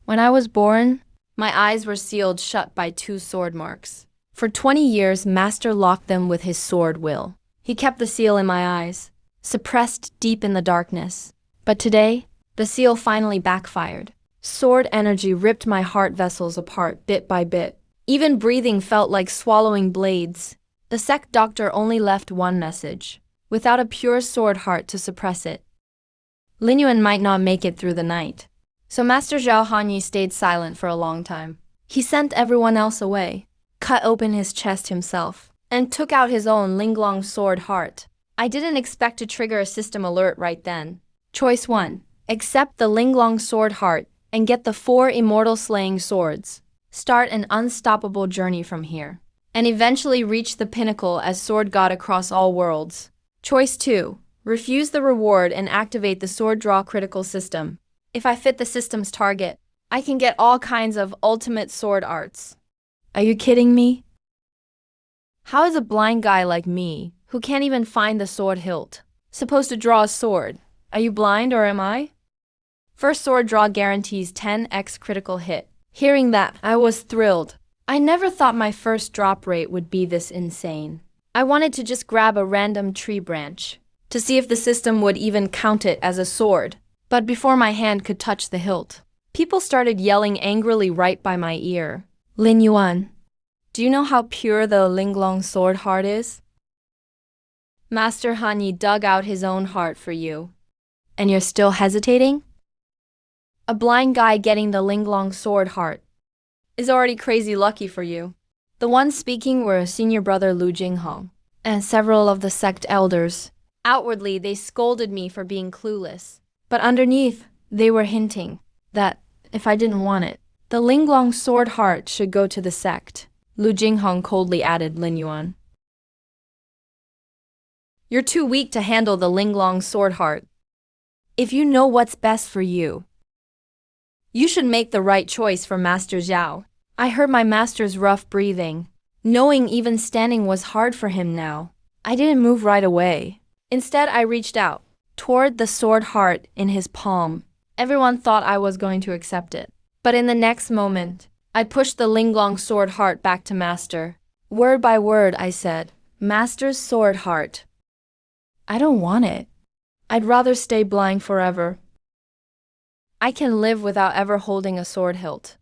When I was born, my eyes were sealed shut by 2 sword marks. For 20 years, Master locked them with his sword will. He kept the seal in my eyes, suppressed deep in the darkness. But today, the seal finally backfired. Sword energy ripped my heart vessels apart bit by bit. Even breathing felt like swallowing blades. The sect doctor only left one message, without a pure sword heart to suppress it. Lin Yuan might not make it through the night. So Master Zhao Hanyi stayed silent for a long time. He sent everyone else away, cut open his chest himself, and took out his own Linglong sword heart. I didn't expect to trigger a system alert right then. Choice 1. Accept the Linglong sword heart and get the 4 immortal slaying swords. Start an unstoppable journey from here, and eventually reach the pinnacle as sword god across all worlds. Choice 2. Refuse the reward and activate the sword draw critical system. If I fit the system's target, I can get all kinds of ultimate sword arts. Are you kidding me? How is a blind guy like me, who can't even find the sword hilt, supposed to draw a sword? Are you blind or am I? First sword draw guarantees 10x critical hit. Hearing that, I was thrilled. I never thought my first drop rate would be this insane. I wanted to just grab a random tree branch to see if the system would even count it as a sword. But before my hand could touch the hilt, people started yelling angrily right by my ear. Lin Yuan, do you know how pure the Linglong sword heart is? Master Hanyi dug out his own heart for you. And you're still hesitating? A blind guy getting the Linglong sword heart is already crazy lucky for you. The ones speaking were senior brother Lu Jinghong and several of the sect elders. Outwardly, they scolded me for being clueless. But underneath, they were hinting that, if I didn't want it, the Linglong sword heart should go to the sect. Lu Jinghong coldly added Lin Yuan. You're too weak to handle the Linglong sword heart. If you know what's best for you, you should make the right choice for Master Zhao. I heard my master's rough breathing, knowing even standing was hard for him now. I didn't move right away. Instead, I reached out toward the sword heart in his palm. Everyone thought I was going to accept it. But in the next moment, I pushed the Linglong sword heart back to Master. Word by word, I said, Master's sword heart. I don't want it. I'd rather stay blind forever. I can live without ever holding a sword hilt.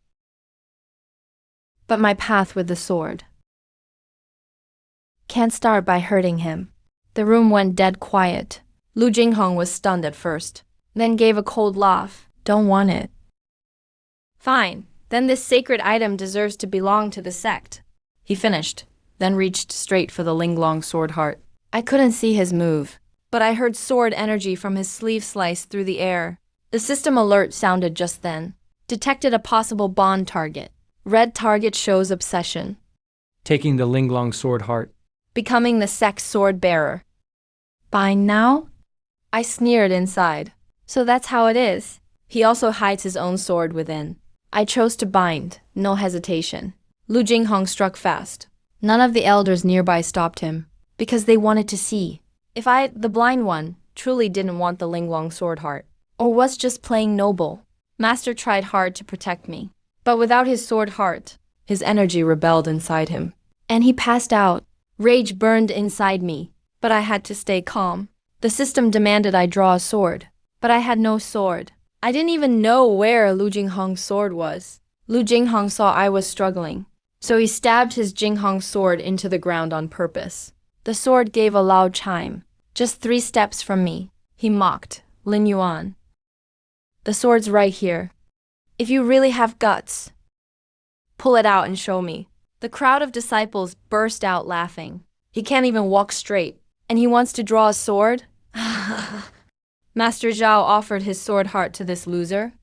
But my path with the sword can't start by hurting him. The room went dead quiet. Lu Jinghong was stunned at first, then gave a cold laugh. Don't want it. Fine, then this sacred item deserves to belong to the sect. He finished, then reached straight for the Linglong sword heart. I couldn't see his move, but I heard sword energy from his sleeve slice through the air. The system alert sounded just then. Detected a possible bond target. Red target shows obsession. Taking the Linglong sword heart. Becoming the sect's sword bearer. Bind now? I sneered inside. So that's how it is. He also hides his own sword within. I chose to bind, no hesitation. Lu Jinghong struck fast. None of the elders nearby stopped him, because they wanted to see if I, the blind one, truly didn't want the Linglong sword heart, or was just playing noble. Master tried hard to protect me, but without his sword heart, his energy rebelled inside him, and he passed out. Rage burned inside me, but I had to stay calm. The system demanded I draw a sword, but I had no sword. I didn't even know where Lu Jinghong's sword was. Lu Jinghong saw I was struggling, so he stabbed his Jinghong sword into the ground on purpose. The sword gave a loud chime. Just 3 steps from me, he mocked, Lin Yuan. The sword's right here. If you really have guts, pull it out and show me. The crowd of disciples burst out laughing. He can't even walk straight, and he wants to draw a sword? Master Zhao offered his sword heart to this loser.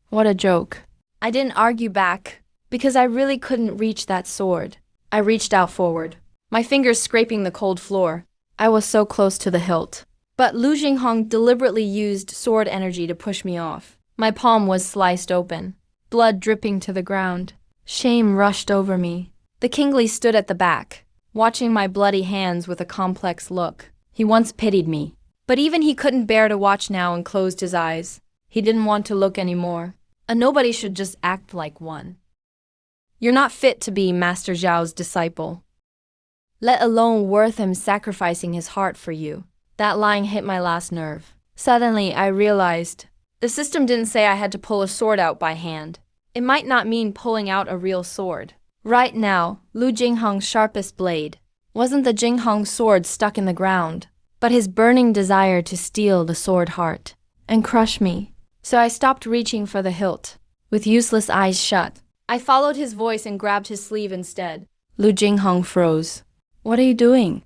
What a joke. I didn't argue back, because I really couldn't reach that sword. I reached out forward, my fingers scraping the cold floor. I was so close to the hilt. But Lu Jinghong deliberately used sword energy to push me off. My palm was sliced open, blood dripping to the ground. Shame rushed over me. The kingly stood at the back, watching my bloody hands with a complex look. He once pitied me, but even he couldn't bear to watch now and closed his eyes. He didn't want to look anymore. A nobody should just act like one. You're not fit to be Master Zhao's disciple, let alone worth him sacrificing his heart for you. That line hit my last nerve. Suddenly, I realized the system didn't say I had to pull a sword out by hand. It might not mean pulling out a real sword. Right now, Lu Jinghong's sharpest blade wasn't the Jinghong sword stuck in the ground, but his burning desire to steal the sword heart and crush me. So I stopped reaching for the hilt. With useless eyes shut, I followed his voice and grabbed his sleeve instead. Lu Jinghong froze. What are you doing?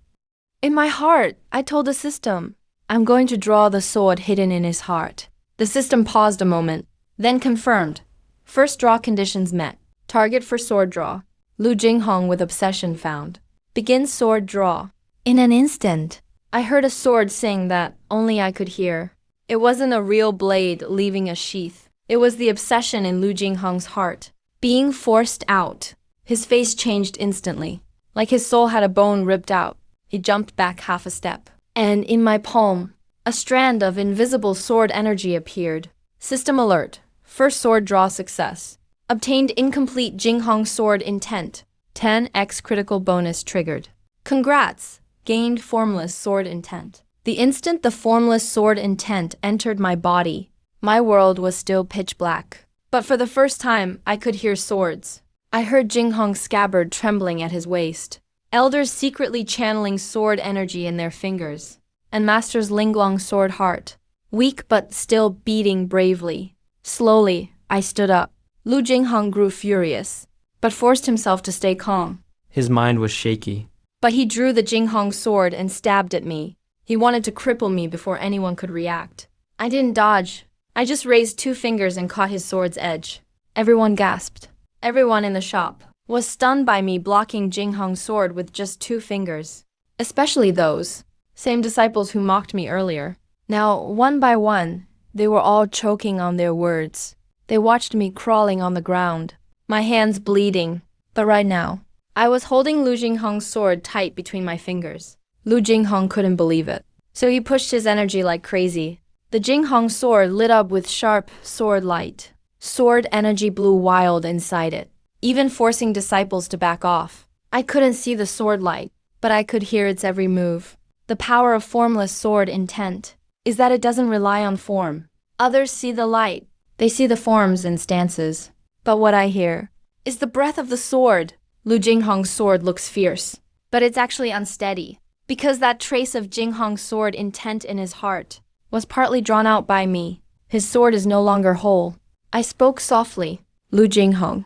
In my heart, I told the system. I'm going to draw the sword hidden in his heart. The system paused a moment, then confirmed. First draw conditions met. Target for sword draw. Lu Jinghong with obsession found. Begin sword draw. In an instant, I heard a sword sing that only I could hear. It wasn't a real blade leaving a sheath. It was the obsession in Lu Jinghong's heart, being forced out. His face changed instantly, like his soul had a bone ripped out. He jumped back half a step. And in my palm, a strand of invisible sword energy appeared. System alert. First sword draw success. Obtained incomplete Jinghong sword intent. 10x critical bonus triggered. Congrats! Gained formless sword intent. The instant the formless sword intent entered my body, my world was still pitch black. But for the first time, I could hear swords. I heard Jinghong's scabbard trembling at his waist. Elders secretly channeling sword energy in their fingers, and Master's Linglong sword heart, weak but still beating bravely. Slowly, I stood up. Lu Jinghong grew furious, but forced himself to stay calm. His mind was shaky. But he drew the Jinghong sword and stabbed at me. He wanted to cripple me before anyone could react. I didn't dodge. I just raised 2 fingers and caught his sword's edge. Everyone gasped. Everyone in the shop was stunned by me blocking Jinghong's sword with just 2 fingers. Especially those same disciples who mocked me earlier. Now, one by one, they were all choking on their words. They watched me crawling on the ground, my hands bleeding. But right now, I was holding Lu Jinghong's sword tight between my fingers. Lu Jinghong couldn't believe it, so he pushed his energy like crazy. The Jinghong sword lit up with sharp sword light. Sword energy blew wild inside it, even forcing disciples to back off. I couldn't see the sword light, but I could hear its every move. The power of formless sword intent is that it doesn't rely on form. Others see the light. They see the forms and stances. But what I hear is the breath of the sword. Lu Jinghong's sword looks fierce, but it's actually unsteady, because that trace of Jinghong's sword intent in his heart was partly drawn out by me. His sword is no longer whole. I spoke softly. Lu Jinghong,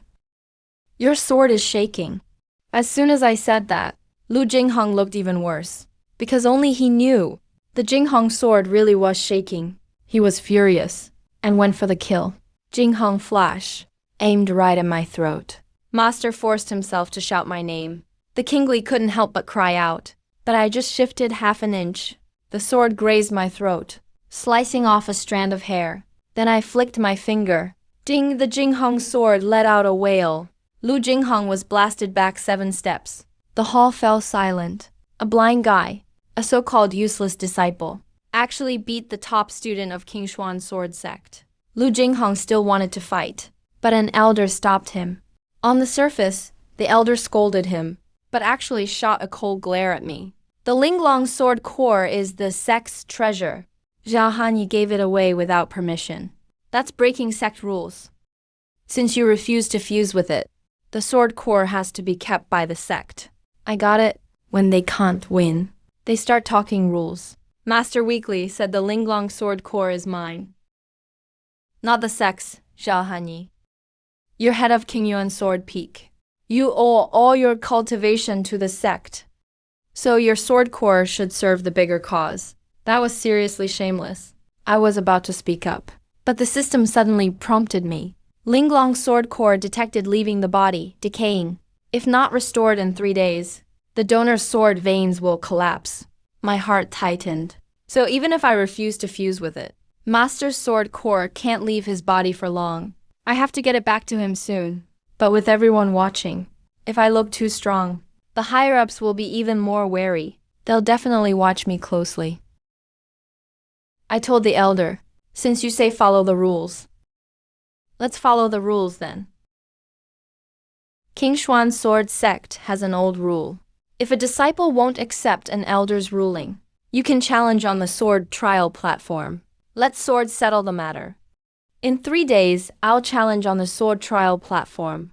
your sword is shaking. As soon as I said that, Lu Jinghong looked even worse, because only he knew the Jinghong sword really was shaking. He was furious and went for the kill. Jinghong flash aimed right at my throat. Master forced himself to shout my name. The kingly couldn't help but cry out, but I just shifted half an inch. The sword grazed my throat, slicing off a strand of hair. Then I flicked my finger. Ding! The Jinghong sword let out a wail. Lu Jinghong was blasted back 7 steps. The hall fell silent. A blind guy, a so-called useless disciple, actually beat the top student of King Xuan's sword sect. Lu Jinghong still wanted to fight, but an elder stopped him. On the surface, the elder scolded him, but actually shot a cold glare at me. The Linglong sword core is the sect's treasure. Zhao Hanyi gave it away without permission. That's breaking sect rules. Since you refuse to fuse with it, the sword core has to be kept by the sect. I got it. When they can't win, they start talking rules. Master weakly said the Linglong sword core is mine. Not the sect's, Zhao Hanyi. You're head of King Yuan Sword Peak. You owe all your cultivation to the sect. So your sword core should serve the bigger cause. That was seriously shameless. I was about to speak up, but the system suddenly prompted me. Linglong sword core detected leaving the body, decaying. If not restored in 3 days, the donor's sword veins will collapse. My heart tightened. So even if I refuse to fuse with it, Master's sword core can't leave his body for long. I have to get it back to him soon. But with everyone watching, if I look too strong, the higher-ups will be even more wary. They'll definitely watch me closely. I told the elder, since you say follow the rules, Let's follow the rules then. King Xuan's sword sect has an old rule. If a disciple won't accept an elder's ruling, you can challenge on the sword trial platform. Let swords settle the matter. In 3 days, I'll challenge on the sword trial platform.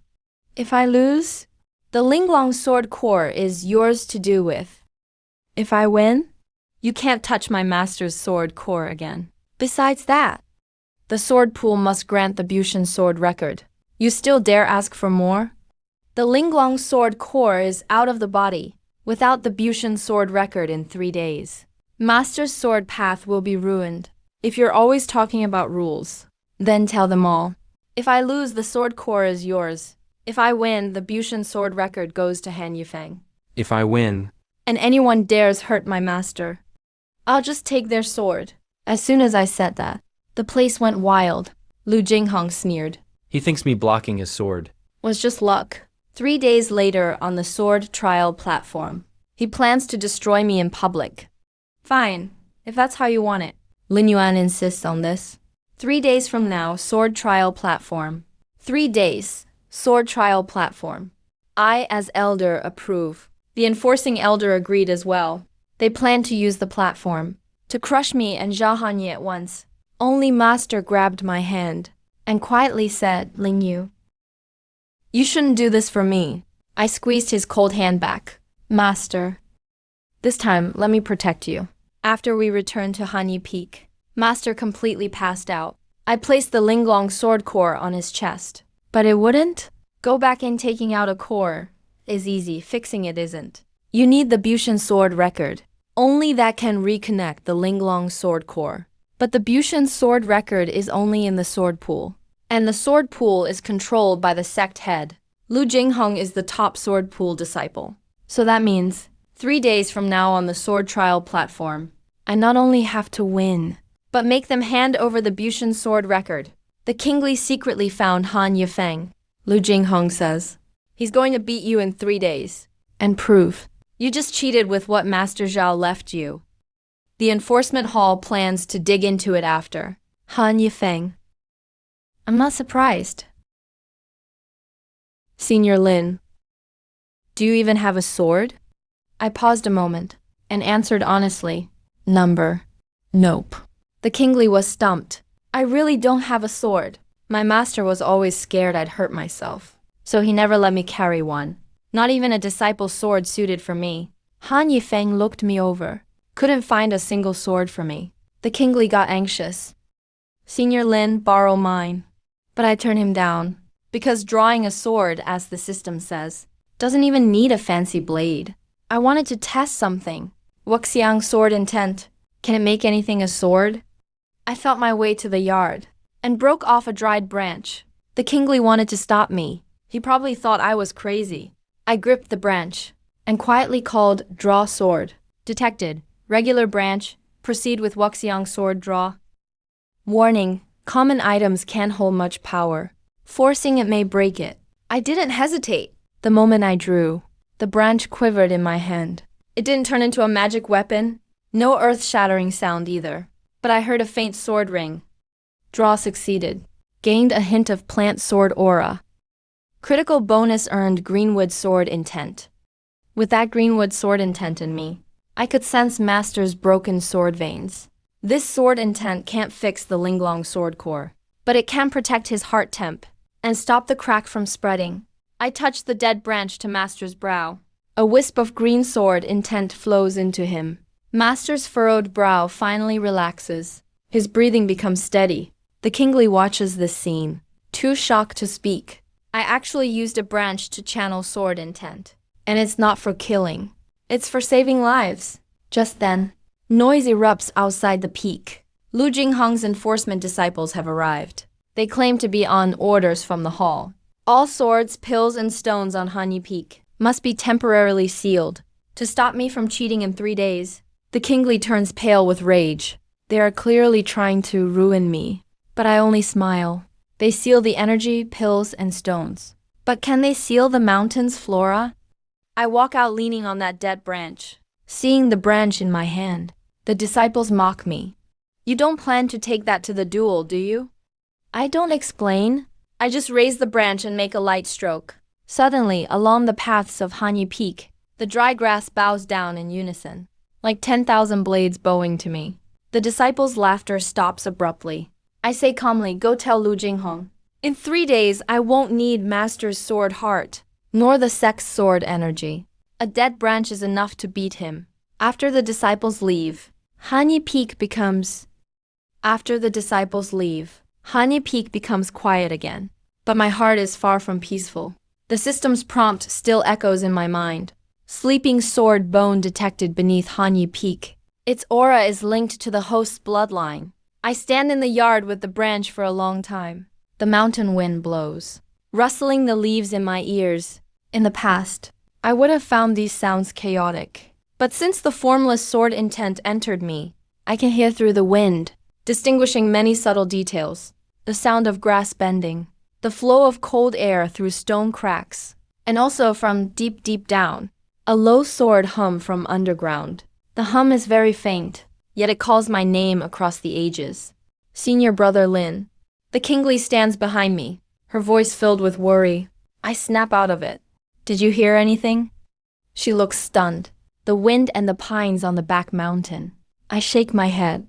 If I lose, the Linglong sword core is yours to do with. If I win, you can't touch my master's sword core again. Besides that, the sword pool must grant the Bushan sword record. You still dare ask for more? The Linglong sword core is out of the body, without the Bushan sword record in 3 days. Master's sword path will be ruined. If you're always talking about rules, then tell them all. If I lose, the sword core is yours. If I win, the Bushan sword record goes to Han Yifeng. If I win, And anyone dares hurt my master, I'll just take their sword. As soon as I said that, the place went wild. Lu Jinghong sneered. he thinks me blocking his sword. Was just luck. 3 days later on the sword trial platform, he plans to destroy me in public. Fine, if that's how you want it. Lin Yuan insists on this. 3 days from now, sword trial platform. 3 days, sword trial platform. I, as elder, approve. The enforcing elder agreed as well. They planned to use the platform to crush me and Zhao Hanyi at once. Only master grabbed my hand and quietly said, Ling Yu, you shouldn't do this for me. I squeezed his cold hand back. Master, this time let me protect you. After we returned to Hanyi Peak, master completely passed out. I placed the Linglong sword core on his chest, but it wouldn't. Go back in. Taking out a core is easy, fixing it isn't. You need the Bushan sword record. Only that can reconnect the Linglong sword core. But the Bushan sword record is only in the sword pool. And the sword pool is controlled by the sect head. Lu Jinghong is the top sword pool disciple. So that means 3 days from now on the sword trial platform, I not only have to win, but make them hand over the Bushan sword record. The Kingly secretly found Han Yifeng. Lu Jinghong says, he's going to beat you in 3 days. And prove you just cheated with what Master Zhao left you. The enforcement hall plans to dig into it after. Han Yifeng. I'm not surprised. Senior Lin, do you even have a sword? I paused a moment and answered honestly, Nope. The Kingly was stumped. I really don't have a sword. My master was always scared I'd hurt myself, so he never let me carry one. Not even a disciple's sword suited for me. Han Yifeng looked me over. Couldn't find a single sword for me. The Kingly got anxious. Senior Lin, borrow mine. But I turned him down, because drawing a sword, as the system says, doesn't even need a fancy blade. I wanted to test something. Wuxiang sword intent. Can it make anything a sword? I felt my way to the yard and broke off a dried branch. The Kingly wanted to stop me. He probably thought I was crazy. I gripped the branch and quietly called, draw sword. Detected. Regular branch. Proceed with Wuxiang sword draw. Warning. Common items can't hold much power. Forcing it may break it. I didn't hesitate. The moment I drew, the branch quivered in my hand. It didn't turn into a magic weapon. No earth-shattering sound either. But I heard a faint sword ring. Draw succeeded. Gained a hint of plant sword aura. Critical bonus earned Greenwood sword intent. With that Greenwood sword intent in me, I could sense Master's broken sword veins. This sword intent can't fix the Linglong sword core, but it can protect his heart temp and stop the crack from spreading. I touched the dead branch to Master's brow. A wisp of green sword intent flows into him. Master's furrowed brow finally relaxes. His breathing becomes steady. The Kingly watches this scene, too shocked to speak. I actually used a branch to channel sword intent. And it's not for killing. It's for saving lives. Just then, noise erupts outside the peak. Lu Jinghong's enforcement disciples have arrived. They claim to be on orders from the hall. All swords, pills, and stones on Hanyi Peak must be temporarily sealed to stop me from cheating in 3 days. The Kingly turns pale with rage. They are clearly trying to ruin me, but I only smile. They seal the energy, pills, and stones. But can they seal the mountain's flora? I walk out leaning on that dead branch, seeing the branch in my hand. The disciples mock me. You don't plan to take that to the duel, do you? I don't explain. I just raise the branch and make a light stroke. Suddenly, along the paths of Hanyi Peak, the dry grass bows down in unison, like 10,000 blades bowing to me. The disciples' laughter stops abruptly. I say calmly, go tell Lu Jinghong. In 3 days, I won't need Master's sword heart, nor the sect's sword energy. A dead branch is enough to beat him. After the disciples leave, Hanyi Peak becomes quiet again. But my heart is far from peaceful. The system's prompt still echoes in my mind. Sleeping sword bone detected beneath Hanyi Peak. Its aura is linked to the host's bloodline. I stand in the yard with the branch for a long time. The mountain wind blows, rustling the leaves in my ears. In the past, I would have found these sounds chaotic. But since the formless sword intent entered me, I can hear through the wind, distinguishing many subtle details. The sound of grass bending, the flow of cold air through stone cracks, and also from deep, deep down, a low sword hum from underground. The hum is very faint, yet it calls my name across the ages. Senior brother Lin. The Kingly stands behind me, her voice filled with worry. I snap out of it. Did you hear anything? She looks stunned. The wind and the pines on the back mountain. I shake my head.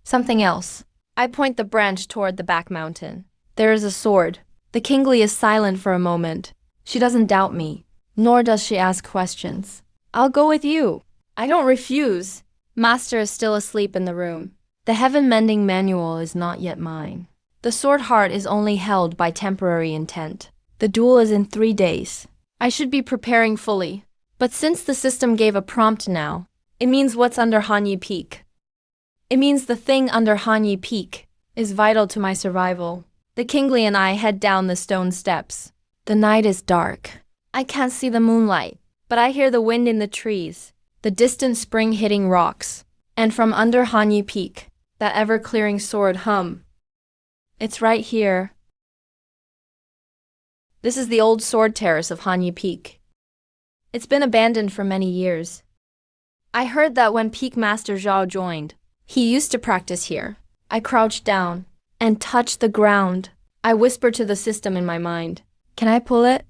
Something else. I point the branch toward the back mountain. There is a sword. The Kingly is silent for a moment. She doesn't doubt me, nor does she ask questions. I'll go with you. I don't refuse. Master is still asleep in the room. The heaven mending manual is not yet mine. The sword heart is only held by temporary intent. The duel is in 3 days. I should be preparing fully. But since the system gave a prompt now, it means what's under Hanyi Peak. It means the thing under Hanyi Peak is vital to my survival. The Kingly and I head down the stone steps. The night is dark. I can't see the moonlight, but I hear the wind in the trees, the distant spring hitting rocks, and from under Hanyi Peak, that ever-clearing sword hum. It's right here. This is the old sword terrace of Hanyi Peak. It's been abandoned for many years. I heard that when Peak Master Zhao joined, he used to practice here. I crouched down and touched the ground. I whisper to the system in my mind. Can I pull it?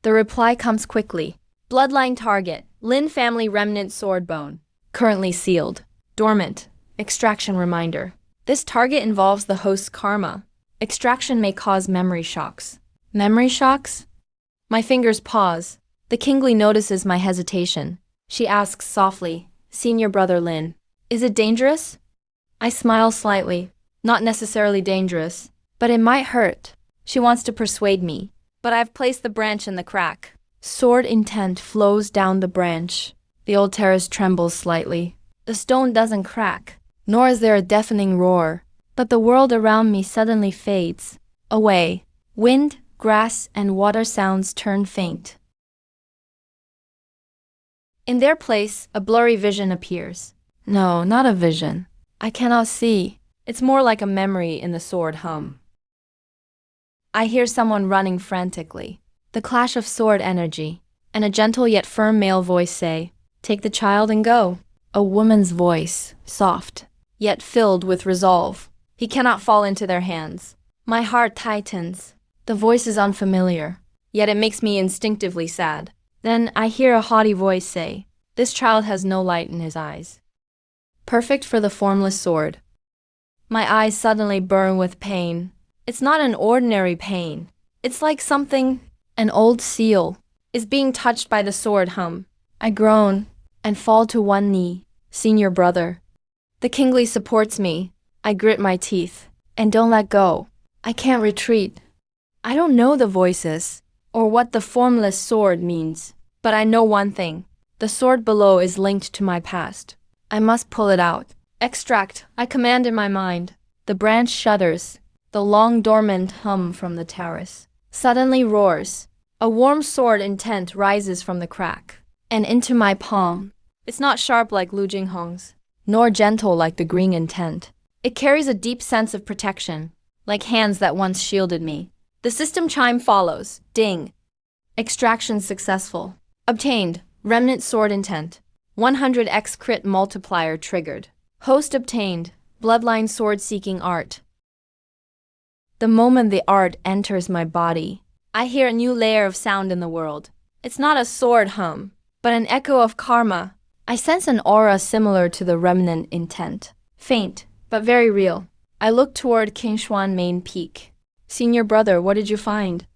The reply comes quickly. Bloodline target, Lin family remnant sword bone. Currently sealed. Dormant. Extraction reminder. This target involves the host's karma. Extraction may cause memory shocks. Memory shocks? My fingers pause. The Kingly notices my hesitation. She asks softly, Senior brother Lin, is it dangerous? I smile slightly. Not necessarily dangerous, but it might hurt. She wants to persuade me, but I've placed the branch in the crack. Sword intent flows down the branch. The old terrace trembles slightly. The stone doesn't crack, nor is there a deafening roar, but the world around me suddenly fades away. Wind, grass, and water sounds turn faint. In their place, a blurry vision appears. No, not a vision. I cannot see. It's more like a memory in the sword hum. I hear someone running frantically. The clash of sword energy, and a gentle yet firm male voice say, take the child and go. A woman's voice, soft, yet filled with resolve. He cannot fall into their hands. My heart tightens. The voice is unfamiliar, yet it makes me instinctively sad. Then I hear a haughty voice say, this child has no light in his eyes. Perfect for the formless sword. My eyes suddenly burn with pain. It's not an ordinary pain. It's like something, an old seal, is being touched by the sword hum. I groan and fall to one knee. Senior brother. The Kingly supports me. I grit my teeth and don't let go. I can't retreat. I don't know the voices or what the formless sword means, but I know one thing. The sword below is linked to my past. I must pull it out. Extract, I command in my mind. The branch shudders. The long dormant hum from the terrace suddenly roars. A warm sword intent rises from the crack and into my palm. It's not sharp like Lu Jinghong's, nor gentle like the green intent. It carries a deep sense of protection, like hands that once shielded me. The system chime follows. Ding. Extraction successful. Obtained. Remnant sword intent. 100x crit multiplier triggered. Host obtained. Bloodline sword seeking art. The moment the art enters my body, I hear a new layer of sound in the world. It's not a sword hum, but an echo of karma. I sense an aura similar to the remnant intent. Faint, but very real. I look toward Kingshuan main peak. Senior brother, what did you find?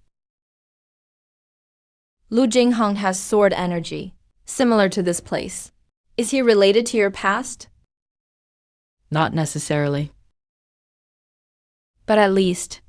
Lu Jingheng has sword energy, similar to this place. Is he related to your past? Not necessarily. But at least.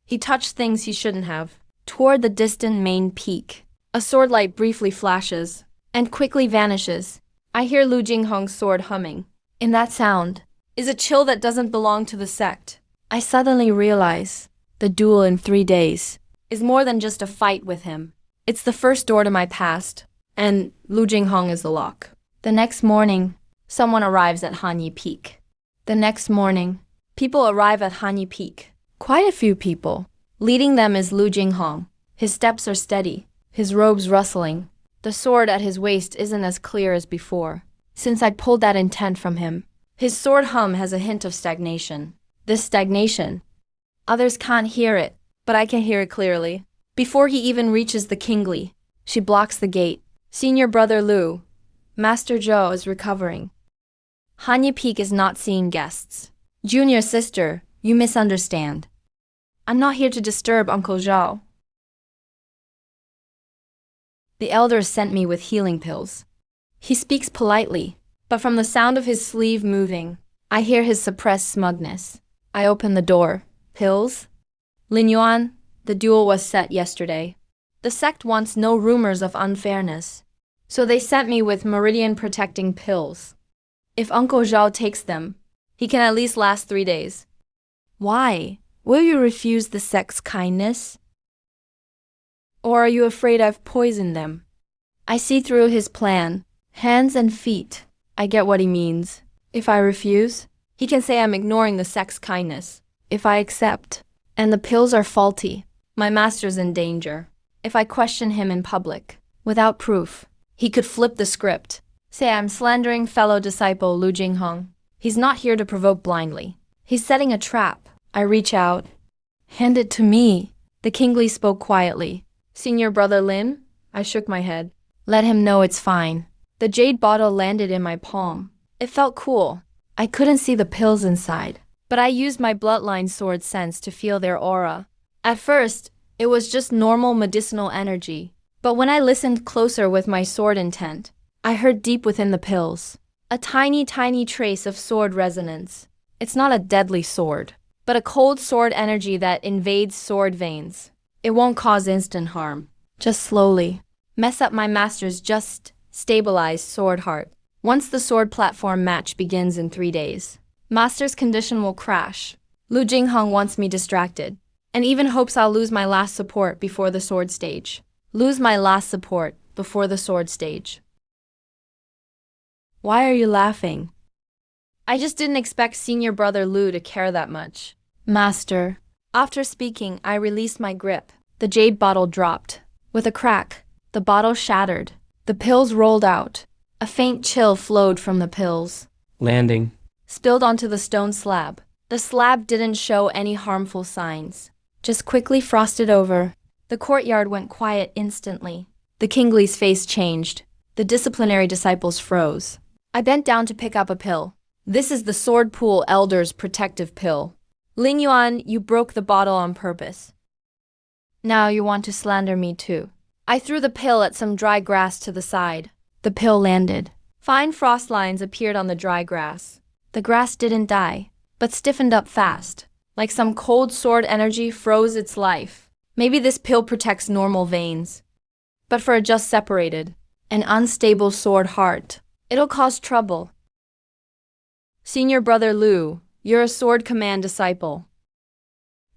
He touched things he shouldn't have. Toward the distant main peak, a sword light briefly flashes and quickly vanishes. I hear Lu Jingheng's sword humming. In that sound is a chill that doesn't belong to the sect. I suddenly realize the duel in 3 days is more than just a fight with him. It's the first door to my past, and Lu Jingheng is the lock. The next morning, someone arrives at Hanyi Peak. The next morning, people arrive at Hanyi Peak. Quite a few people. Leading them is Lu Jingheng. His steps are steady, his robes rustling. The sword at his waist isn't as clear as before, since I'd pulled that intent from him. His sword hum has a hint of stagnation. This stagnation, others can't hear it, but I can hear it clearly. Before he even reaches the kingly, she blocks the gate. Senior brother Lu, Master Zhou is recovering. Hanyi Peak is not seeing guests. Junior sister, you misunderstand. I'm not here to disturb Uncle Zhao. The elder sent me with healing pills. He speaks politely, but from the sound of his sleeve moving, I hear his suppressed smugness. I open the door. Pills? Lin Yuan, the duel was set yesterday. The sect wants no rumors of unfairness, so they sent me with meridian-protecting pills. If Uncle Zhao takes them, he can at least last 3 days. Why? Will you refuse the sect's kindness? Or are you afraid I've poisoned them? I see through his plan. Hands and feet. I get what he means. If I refuse, he can say I'm ignoring the sect's kindness. If I accept, and the pills are faulty, my master's in danger. If I question him in public, without proof, he could flip the script. Say I'm slandering fellow disciple Lu Jingheng. He's not here to provoke blindly. He's setting a trap. I reach out. Hand it to me. The kingly spoke quietly. Senior brother Lin? I shook my head. Let him know it's fine. The jade bottle landed in my palm. It felt cool. I couldn't see the pills inside, but I used my bloodline sword sense to feel their aura. At first, it was just normal medicinal energy, but when I listened closer with my sword intent, I heard deep within the pills a tiny trace of sword resonance. It's not a deadly sword, but a cold sword energy that invades sword veins. It won't cause instant harm, just slowly. Mess up my master's just stabilized sword heart. Once the sword platform match begins in 3 days, master's condition will crash. Lu Jingheng wants me distracted, and even hopes I'll lose my last support before the sword stage. Lose my last support before the sword stage. Why are you laughing? I just didn't expect senior brother Lu to care that much. Master. After speaking, I released my grip. The jade bottle dropped. With a crack, the bottle shattered. The pills rolled out. A faint chill flowed from the pills. Landing. Spilled onto the stone slab. The slab didn't show any harmful signs, just quickly frosted over. The courtyard went quiet instantly. The kingly's face changed. The disciplinary disciples froze. I bent down to pick up a pill. This is the Sword Pool Elder's protective pill. Ling Yuan, you broke the bottle on purpose. Now you want to slander me too. I threw the pill at some dry grass to the side. The pill landed. Fine frost lines appeared on the dry grass. The grass didn't die, but stiffened up fast, like some cold sword energy froze its life. Maybe this pill protects normal veins, but for a just separated, an unstable sword heart, it'll cause trouble. Senior brother Lu, you're a sword command disciple.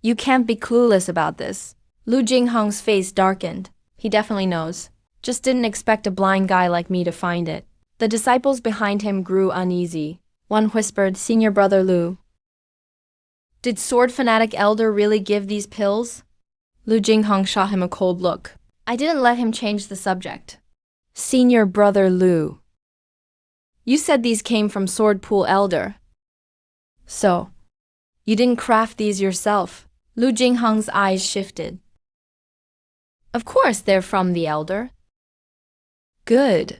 You can't be clueless about this. Lu Jingheng's face darkened. He definitely knows. Just didn't expect a blind guy like me to find it. The disciples behind him grew uneasy. One whispered, Senior brother Lu. Did sword fanatic elder really give these pills? Lu Jingheng shot him a cold look. I didn't let him change the subject. Senior brother Lu. You said these came from Sword Pool Elder. So, You didn't craft these yourself. Lu Jingheng's eyes shifted. Of course they're from the elder. Good.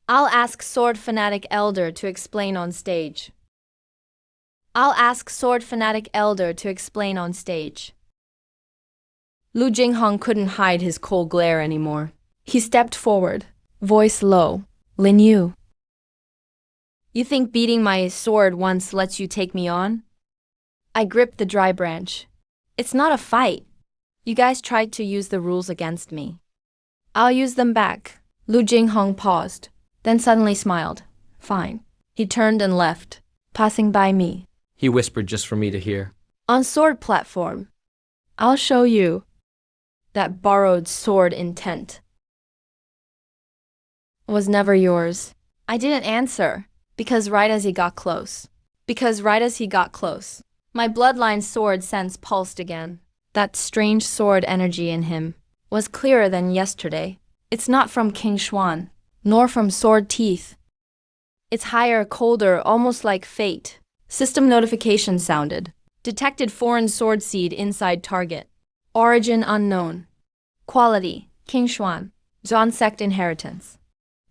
I'll ask Sword Fanatic Elder to explain on stage. I'll ask Sword Fanatic Elder to explain on stage. Lu Jingheng couldn't hide his cold glare anymore. He stepped forward, voice low. Lin Yu. You think beating my sword once lets you take me on? I gripped the dry branch. It's not a fight. You guys tried to use the rules against me. I'll use them back. Lu Jingheng paused, then suddenly smiled. Fine. He turned and left, passing by me. He whispered just for me to hear. On sword platform. I'll show you that borrowed sword intent was never yours. I didn't answer, because right as he got close, my bloodline sword sense pulsed again. That strange sword energy in him was clearer than yesterday. It's not from King Xuan, nor from sword teeth. It's higher, colder, almost like fate. System notification sounded. Detected foreign sword seed inside target. Origin unknown. Quality, King Xuan. Zhan sect inheritance.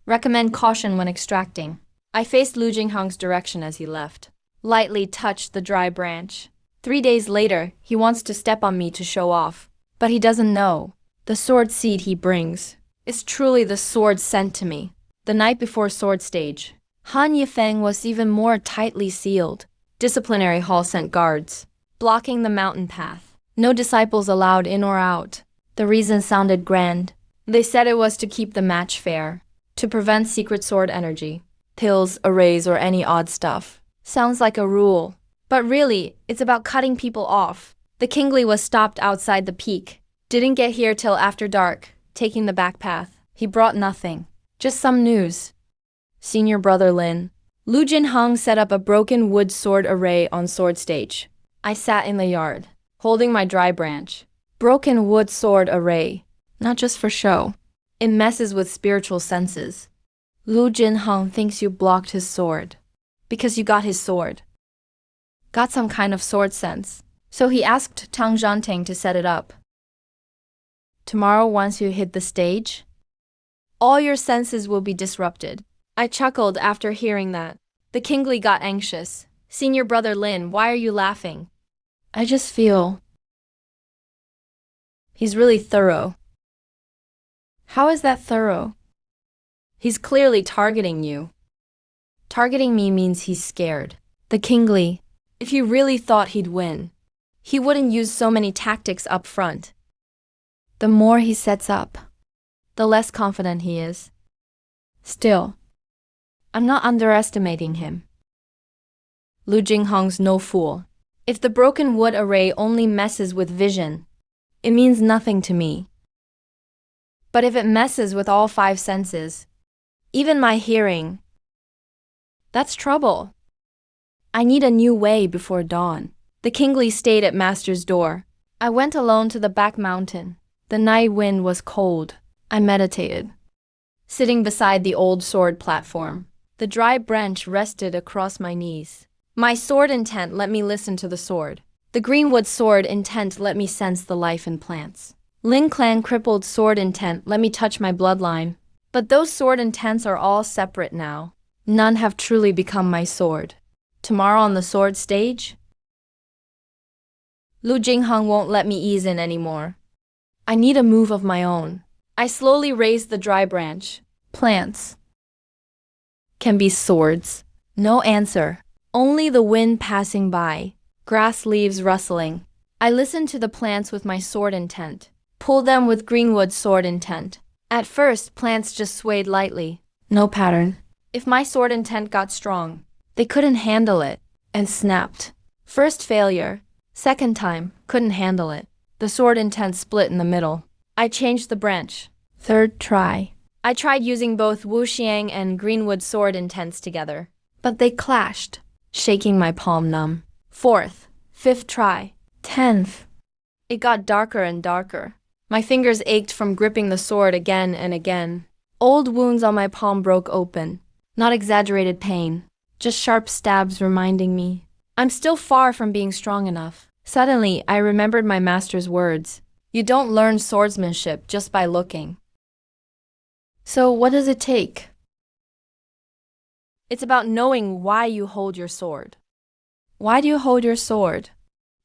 Recommend caution when extracting. I faced Lu Jingheng's direction as he left. Lightly touched the dry branch. 3 days later, he wants to step on me to show off. But he doesn't know. The sword seed he brings is truly the sword sent to me. The night before sword stage, Han Yifeng was even more tightly sealed. Disciplinary hall sent guards, blocking the mountain path. No disciples allowed in or out. The reason sounded grand. They said it was to keep the match fair, to prevent secret sword energy, pills, arrays, or any odd stuff. Sounds like a rule. But really, it's about cutting people off. The Kingly was stopped outside the peak. Didn't get here till after dark, taking the back path. He brought nothing. Just some news. Senior brother Lin. Lu Jinheng set up a broken wood sword array on sword stage. I sat in the yard, holding my dry branch. Broken wood sword array. Not just for show. It messes with spiritual senses. Lu Jinheng thinks you blocked his sword. Because you got his sword. Got some kind of sword sense. So he asked Tang Zhanteng to set it up. Tomorrow, once you hit the stage, all your senses will be disrupted. I chuckled after hearing that. The Kingly got anxious. Senior brother Lin, why are you laughing? I just feel he's really thorough. How is that thorough? He's clearly targeting you. Targeting me means he's scared. The Kingly, if he really thought he'd win, he wouldn't use so many tactics up front. The more he sets up, the less confident he is. Still, I'm not underestimating him. Lu Jingheng's no fool. If the broken wood array only messes with vision, it means nothing to me. But if it messes with all 5 senses, even my hearing, that's trouble. I need a new way before dawn. The Kingly stayed at Master's door. I went alone to the back mountain. The night wind was cold. I meditated. Sitting beside the old sword platform, the dry branch rested across my knees. My sword intent let me listen to the sword. The greenwood sword intent let me sense the life in plants. Lin Clan crippled sword intent let me touch my bloodline. But those sword intents are all separate now. None have truly become my sword. Tomorrow on the sword stage, Lu Jingheng won't let me ease in anymore. I need a move of my own. I slowly raised the dry branch. Plants can be swords. No answer. Only the wind passing by. Grass leaves rustling. I listened to the plants with my sword intent. Pulled them with greenwood sword intent. At first, plants just swayed lightly. No pattern. If my sword intent got strong, they couldn't handle it, and snapped. First failure. Second time, couldn't handle it. The sword intent split in the middle. I changed the branch. Third try. I tried using both wuxiang and greenwood sword intents together, but they clashed, shaking my palm numb. Fourth, fifth try. 10th. It got darker and darker. My fingers ached from gripping the sword again and again. Old wounds on my palm broke open. Not exaggerated pain, just sharp stabs reminding me I'm still far from being strong enough. Suddenly, I remembered my master's words. You don't learn swordsmanship just by looking. So what does it take? It's about knowing why you hold your sword. Why do you hold your sword?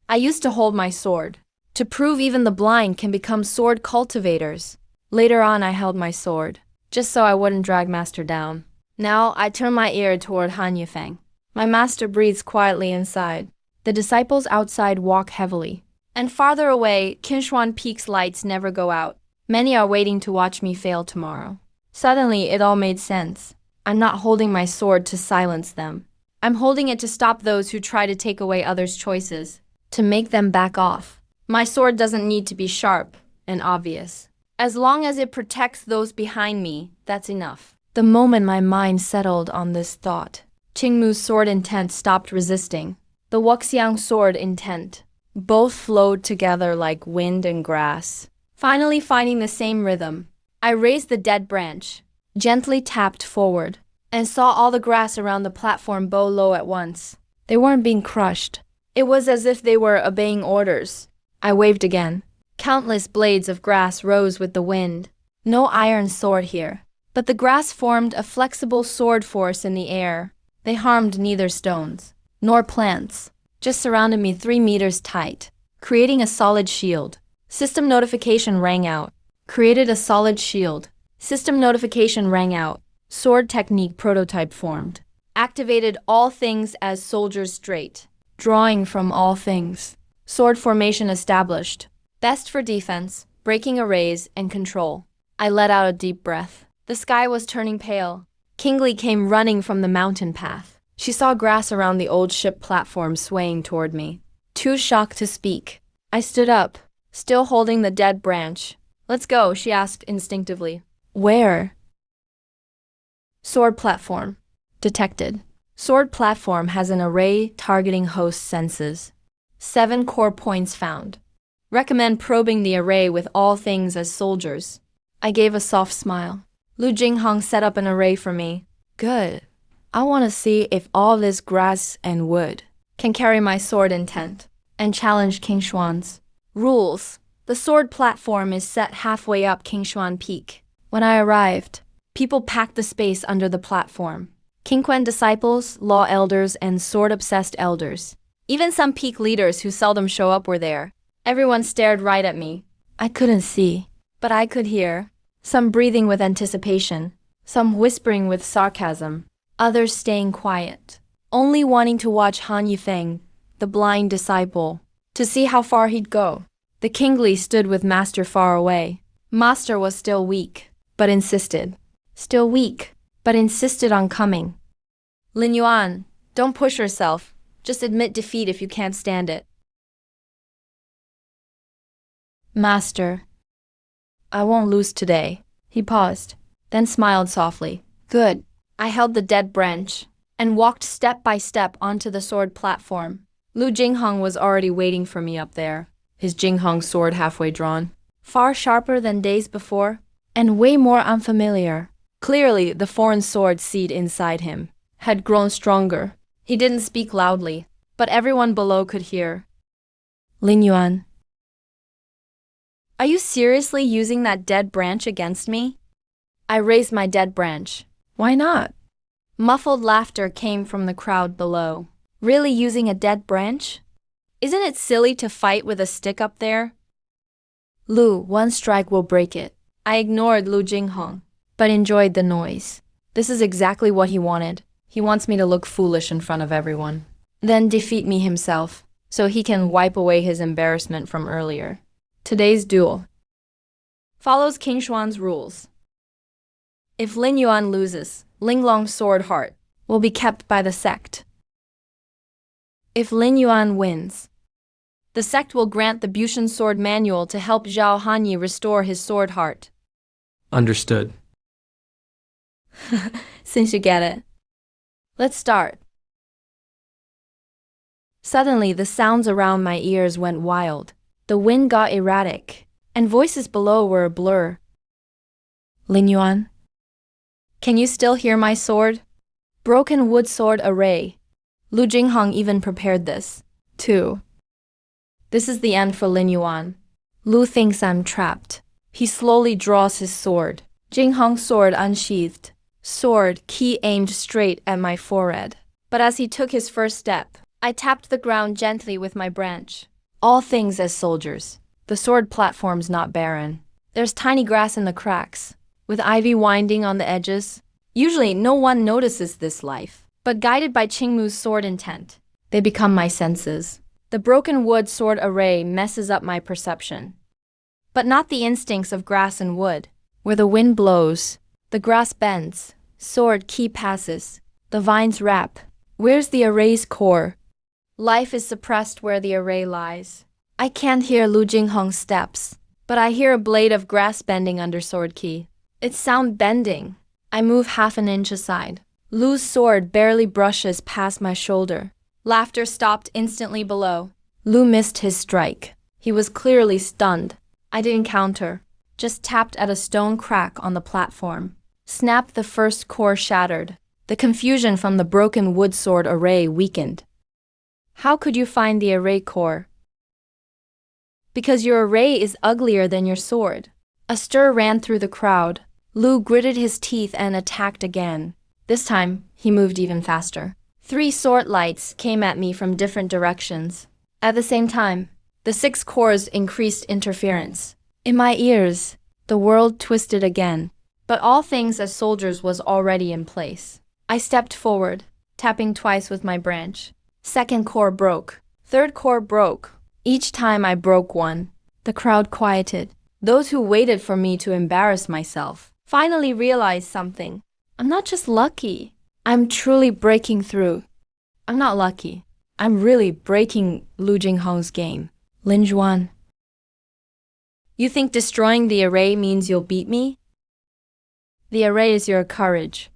I used to hold my sword to prove even the blind can become sword cultivators. Later on, I held my sword just so I wouldn't drag master down. Now, I turn my ear toward Han Yifeng. My master breathes quietly inside. The disciples outside walk heavily. And farther away, Qinshuan Peak's lights never go out. Many are waiting to watch me fail tomorrow. Suddenly, it all made sense. I'm not holding my sword to silence them. I'm holding it to stop those who try to take away others' choices, to make them back off. My sword doesn't need to be sharp and obvious. As long as it protects those behind me, that's enough. The moment my mind settled on this thought, Qingmu's sword intent stopped resisting. The Wuxiang sword intent. Both flowed together like wind and grass, finally finding the same rhythm. I raised the dead branch, gently tapped forward, and saw all the grass around the platform bow low at once. They weren't being crushed. It was as if they were obeying orders. I waved again. Countless blades of grass rose with the wind. No iron sword here, but the grass formed a flexible sword force in the air. They harmed neither stones nor plants, just surrounded me 3 meters tight, creating a solid shield. System notification rang out. Created a solid shield. System notification rang out. Sword technique prototype formed. Activated all things as soldiers straight. Drawing from all things. Sword formation established. Best for defense, breaking arrays, and control. I let out a deep breath. The sky was turning pale. Kingli came running from the mountain path. She saw grass around the old ship platform swaying toward me. Too shocked to speak. I stood up, still holding the dead branch. Let's go, she asked instinctively. Where? Sword platform. Detected. Sword platform has an array targeting host senses. 7 core points found. Recommend probing the array with all things as soldiers. I gave a soft smile. Lu Jinghong set up an array for me. Good. I want to see if all this grass and wood can carry my sword intent and challenge King Xuan's rules. The sword platform is set halfway up King Xuan Peak. When I arrived, people packed the space under the platform. Qingquan disciples, law elders, and sword-obsessed elders. Even some peak leaders who seldom show up were there. Everyone stared right at me. I couldn't see, but I could hear. Some breathing with anticipation, some whispering with sarcasm, others staying quiet, only wanting to watch Han Yifeng, the blind disciple, to see how far he'd go. The kingly stood with master far away. Master was still weak, but insisted. Still weak, but insisted on coming. Lin Yuan, don't push yourself. Just admit defeat if you can't stand it. Master, I won't lose today. He paused, then smiled softly. Good. I held the dead branch and walked step by step onto the sword platform. Lu Jinghong was already waiting for me up there, his Jinghong sword halfway drawn. Far sharper than days before, and way more unfamiliar. Clearly, the foreign sword seed inside him had grown stronger. He didn't speak loudly, but everyone below could hear. Lin Yuan, are you seriously using that dead branch against me? I raised my dead branch. Why not? Muffled laughter came from the crowd below. Really using a dead branch? Isn't it silly to fight with a stick up there? Lu, one strike will break it. I ignored Lu Jinghong, but enjoyed the noise. This is exactly what he wanted. He wants me to look foolish in front of everyone. Then defeat me himself, so he can wipe away his embarrassment from earlier. Today's duel follows King Xuan's rules. If Lin Yuan loses, Linglong's sword heart will be kept by the sect. If Lin Yuan wins, the sect will grant the Bushan sword manual to help Zhao Hanyi restore his sword heart. Understood. Since you get it. Let's start. Suddenly, the sounds around my ears went wild. The wind got erratic, and voices below were a blur. Lin Yuan, can you still hear my sword? Broken wood sword array. Lu Jinghong even prepared this. 2. This is the end for Lin Yuan. Lu thinks I'm trapped. He slowly draws his sword. Jinghong's sword unsheathed. Sword, key aimed straight at my forehead. But as he took his first step, I tapped the ground gently with my branch. All things as soldiers. The sword platform's not barren. There's tiny grass in the cracks, with ivy winding on the edges. Usually, no one notices this life. But guided by Qingmu's sword intent, they become my senses. The broken wood sword array messes up my perception. But not the instincts of grass and wood. Where the wind blows, the grass bends, sword key passes, the vines wrap. Where's the array's core? Life is suppressed where the array lies. I can't hear Lu Jinghong's steps, but I hear a blade of grass bending under sword key. It's sound bending. I move half an inch aside. Lu's sword barely brushes past my shoulder. Laughter stopped instantly below. Lu missed his strike. He was clearly stunned. I didn't counter, just tapped at a stone crack on the platform. Snap, the first core shattered. The confusion from the broken wood sword array weakened. How could you find the array core? Because your array is uglier than your sword. A stir ran through the crowd. Lu gritted his teeth and attacked again. This time, he moved even faster. 3 sword lights came at me from different directions. At the same time, the 6 cores increased interference. In my ears, the world twisted again. But all things as soldiers was already in place. I stepped forward, tapping twice with my branch. 2nd core broke. 3rd core broke. Each time I broke one, the crowd quieted. Those who waited for me to embarrass myself finally realized something. I'm not just lucky. I'm truly breaking through. I'm not lucky. I'm really breaking Lu Jinghong's game. Lin Juan. You think destroying the array means you'll beat me? The array is your courage.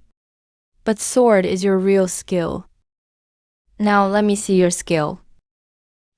But sword is your real skill. Now let me see your skill.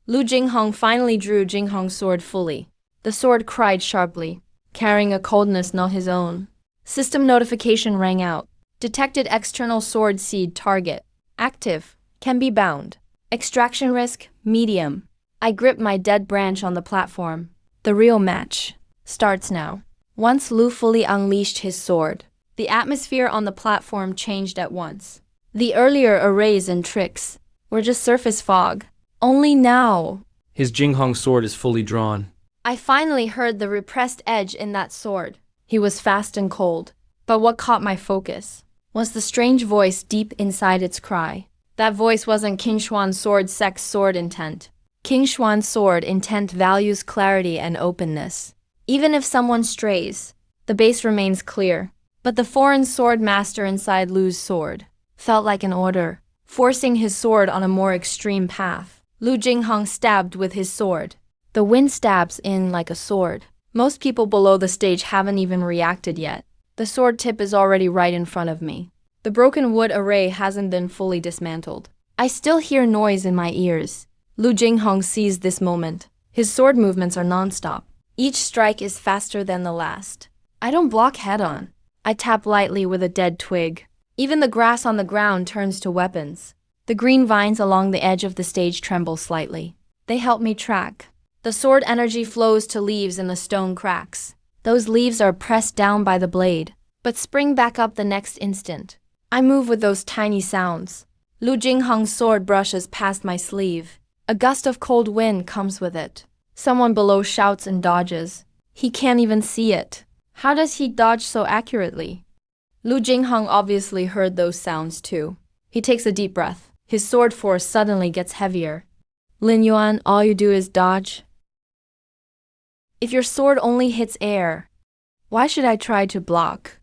Lu Jinghong finally drew Jinghong's sword fully. The sword cried sharply, carrying a coldness not his own. System notification rang out. Detected external sword seed target. Active. Can be bound. Extraction risk, medium. I grip my dead branch on the platform. The real match starts now. Once Lu fully unleashed his sword, the atmosphere on the platform changed at once. The earlier arrays and tricks were just surface fog. Only now, His Jinghong sword is fully drawn. I finally heard the repressed edge in that sword. He was fast and cold. But what caught my focus was the strange voice deep inside its cry. That voice wasn't King Xuan's sword sex sword intent. King Xuan's sword intent values clarity and openness. Even if someone strays, the base remains clear. But the foreign sword master inside Lu's sword felt like an order, forcing his sword on a more extreme path. Lu Jinghong stabbed with his sword. The wind stabs in like a sword. Most people below the stage haven't even reacted yet. The sword tip is already right in front of me. The broken wood array hasn't been fully dismantled. I still hear noise in my ears. Lu Jinghong seized this moment. His sword movements are non-stop. Each strike is faster than the last. I don't block head-on. I tap lightly with a dead twig. Even the grass on the ground turns to weapons. The green vines along the edge of the stage tremble slightly. They help me track. The sword energy flows to leaves in the stone cracks. Those leaves are pressed down by the blade, but spring back up the next instant. I move with those tiny sounds. Lu Jinghong's sword brushes past my sleeve. A gust of cold wind comes with it. Someone below shouts and dodges. He can't even see it. How does he dodge so accurately? Lu Jinghong obviously heard those sounds too. He takes a deep breath. His sword force suddenly gets heavier. Lin Yuan, all you do is dodge? If your sword only hits air, why should I try to block?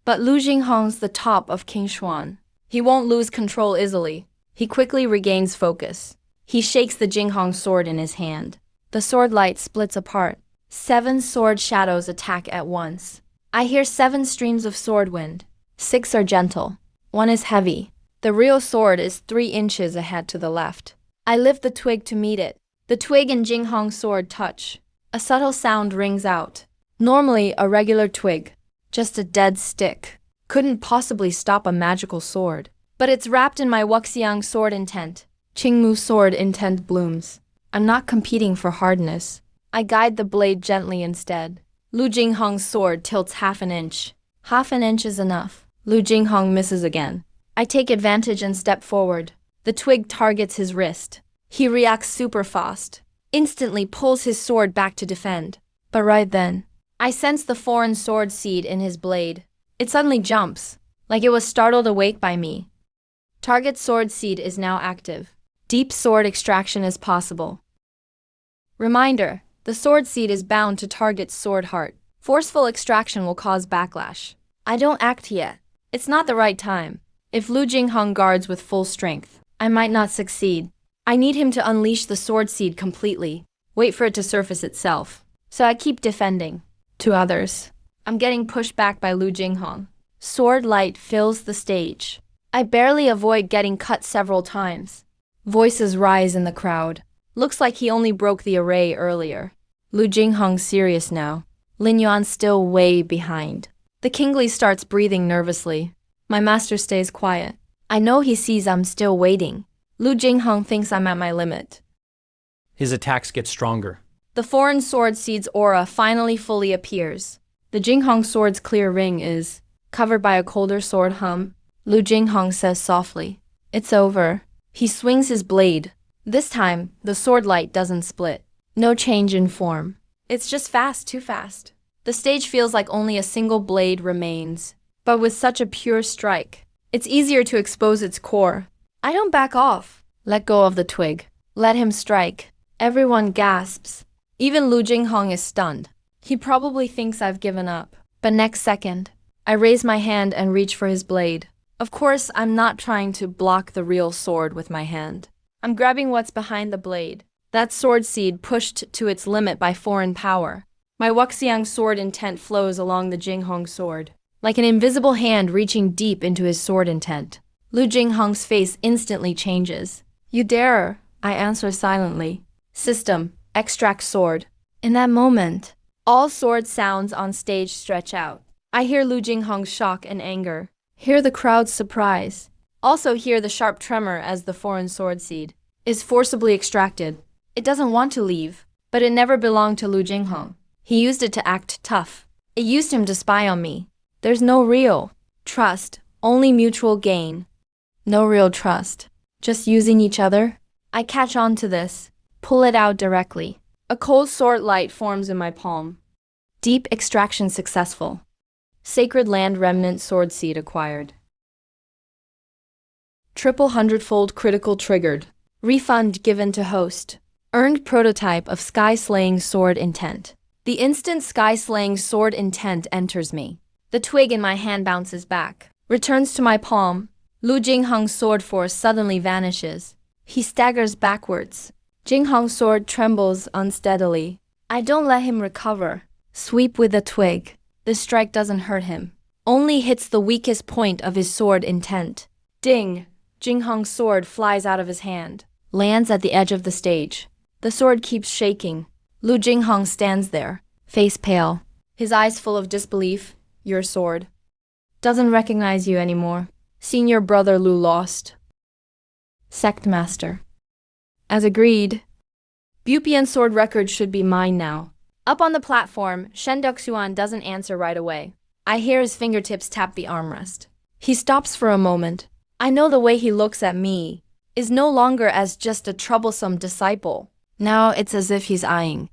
But Lu Jinghong's the top of King Xuan. He won't lose control easily. He quickly regains focus. He shakes the Jinghong sword in his hand. The sword light splits apart. 7 sword shadows attack at once. I hear 7 streams of sword wind. 6 are gentle. 1 is heavy. The real sword is 3 inches ahead to the left. I lift the twig to meet it. The twig and Jinghong's sword touch. A subtle sound rings out. Normally a regular twig, just a dead stick, couldn't possibly stop a magical sword. but it's wrapped in my Wuxiang sword intent. Qingmu sword intent blooms. I'm not competing for hardness. I guide the blade gently instead. Lu Jinghong's sword tilts half an inch. Half an inch is enough. Lu Jinghong misses again. I take advantage and step forward. The twig targets his wrist. He reacts super fast. Instantly pulls his sword back to defend. But right then, I sense the foreign sword seed in his blade. It suddenly jumps, like it was startled awake by me. Target sword seed is now active. Deep sword extraction is possible. Reminder, the sword seed is bound to target's sword heart. Forceful extraction will cause backlash. I don't act yet. It's not the right time. If Lu Jinghong guards with full strength, I might not succeed. I need him to unleash the sword seed completely. Wait for it to surface itself. So I keep defending. To others, I'm getting pushed back by Lu Jinghong. Sword light fills the stage. I barely avoid getting cut several times. Voices rise in the crowd. Looks like he only broke the array earlier. Lu Jinghong's serious now. Lin Yuan's still way behind. The kingly starts breathing nervously. My master stays quiet. I know he sees I'm still waiting. Lu Jinghong thinks I'm at my limit. His attacks get stronger. The foreign sword seed's aura finally fully appears. The Jinghong sword's clear ring is covered by a colder sword hum. Lu Jinghong says softly, "It's over." He swings his blade. This time, the sword light doesn't split. No change in form. It's just fast, too fast. The stage feels like only a single blade remains. But with such a pure strike, it's easier to expose its core. I don't back off. Let go of the twig. Let him strike. Everyone gasps. Even Lu Jinghong is stunned. He probably thinks I've given up. But next second, I raise my hand and reach for his blade. Of course, I'm not trying to block the real sword with my hand. I'm grabbing what's behind the blade. That sword seed pushed to its limit by foreign power. My Wuxiang sword intent flows along the Jinghong sword, like an invisible hand reaching deep into his sword intent. Lu Jinghong's face instantly changes. "You dare," I answer silently. System, extract sword. In that moment, all sword sounds on stage stretch out. I hear Lu Jinghong's shock and anger. Hear the crowd's surprise. Also hear the sharp tremor as the foreign sword seed is forcibly extracted. It doesn't want to leave, but it never belonged to Lu Jinghong. He used it to act tough. It used him to spy on me. There's no real trust, only mutual gain. No real trust. Just using each other. I catch on to this, pull it out directly. A cold sword light forms in my palm. Deep extraction successful. Sacred land remnant sword seed acquired. Triple hundredfold critical triggered. Refund given to host. Earned prototype of sky-slaying sword intent. The instant sky-slaying sword intent enters me. The twig in my hand bounces back, returns to my palm. Lu Jinghong's sword force suddenly vanishes. He staggers backwards. Jinghong's sword trembles unsteadily. I don't let him recover. Sweep with the twig. The strike doesn't hurt him. Only hits the weakest point of his sword intent. Ding! Jinghong's sword flies out of his hand. Lands at the edge of the stage. The sword keeps shaking. Lu Jinghong stands there, face pale. His eyes full of disbelief. Your sword. Doesn't recognize you anymore. Senior brother Lu lost. Sect Master. As agreed. Bupian sword record should be mine now. Up on the platform, Shen Duxuan doesn't answer right away. I hear his fingertips tap the armrest. He stops for a moment. I know the way he looks at me is no longer as just a troublesome disciple. Now it's as if he's eyeing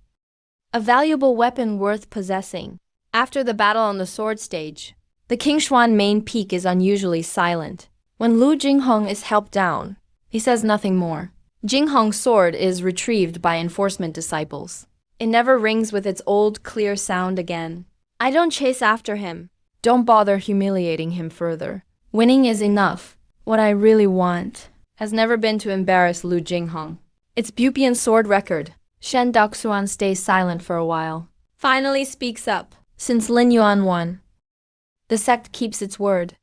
a valuable weapon worth possessing. After the battle on the sword stage, the Qingshuan main peak is unusually silent. When Lu Jinghong is helped down, he says nothing more. Jinghong's sword is retrieved by enforcement disciples. It never rings with its old, clear sound again. I don't chase after him. Don't bother humiliating him further. Winning is enough. What I really want has never been to embarrass Lu Jinghong. It's Bupian sword record. Shen Duxuan stays silent for a while. Finally speaks up. Since Lin Yuan won, the sect keeps its word.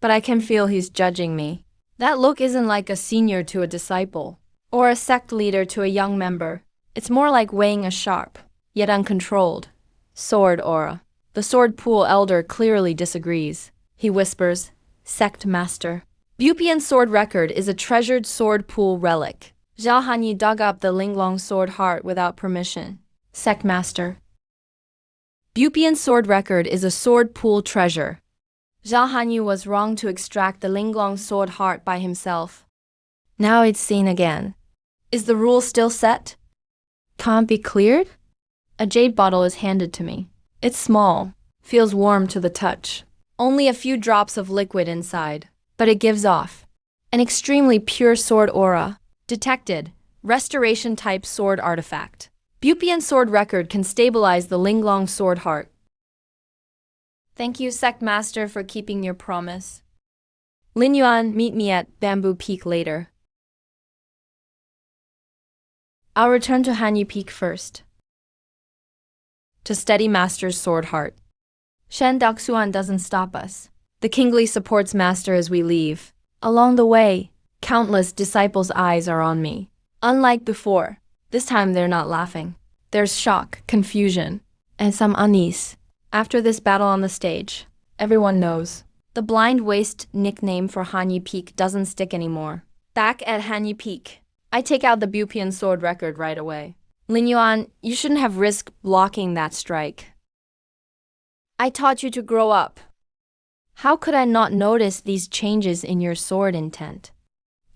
But I can feel he's judging me. That look isn't like a senior to a disciple, or a sect leader to a young member. It's more like weighing a sharp, yet uncontrolled, sword aura. The sword pool elder clearly disagrees. He whispers, "Sect master, Bupian sword record is a treasured sword pool relic. Zhao Hanyi dug up the Linglong sword heart without permission. Sect Master. Bupian sword record is a sword pool treasure. Zhao Hanyi was wrong to extract the Linglong sword heart by himself. Now it's seen again. Is the rule still set? Can't be cleared? A jade bottle is handed to me. It's small, feels warm to the touch. Only a few drops of liquid inside, but it gives off an extremely pure sword aura. Detected, restoration type sword artifact. Bupian sword record can stabilize the Linglong sword heart. Thank you, Sect Master, for keeping your promise. Lin Yuan, meet me at Bamboo Peak later. I'll return to Hanyu Peak first. To steady Master's sword heart. Shen Daoxuan doesn't stop us. The kingly supports Master as we leave. Along the way, countless disciples' eyes are on me. Unlike before, this time they're not laughing. There's shock, confusion, and some unease. After this battle on the stage, everyone knows. The Blind Waste nickname for Hanyu Peak doesn't stick anymore. Back at Hanyu Peak, I take out the Bupian sword record right away. Lin Yuan, you shouldn't have risked blocking that strike. I taught you to grow up. How could I not notice these changes in your sword intent?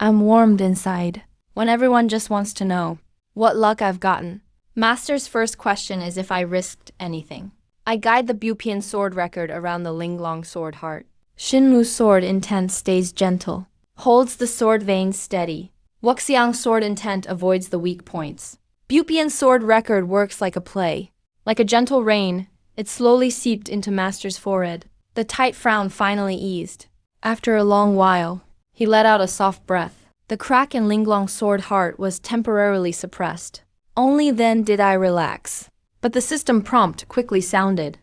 I'm warmed inside when everyone just wants to know what luck I've gotten. Master's first question is if I risked anything. I guide the Bupian sword record around the Linglong sword heart. Shinmu's sword intent stays gentle, holds the sword veins steady. Wuxiang's sword intent avoids the weak points. Bupian's sword record works like a play. Like a gentle rain, it slowly seeped into Master's forehead. The tight frown finally eased. After a long while, he let out a soft breath. The crack in Linglong's sword heart was temporarily suppressed. Only then did I relax. But the system prompt quickly sounded.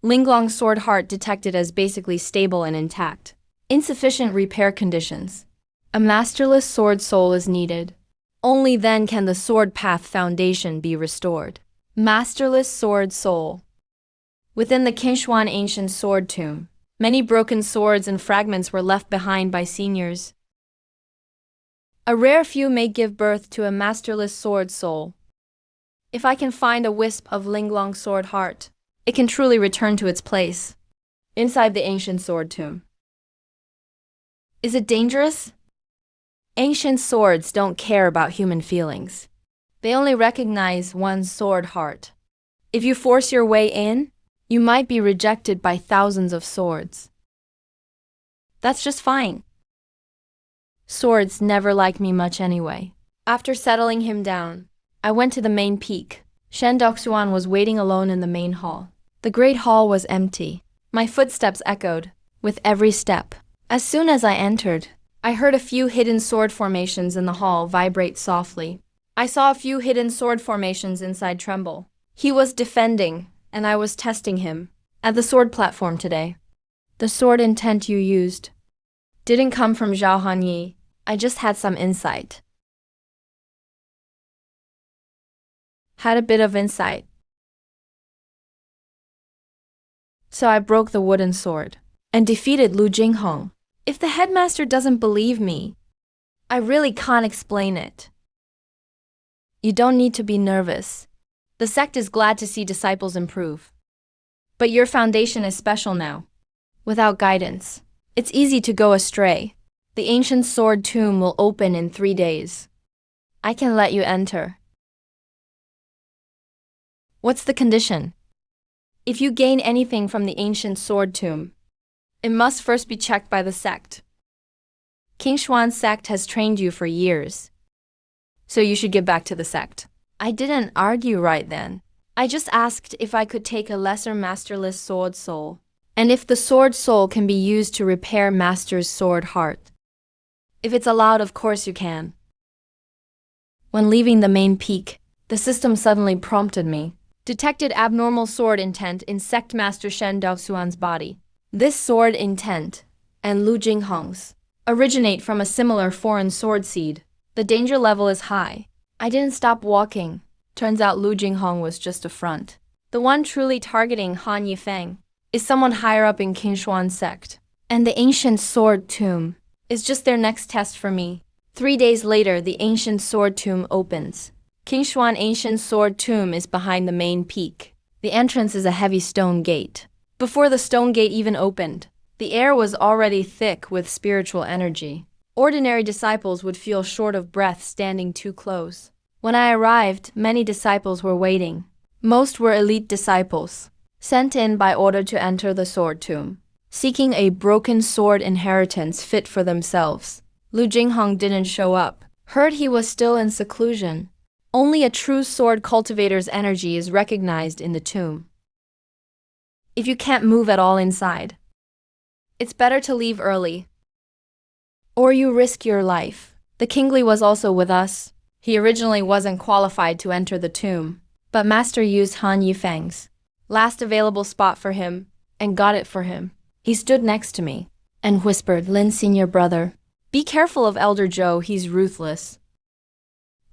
Linglong's sword heart detected as basically stable and intact. Insufficient repair conditions. A masterless sword soul is needed. Only then can the sword path foundation be restored. Masterless sword soul. Within the Qinshuan ancient sword tomb, many broken swords and fragments were left behind by seniors. A rare few may give birth to a masterless sword soul. If I can find a wisp of Linglong sword heart, it can truly return to its place inside the ancient sword tomb. Is it dangerous? Ancient swords don't care about human feelings. They only recognize one's sword heart. If you force your way in, you might be rejected by thousands of swords. That's just fine. Swords never like me much anyway. After settling him down, I went to the main peak. Shen Daoxuan was waiting alone in the main hall. The great hall was empty. My footsteps echoed with every step. As soon as I entered, I heard a few hidden sword formations in the hall vibrate softly. I saw a few hidden sword formations inside tremble. He was defending, and I was testing him at the sword platform today. The sword intent you used didn't come from Zhao Hanyi. I just had some insight. Had a bit of insight. So I broke the wooden sword and defeated Lu Jinghong. If the headmaster doesn't believe me, I really can't explain it. You don't need to be nervous. The sect is glad to see disciples improve. But your foundation is special now. Without guidance, it's easy to go astray. The ancient sword tomb will open in 3 days. I can let you enter. What's the condition? If you gain anything from the ancient sword tomb, it must first be checked by the sect. Qinshuan sect has trained you for years, so you should get back to the sect. I didn't argue right then. I just asked if I could take a lesser masterless sword soul, and if the sword soul can be used to repair master's sword heart. If it's allowed, of course you can. When leaving the main peak, the system suddenly prompted me. Detected abnormal sword intent in Sect Master Shen Daoxuan's body. This sword intent, and Lu Jinghong's, originate from a similar foreign sword seed. The danger level is high. I didn't stop walking. Turns out Lu Jinghong was just a front. The one truly targeting Han Yifeng is someone higher up in Qinshuan sect. And the ancient sword tomb is just their next test for me. 3 days later, the ancient sword tomb opens. Kingshuan Ancient Sword Tomb is behind the main peak. The entrance is a heavy stone gate. Before the stone gate even opened, the air was already thick with spiritual energy. Ordinary disciples would feel short of breath standing too close. When I arrived, many disciples were waiting. Most were elite disciples, sent in by order to enter the sword tomb, seeking a broken sword inheritance fit for themselves. Lu Jinghong didn't show up. Heard he was still in seclusion. Only a true sword cultivator's energy is recognized in the tomb. If you can't move at all inside, it's better to leave early, or you risk your life. The Kingly was also with us. He originally wasn't qualified to enter the tomb, but Master used Han Yifeng's last available spot for him and got it for him. He stood next to me and whispered, "Lin, senior brother, be careful of Elder Zhou, he's ruthless."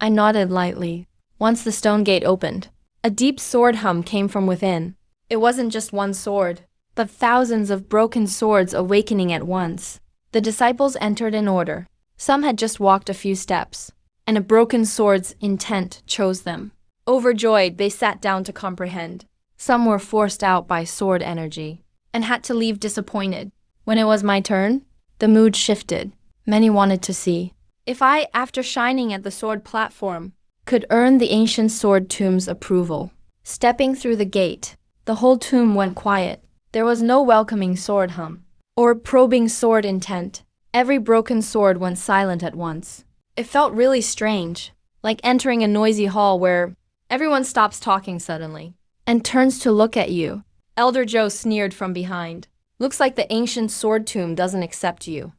I nodded lightly. Once the stone gate opened, a deep sword hum came from within. It wasn't just one sword, but thousands of broken swords awakening at once. The disciples entered in order. Some had just walked a few steps, and a broken sword's intent chose them. Overjoyed, they sat down to comprehend. Some were forced out by sword energy and had to leave disappointed. When it was my turn, the mood shifted. Many wanted to see if I, after shining at the sword platform, could earn the ancient sword tomb's approval. Stepping through the gate, the whole tomb went quiet. There was no welcoming sword hum or probing sword intent. Every broken sword went silent at once. It felt really strange, like entering a noisy hall where everyone stops talking suddenly and turns to look at you. Elder Zhou sneered from behind. "Looks like the ancient sword tomb doesn't accept you."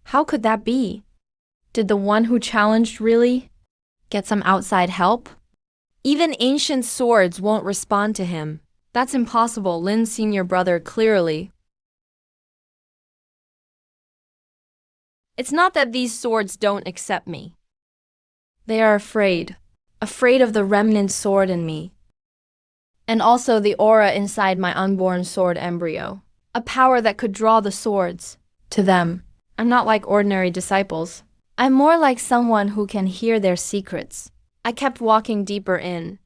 How could that be? Did the one who challenged really get some outside help? Even ancient swords won't respond to him. That's impossible, Lin's senior brother clearly. It's not that these swords don't accept me. They are afraid of the remnant sword in me. And also the aura inside my unborn sword embryo. A power that could draw the swords to them. I'm not like ordinary disciples. I'm more like someone who can hear their secrets. I kept walking deeper in.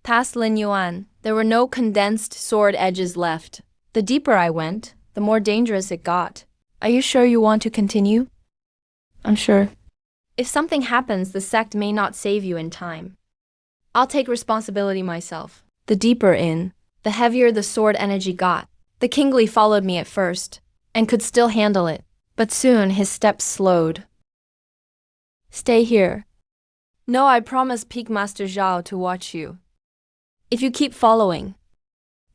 Past Lin Yuan, there were no condensed sword edges left. The deeper I went, the more dangerous it got. Are you sure you want to continue? I'm sure. If something happens, the sect may not save you in time. I'll take responsibility myself. The deeper in, the heavier the sword energy got. The Kingly followed me at first, and could still handle it. But soon his steps slowed. Stay here. No, I promise Peak Master Zhao to watch you. If you keep following,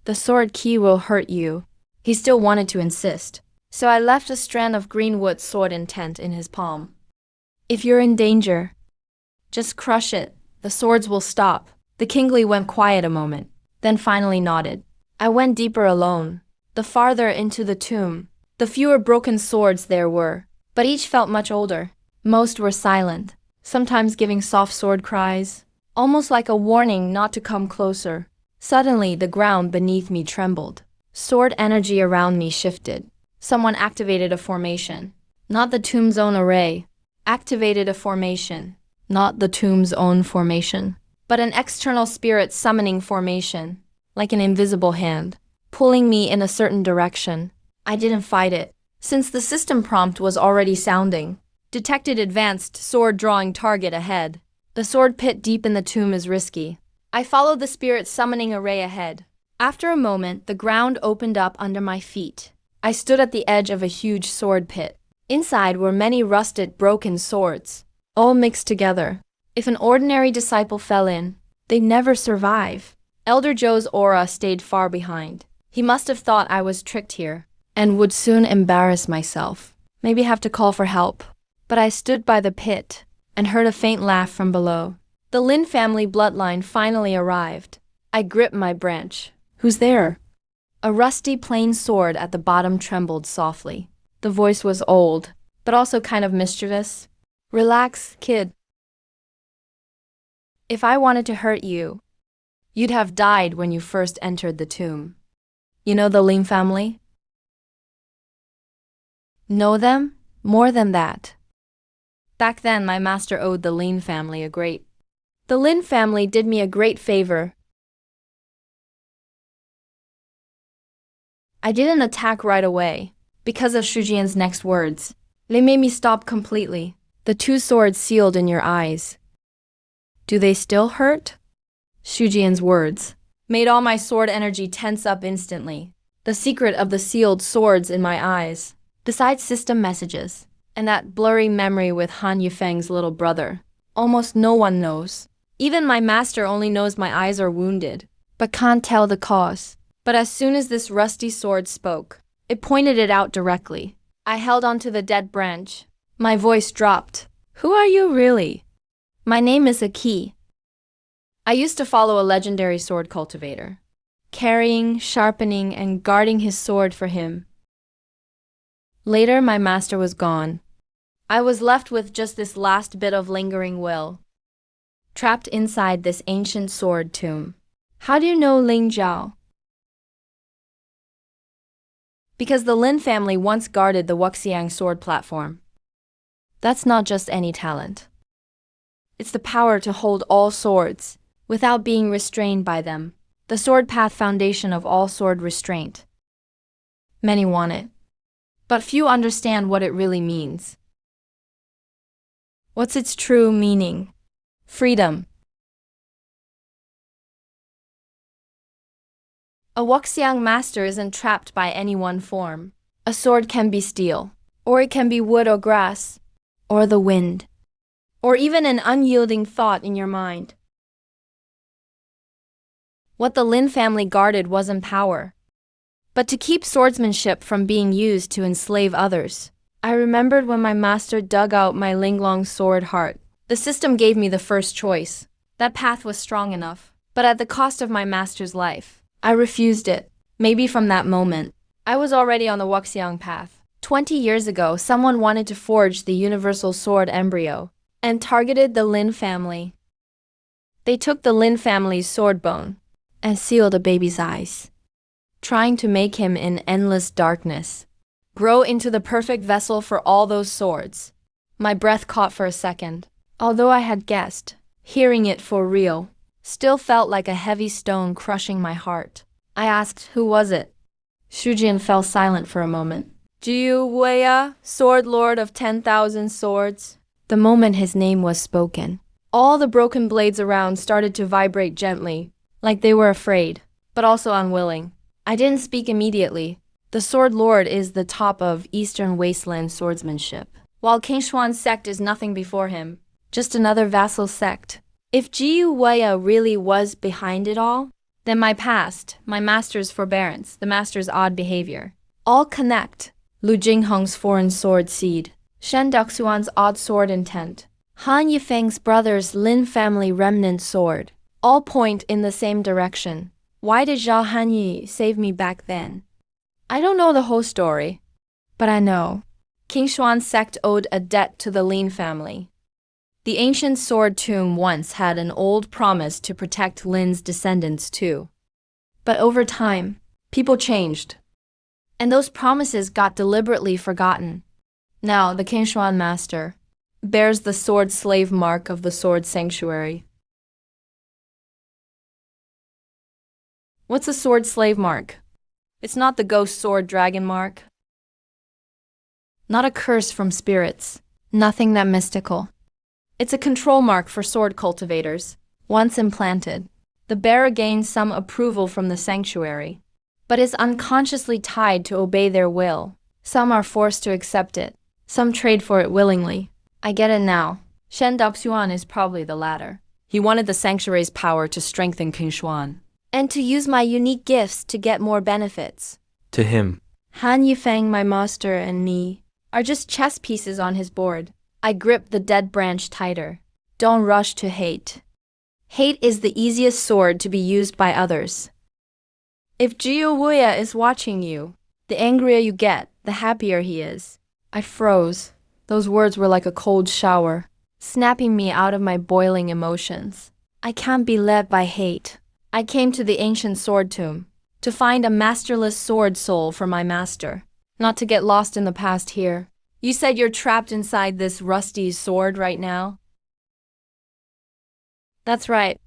the sword key will hurt you. He still wanted to insist, so I left a strand of greenwood sword intent in his palm. If you're in danger, just crush it. The swords will stop. The Kingly went quiet a moment, then finally nodded. I went deeper alone. The farther into the tomb, the fewer broken swords there were, but each felt much older. Most were silent, sometimes giving soft sword cries, almost like a warning not to come closer. Suddenly, the ground beneath me trembled. Sword energy around me shifted. Someone activated a formation. Not the tomb's own array. Activated a formation. Not the tomb's own formation, but an external spirit summoning formation, like an invisible hand, pulling me in a certain direction. I didn't fight it, since the system prompt was already sounding. Detected advanced sword drawing target ahead. The sword pit deep in the tomb is risky. I followed the spirit summoning array ahead. After a moment, the ground opened up under my feet. I stood at the edge of a huge sword pit. Inside were many rusted, broken swords, all mixed together. If an ordinary disciple fell in, they'd never survive. Elder Zhou's aura stayed far behind. He must have thought I was tricked here, and would soon embarrass myself. Maybe have to call for help. But I stood by the pit and heard a faint laugh from below. The Lin family bloodline finally arrived. I gripped my branch. Who's there? A rusty plain sword at the bottom trembled softly. The voice was old, but also kind of mischievous. Relax, kid. If I wanted to hurt you, you'd have died when you first entered the tomb. You know the Lin family? Know them? More than that. Back then, my master owed the Lin family The Lin family did me a great favor. I didn't attack right away. Because of Shujian's next words, they made me stop completely. The two swords sealed in your eyes. Do they still hurt? Shujian's words made all my sword energy tense up instantly. The secret of the sealed swords in my eyes, besides system messages, and that blurry memory with Han Yifeng's little brother, almost no one knows. Even my master only knows my eyes are wounded, but can't tell the cause. But as soon as this rusty sword spoke, it pointed it out directly. I held onto the dead branch. My voice dropped. Who are you really? My name is Aki. I used to follow a legendary sword cultivator, carrying, sharpening, and guarding his sword for him. Later, my master was gone. I was left with just this last bit of lingering will, trapped inside this ancient sword tomb. How do you know Ling Zhao? Because the Lin family once guarded the Wuxiang sword platform. That's not just any talent. It's the power to hold all swords, without being restrained by them. The sword path foundation of all sword restraint. Many want it, but few understand what it really means. What's its true meaning? Freedom. A Wuxiang master isn't trapped by any one form. A sword can be steel, or it can be wood or grass, or the wind, or even an unyielding thought in your mind. What the Lin family guarded wasn't power, but to keep swordsmanship from being used to enslave others. I remembered when my master dug out my Linglong sword heart. The system gave me the first choice. That path was strong enough, but at the cost of my master's life. I refused it. Maybe from that moment, I was already on the Wuxiang path. 20 years ago, someone wanted to forge the universal sword embryo and targeted the Lin family. They took the Lin family's sword bone and sealed a baby's eyes, trying to make him in endless darkness grow into the perfect vessel for all those swords. My breath caught for a second. Although I had guessed, hearing it for real still felt like a heavy stone crushing my heart. I asked, who was it? Shujian fell silent for a moment. Jiu Weya, sword lord of 10,000 swords. The moment his name was spoken, all the broken blades around started to vibrate gently, like they were afraid, but also unwilling. I didn't speak immediately. The sword lord is the top of Eastern Wasteland swordsmanship, while King Xuan's sect is nothing before him, just another vassal sect. If Jiu Weya really was behind it all, then my past, my master's forbearance, the master's odd behavior, all connect. Lu Jinghong's foreign sword seed, Shen Daoxuan's odd sword intent, Han Yifeng's brother's Lin family remnant sword, all point in the same direction. Why did Zhao Hanyi save me back then? I don't know the whole story, but I know King Xuan's sect owed a debt to the Lin family. The ancient sword tomb once had an old promise to protect Lin's descendants too. But over time, people changed, and those promises got deliberately forgotten. Now, the King Xuan master bears the sword slave mark of the sword sanctuary. What's a sword slave mark? It's not the ghost sword dragon mark. Not a curse from spirits. Nothing that mystical. It's a control mark for sword cultivators. Once implanted, the bearer gains some approval from the sanctuary, but is unconsciously tied to obey their will. Some are forced to accept it. Some trade for it willingly. I get it now. Shen Daoxuan is probably the latter. He wanted the sanctuary's power to strengthen King Xuan, and to use my unique gifts to get more benefits. To him, Han Yifeng, my master, and me are just chess pieces on his board. I grip the dead branch tighter. Don't rush to hate. Hate is the easiest sword to be used by others. If Jiu Wuya is watching you, the angrier you get, the happier he is. I froze. Those words were like a cold shower, snapping me out of my boiling emotions. I can't be led by hate. I came to the ancient sword tomb to find a masterless sword soul for my master, not to get lost in the past here. You said you're trapped inside this rusty sword right now? That's right.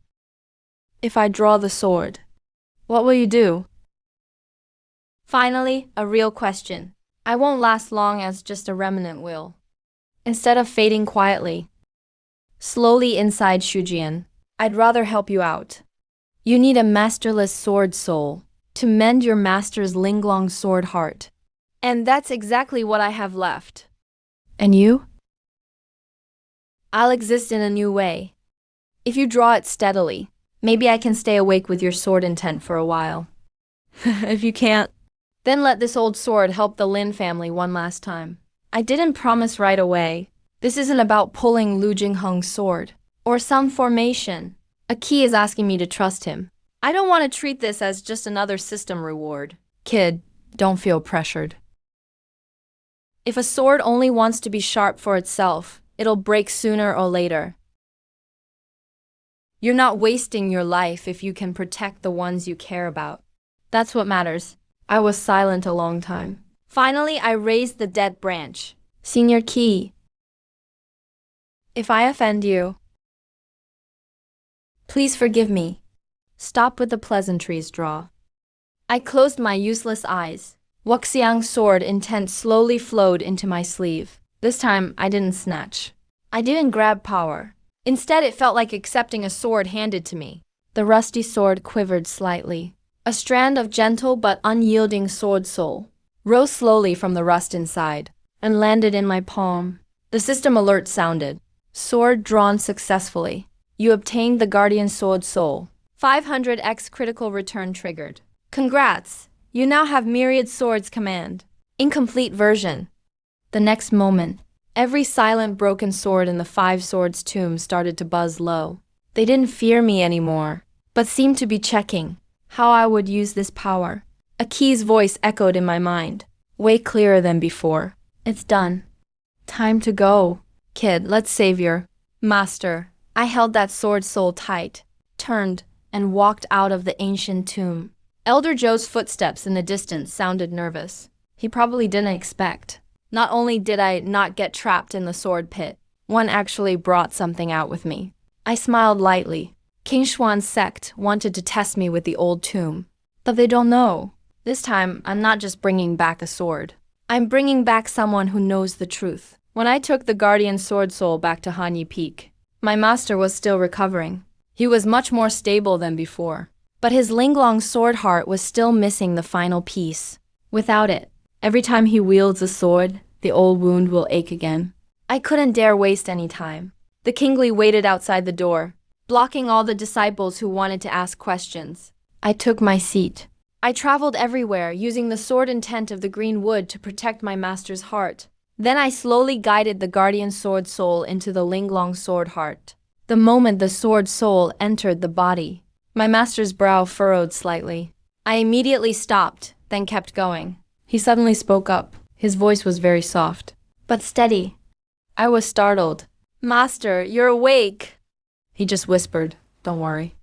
If I draw the sword, what will you do? Finally, a real question. I won't last long as just a remnant will. Instead of fading quietly, slowly inside Shujian, I'd rather help you out. You need a masterless sword soul to mend your master's Linglong sword heart. And that's exactly what I have left. And you? I'll exist in a new way. If you draw it steadily, maybe I can stay awake with your sword intent for a while. If you can't, then let this old sword help the Lin family one last time. I didn't promise right away. This isn't about pulling Lu Jingheng's sword, or some formation. A key is asking me to trust him. I don't want to treat this as just another system reward. Kid, don't feel pressured. If a sword only wants to be sharp for itself, it'll break sooner or later. You're not wasting your life if you can protect the ones you care about. That's what matters. I was silent a long time. Finally, I raised the dead branch. Senior Key. If I offend you, please forgive me. Stop with the pleasantries, draw. I closed my useless eyes. Wuxiang's sword intent slowly flowed into my sleeve. This time, I didn't snatch. I didn't grab power. Instead, it felt like accepting a sword handed to me. The rusty sword quivered slightly. A strand of gentle but unyielding sword soul rose slowly from the rust inside and landed in my palm. The system alert sounded. Sword drawn successfully. You obtained the Guardian Sword Soul. 500x critical return triggered. Congrats! You now have Myriad Swords command. Incomplete version. The next moment, every silent broken sword in the Five Swords tomb started to buzz low. They didn't fear me anymore, but seemed to be checking how I would use this power. A key's voice echoed in my mind, way clearer than before. It's done. Time to go. Kid, let's save your master. I held that sword soul tight, turned, and walked out of the ancient tomb. Elder Joe's footsteps in the distance sounded nervous. He probably didn't expect. Not only did I not get trapped in the sword pit, one actually brought something out with me. I smiled lightly. King Xuan's sect wanted to test me with the old tomb. But they don't know. This time, I'm not just bringing back a sword. I'm bringing back someone who knows the truth. When I took the Guardian Sword Soul back to Hanyi Peak, my master was still recovering. He was much more stable than before. But his Linglong sword heart was still missing the final piece. Without it, every time he wields a sword, the old wound will ache again. I couldn't dare waste any time. The kingly waited outside the door, blocking all the disciples who wanted to ask questions. I took my seat. I traveled everywhere, using the sword intent of the green wood to protect my master's heart. Then I slowly guided the Guardian Sword Soul into the Linglong sword heart. The moment the sword soul entered the body, my master's brow furrowed slightly. I immediately stopped, then kept going. He suddenly spoke up. His voice was very soft, but steady. I was startled. Master, you're awake. He just whispered, "Don't worry.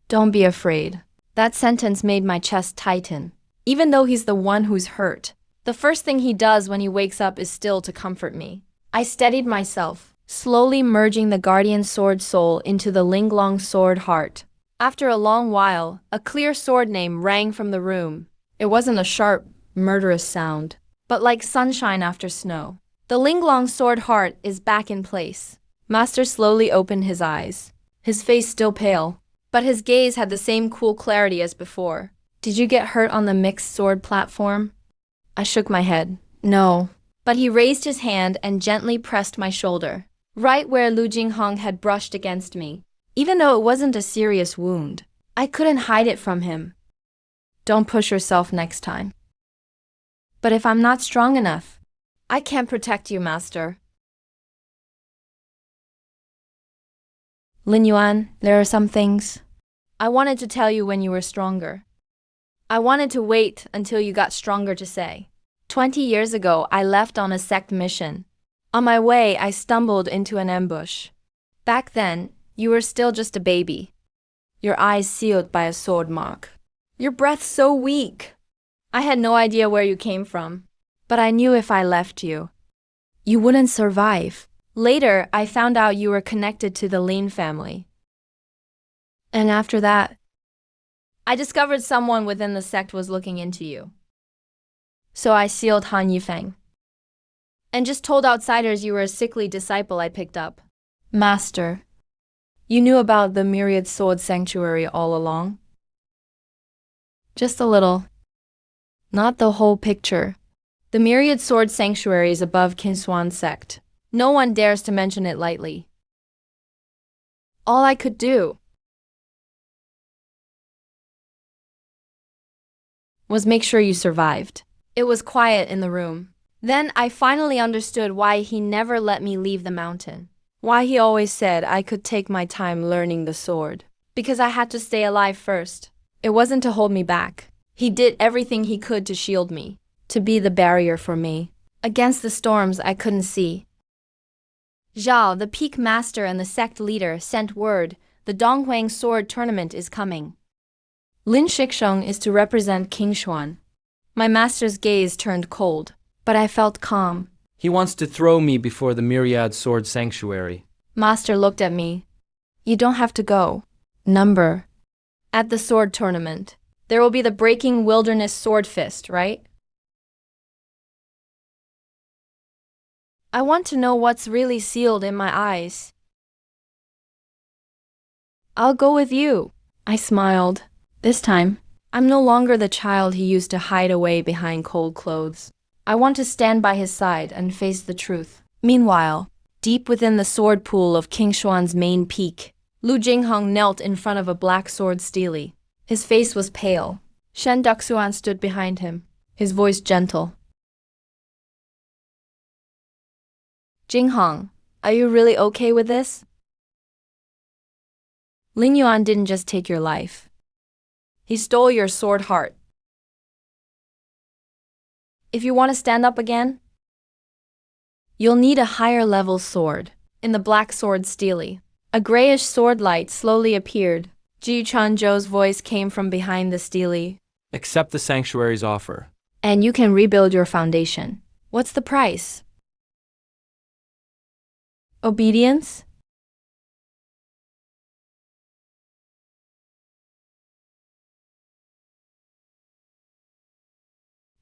Don't be afraid." That sentence made my chest tighten. Even though he's the one who's hurt, the first thing he does when he wakes up is still to comfort me. I steadied myself, slowly merging the Guardian Sword Soul into the Linglong sword heart. After a long while, a clear sword name rang from the room. It wasn't a sharp, murderous sound, but like sunshine after snow. The Linglong sword heart is back in place. Master slowly opened his eyes. His face still pale, but his gaze had the same cool clarity as before. Did you get hurt on the mixed sword platform? I shook my head. No. But he raised his hand and gently pressed my shoulder, right where Lu Jingheng had brushed against me. Even though it wasn't a serious wound, I couldn't hide it from him. Don't push yourself next time. But if I'm not strong enough, I can't protect you, Master. Lin Yuan, there are some things I wanted to tell you when you were stronger. I wanted to wait until you got stronger to say. 20 years ago, I left on a sect mission. On my way, I stumbled into an ambush. Back then, you were still just a baby. Your eyes sealed by a sword mark. Your breath so weak. I had no idea where you came from, but I knew if I left you, You wouldn't survive. Later, I found out you were connected to the Lin family. And after that, I discovered someone within the sect was looking into you. So I sealed Han Yifeng. And just told outsiders you were a sickly disciple I picked up. Master, you knew about the Myriad Sword Sanctuary all along? Just a little. Not the whole picture. The Myriad Sword Sanctuary is above Kinswan's sect. No one dares to mention it lightly. All I could do was make sure you survived. It was quiet in the room. Then I finally understood why he never let me leave the mountain. Why he always said I could take my time learning the sword. Because I had to stay alive first. It wasn't to hold me back. He did everything he could to shield me, to be the barrier for me, against the storms I couldn't see. Zhao, the peak master and the sect leader, sent word the Donghuang sword tournament is coming. Lin Shixong is to represent King Xuan. My master's gaze turned cold, but I felt calm. He wants to throw me before the Myriad Sword Sanctuary. Master looked at me. You don't have to go. Number. At the sword tournament, there will be the Breaking Wilderness Sword Fist, right? I want to know what's really sealed in my eyes. I'll go with you. I smiled. This time, I'm no longer the child he used to hide away behind cold clothes. I want to stand by his side and face the truth. Meanwhile, deep within the sword pool of King Xuan's main peak, Lu Jinghong knelt in front of a black sword stele. His face was pale. Shen Duxuan stood behind him, his voice gentle. Jinghong, are you really okay with this? Ling Yuan didn't just take your life. He stole your sword heart. If you want to stand up again, you'll need a higher level sword. In the black sword stele, a grayish sword light slowly appeared. Ji Chanzhou's voice came from behind the stele. Accept the sanctuary's offer. And you can rebuild your foundation. What's the price? Obedience?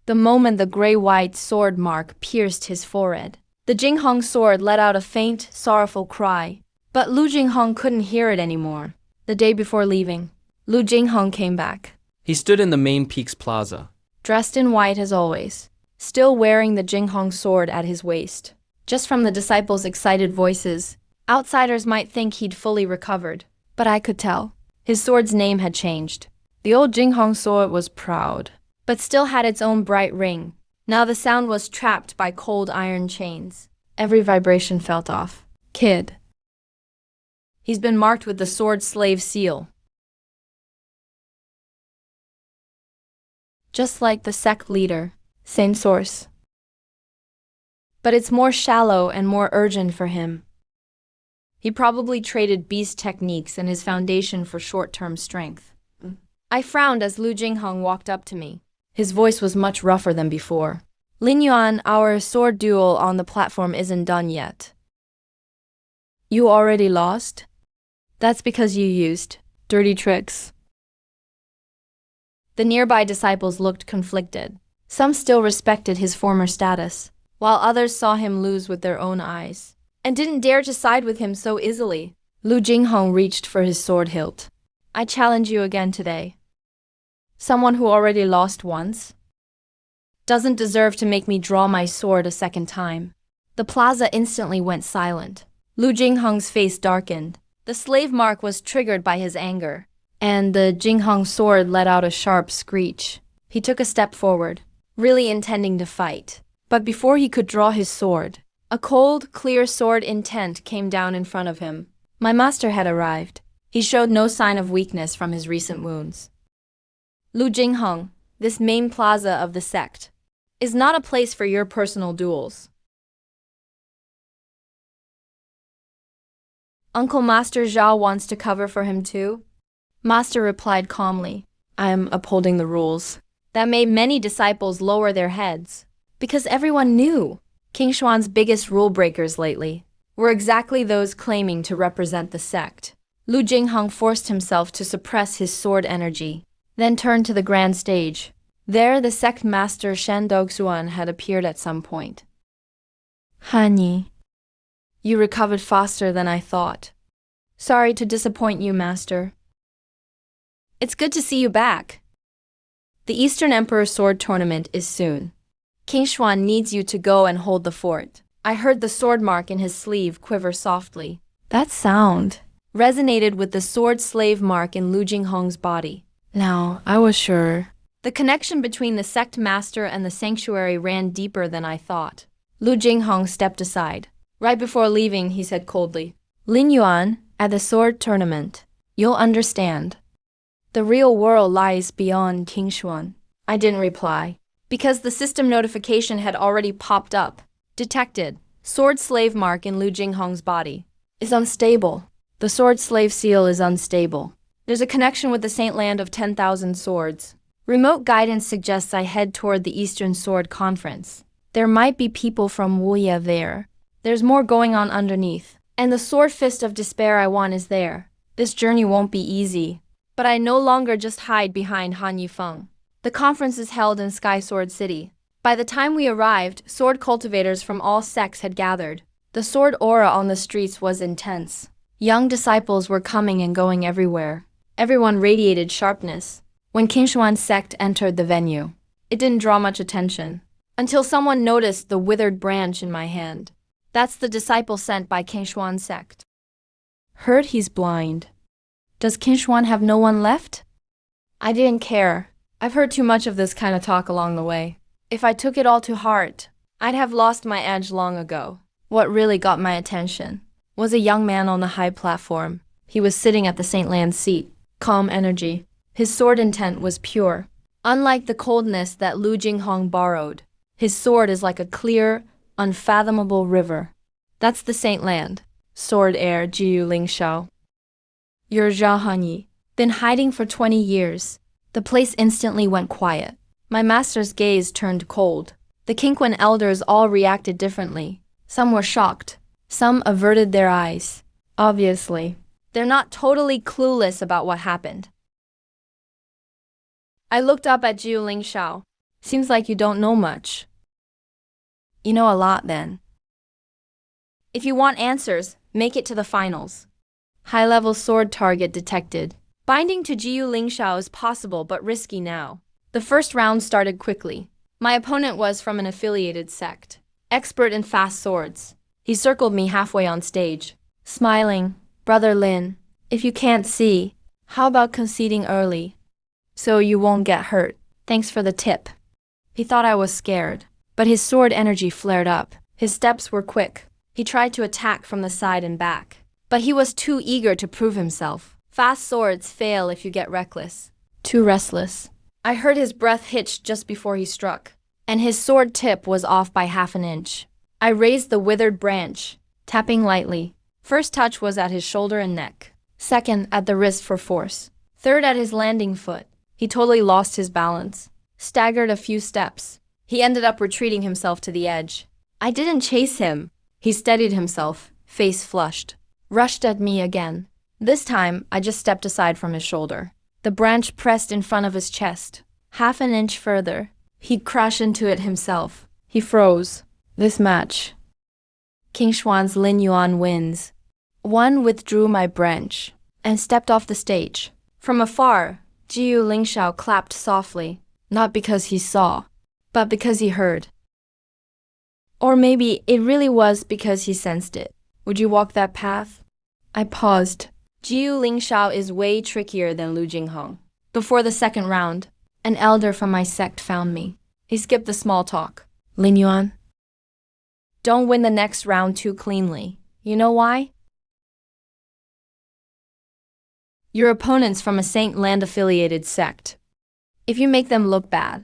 The moment the gray-white sword mark pierced his forehead, the Jinghong sword let out a faint, sorrowful cry. But Lu Jinghong couldn't hear it anymore. The day before leaving, Lu Jinghong came back. He stood in the main peak's plaza. Dressed in white as always, still wearing the Jinghong sword at his waist. Just from the disciples' excited voices, outsiders might think he'd fully recovered. But I could tell. His sword's name had changed. The old Jinghong sword was proud, but still had its own bright ring. Now the sound was trapped by cold iron chains. Every vibration felt off. Kid. He's been marked with the sword slave seal. Just like the sect leader, same source. But it's more shallow and more urgent for him. He probably traded beast techniques and his foundation for short-term strength. I frowned as Lu Jinghong walked up to me. His voice was much rougher than before. Lin Yuan, our sword duel on the platform isn't done yet. You already lost? That's because you used dirty tricks. The nearby disciples looked conflicted. Some still respected his former status, while others saw him lose with their own eyes, and didn't dare to side with him so easily. Lu Jinghong reached for his sword hilt. I challenge you again today. Someone who already lost once doesn't deserve to make me draw my sword a second time. The plaza instantly went silent. Lu Jinghong's face darkened. The slave mark was triggered by his anger, and the Jinghong sword let out a sharp screech. He took a step forward, really intending to fight. But before he could draw his sword, a cold, clear sword intent came down in front of him. My master had arrived. He showed no sign of weakness from his recent wounds. Lu Jinghong, this main plaza of the sect, is not a place for your personal duels. Uncle Master Zhao wants to cover for him too? Master replied calmly. I am upholding the rules. That made many disciples lower their heads, because everyone knew King Xuan's biggest rule breakers lately were exactly those claiming to represent the sect. Lu Jingheng forced himself to suppress his sword energy, then turned to the grand stage. There, the sect master Shen Dogzuan had appeared at some point. Hanyi, you recovered faster than I thought. Sorry to disappoint you, master. It's good to see you back. The Eastern Emperor's sword tournament is soon. King Xuan needs you to go and hold the fort. I heard the sword mark in his sleeve quiver softly. That sound resonated with the sword slave mark in Lu Jingheng's body. Now, I was sure. The connection between the sect master and the sanctuary ran deeper than I thought. Lu Jingheng stepped aside. Right before leaving, he said coldly, Lin Yuan, at the sword tournament, you'll understand. The real world lies beyond King Xuan. I didn't reply, because the system notification had already popped up. Detected. Sword slave mark in Lu Jingheng's body is unstable. The sword slave seal is unstable. There's a connection with the Saint Land of 10,000 swords. Remote guidance suggests I head toward the Eastern Sword Conference. There might be people from Wuya there. There's more going on underneath. And the sword fist of despair I want is there. This journey won't be easy. But I no longer just hide behind Han Yifeng. The conference is held in Sky Sword City. By the time we arrived, sword cultivators from all sects had gathered. The sword aura on the streets was intense. Young disciples were coming and going everywhere. Everyone radiated sharpness. When King Xuan's sect entered the venue, it didn't draw much attention, until someone noticed the withered branch in my hand. That's the disciple sent by King Xuan's sect. Heard he's blind. Does King Xuan have no one left? I didn't care. I've heard too much of this kind of talk along the way. If I took it all to heart, I'd have lost my edge long ago. What really got my attention was a young man on the high platform. He was sitting at the Saint Land's seat. Calm energy. His sword intent was pure. Unlike the coldness that Lu Jingheng borrowed, his sword is like a clear, unfathomable river. That's the Saint Land. Sword heir Jiu Lingshao. You're Zhao Hanyi. Been hiding for 20 years. The place instantly went quiet. My master's gaze turned cold. The Qingquan elders all reacted differently. Some were shocked. Some averted their eyes. Obviously, they're not totally clueless about what happened. I looked up at Jiu Lingshao. Seems like you don't know much. You know a lot then. If you want answers, make it to the finals. High-level sword target detected. Binding to Jiu Lingshao is possible but risky now. The first round started quickly. My opponent was from an affiliated sect. Expert in fast swords. He circled me halfway on stage. Smiling, Brother Lin, if you can't see, how about conceding early? So you won't get hurt. Thanks for the tip. He thought I was scared, but his sword energy flared up. His steps were quick. He tried to attack from the side and back. But he was too eager to prove himself. Fast swords fail if you get reckless. Too restless. I heard his breath hitch just before he struck, and his sword tip was off by half an inch. I raised the withered branch, tapping lightly. First touch was at his shoulder and neck. Second, at the wrist for force. Third, at his landing foot. He totally lost his balance. Staggered a few steps. He ended up retreating himself to the edge. I didn't chase him. He steadied himself, face flushed. Rushed at me again. This time, I just stepped aside from his shoulder. The branch pressed in front of his chest. Half an inch further. He'd crash into it himself. He froze. This match. King Xuan's Lin Yuan wins. One withdrew my branch and stepped off the stage. From afar, Jiu Lingshao clapped softly, not because he saw, but because he heard. Or maybe it really was because he sensed it. Would you walk that path? I paused. Jiu Lingshao is way trickier than Lu Jingheng. Before the second round, an elder from my sect found me. He skipped the small talk. Lin Yuan, don't win the next round too cleanly. You know why? Your opponent's from a Saint Land-affiliated sect. If you make them look bad,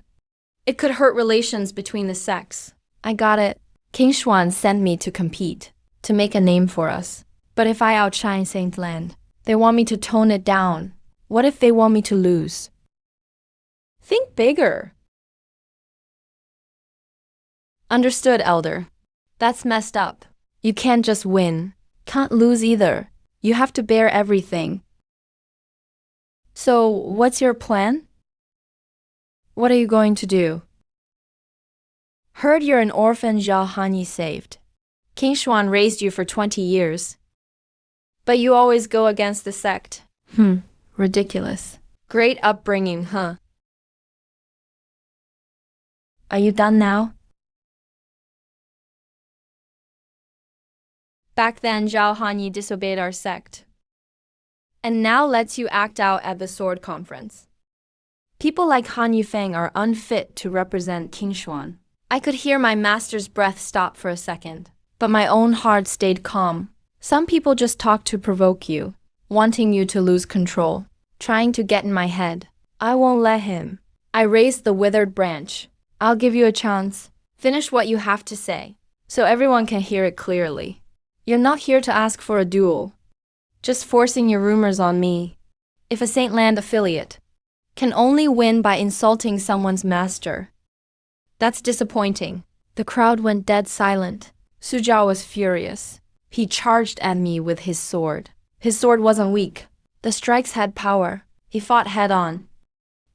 it could hurt relations between the sects. I got it. King Xuan sent me to compete, to make a name for us. But if I outshine Saint Land, they want me to tone it down. What if they want me to lose? Think bigger. Understood, Elder. That's messed up. You can't just win. Can't lose either. You have to bear everything. So, what's your plan? What are you going to do? Heard you're an orphan Zhao Hanyi saved. King Xuan raised you for 20 years. But you always go against the sect. Ridiculous. Great upbringing, huh? Are you done now? Back then, Zhao Hanyi disobeyed our sect. And now lets you act out at the sword conference. People like Han Yufeng are unfit to represent King Xuan. I could hear my master's breath stop for a second, but my own heart stayed calm. Some people just talk to provoke you, wanting you to lose control, trying to get in my head. I won't let him. I raised the withered branch. I'll give you a chance. Finish what you have to say, so everyone can hear it clearly. You're not here to ask for a duel, just forcing your rumors on me. If a Saint Land affiliate can only win by insulting someone's master, that's disappointing. The crowd went dead silent. Su Zhao was furious. He charged at me with his sword. His sword wasn't weak. The strikes had power. He fought head-on.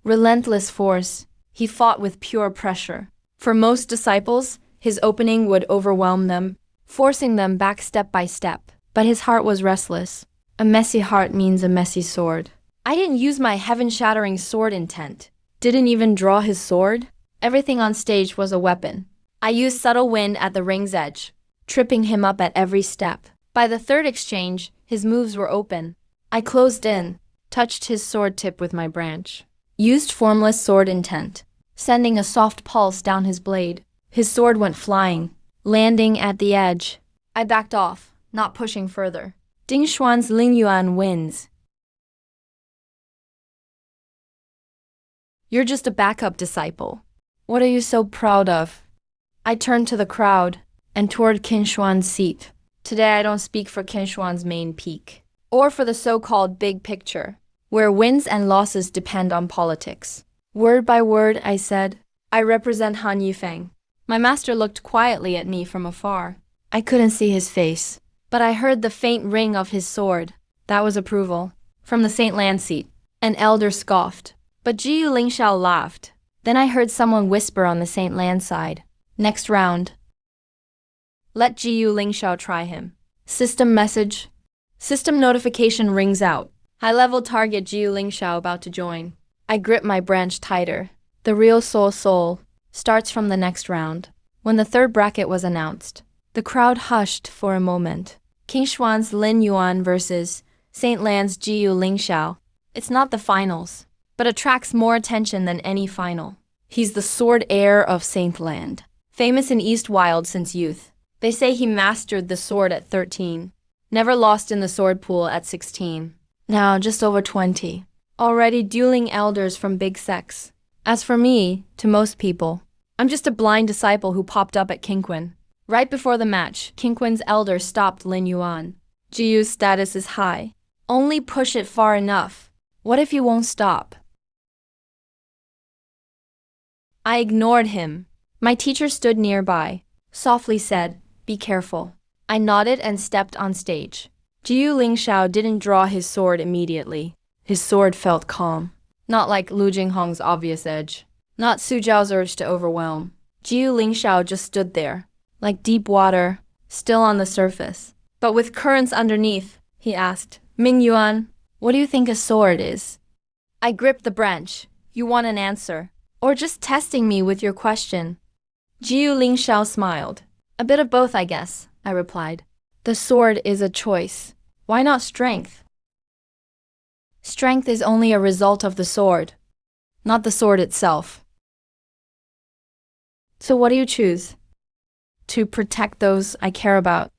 Relentless force. He fought with pure pressure. For most disciples, his opening would overwhelm them, forcing them back step by step. But his heart was restless. A messy heart means a messy sword. I didn't use my heaven-shattering sword intent. Didn't even draw his sword. Everything on stage was a weapon. I used subtle wind at the ring's edge, tripping him up at every step. By the third exchange, his moves were open. I closed in, touched his sword tip with my branch. Used formless sword intent, sending a soft pulse down his blade. His sword went flying, landing at the edge. I backed off, not pushing further. Ding Xuan's Ling Yuan wins. You're just a backup disciple. What are you so proud of? I turned to the crowd and toward King Xuan's seat. Today I don't speak for King Xuan's main peak, or for the so-called big picture, where wins and losses depend on politics. Word by word, I said, I represent Han Yufeng. My master looked quietly at me from afar. I couldn't see his face, but I heard the faint ring of his sword. That was approval. From the Saint Land seat, an elder scoffed, but Jiyu Lingxiao laughed. Then I heard someone whisper on the Saint Land side. Next round. Let Jiyu Lingxiao try him. System message. System notification rings out. High-level target Jiyu Lingxiao about to join. I grip my branch tighter. The real soul starts from the next round. When the third bracket was announced, the crowd hushed for a moment. King Xuan's Lin Yuan versus Saint Land's Jiyu Lingxiao. It's not the finals, but attracts more attention than any final. He's the sword heir of Saint Land, famous in East Wild since youth. They say he mastered the sword at 13, never lost in the sword pool at 16. Now just over 20. Already dueling elders from big sects. As for me, to most people, I'm just a blind disciple who popped up at Qingquan. Right before the match, Qingquan's elder stopped Lin Yuan. Jiyu's status is high. Only push it far enough. What if you won't stop? I ignored him. My teacher stood nearby, softly said, "Be careful." I nodded and stepped on stage. Jiyu Lingxiao didn't draw his sword immediately. His sword felt calm. Not like Lu Jinghong's obvious edge. Not Su Zhao's urge to overwhelm. Jiyu Lingxiao just stood there, like deep water, still on the surface. But with currents underneath, he asked, "Ming Yuan, what do you think a sword is?" I gripped the branch. You want an answer? Or just testing me with your question? Jiyu Lingxiao smiled. A bit of both, I guess, I replied. The sword is a choice. Why not strength? Strength is only a result of the sword, not the sword itself. So what do you choose? To protect those I care about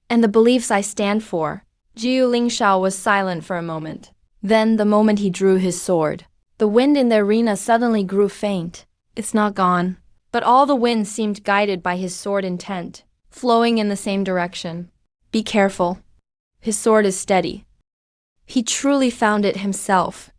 and the beliefs I stand for. Jiyu Lingxiao was silent for a moment. Then, the moment he drew his sword, the wind in the arena suddenly grew faint. It's not gone, but all the wind seemed guided by his sword intent, flowing in the same direction. Be careful. His sword is steady. He truly found it himself.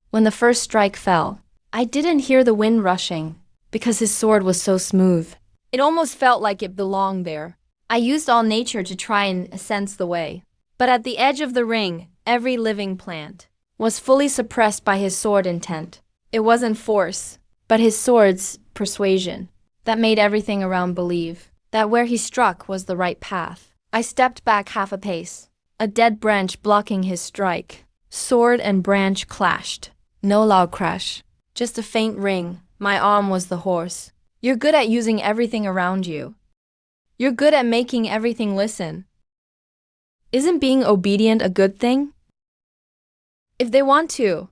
When the first strike fell, I didn't hear the wind rushing. because his sword was so smooth. It almost felt like it belonged there. I used all nature to try and sense the way. But at the edge of the ring, every living plant was fully suppressed by his sword intent. It wasn't force, but his sword's persuasion that made everything around believe that where he struck was the right path. I stepped back half a pace, a dead branch blocking his strike. Sword and branch clashed. No loud crash, just a faint ring. My arm was the horse. You're good at using everything around you. You're good at making everything listen. Isn't being obedient a good thing? If they want to,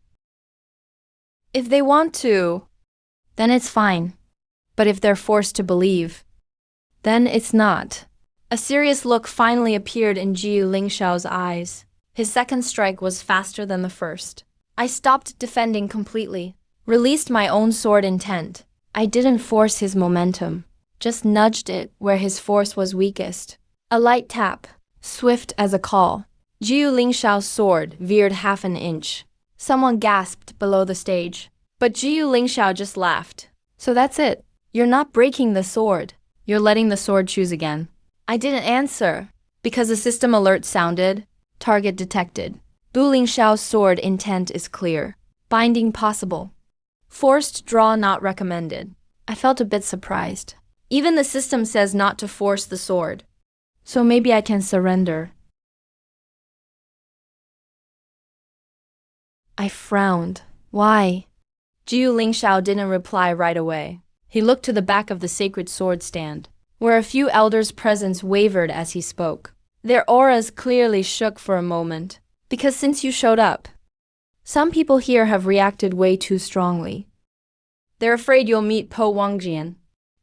then it's fine. But if they're forced to believe, then it's not. A serious look finally appeared in Jiu Lingshao's eyes. His second strike was faster than the first. I stopped defending completely, released my own sword intent. I didn't force his momentum, just nudged it where his force was weakest. A light tap, swift as a call. Jiu Lingshao's sword veered half an inch. Someone gasped below the stage, but Jiu Lingshao just laughed. So that's it. You're not breaking the sword. You're letting the sword choose again. I didn't answer, because the system alert sounded. Target detected. Bu Lingshao's sword intent is clear. Binding possible. Forced draw not recommended. I felt a bit surprised. Even the system says not to force the sword. So maybe I can surrender. I frowned. Why? Jiu Lingshao didn't reply right away. He looked to the back of the sacred sword stand, where a few elders' presence wavered as he spoke. Their auras clearly shook for a moment, because since you showed up, some people here have reacted way too strongly. They're afraid you'll meet Po Wangjian,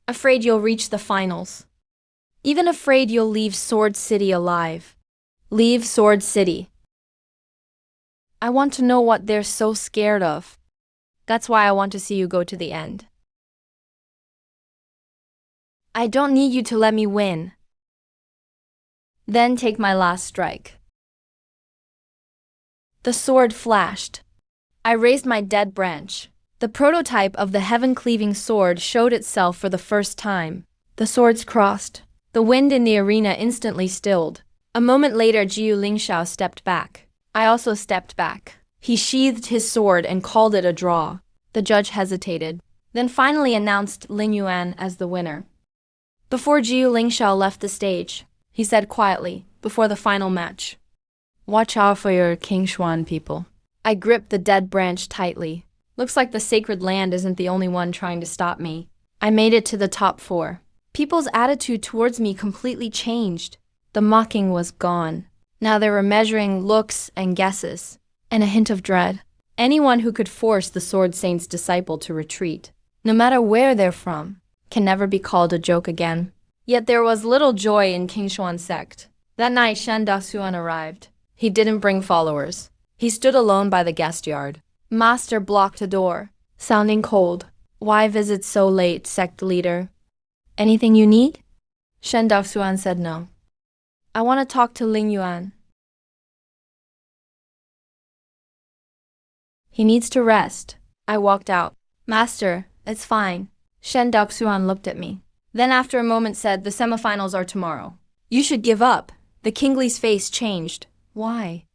afraid you'll reach the finals, even afraid you'll leave Sword City alive. Leave Sword City. I want to know what they're so scared of. That's why I want to see you go to the end. I don't need you to let me win. Then take my last strike. The sword flashed. I raised my dead branch. The prototype of the heaven-cleaving sword showed itself for the first time. The swords crossed. The wind in the arena instantly stilled. A moment later, Jiu Lingshao stepped back. I also stepped back. He sheathed his sword and called it a draw. The judge hesitated, then finally announced Lin Yuan as the winner. Before Jiu Lingshao left the stage, he said quietly, before the final match, "Watch out for your King Xuan people." I gripped the dead branch tightly. Looks like the sacred land isn't the only one trying to stop me. I made it to the top 4. People's attitude towards me completely changed. The mocking was gone. Now they were measuring looks and guesses, and a hint of dread. Anyone who could force the Sword Saint's disciple to retreat, no matter where they're from, can never be called a joke again. Yet there was little joy in King Xuan's sect. That night, Shen Daxuan arrived. He didn't bring followers. He stood alone by the guest yard. Master blocked a door, sounding cold. "Why visit so late, sect leader? Anything you need?" Shen Daxuan said no. "I want to talk to Ling Yuan. He needs to rest." I walked out. "Master, it's fine." Shen Daxuan looked at me. Then after a moment said, "The semifinals are tomorrow. You should give up." The kingly's face changed. "Why?"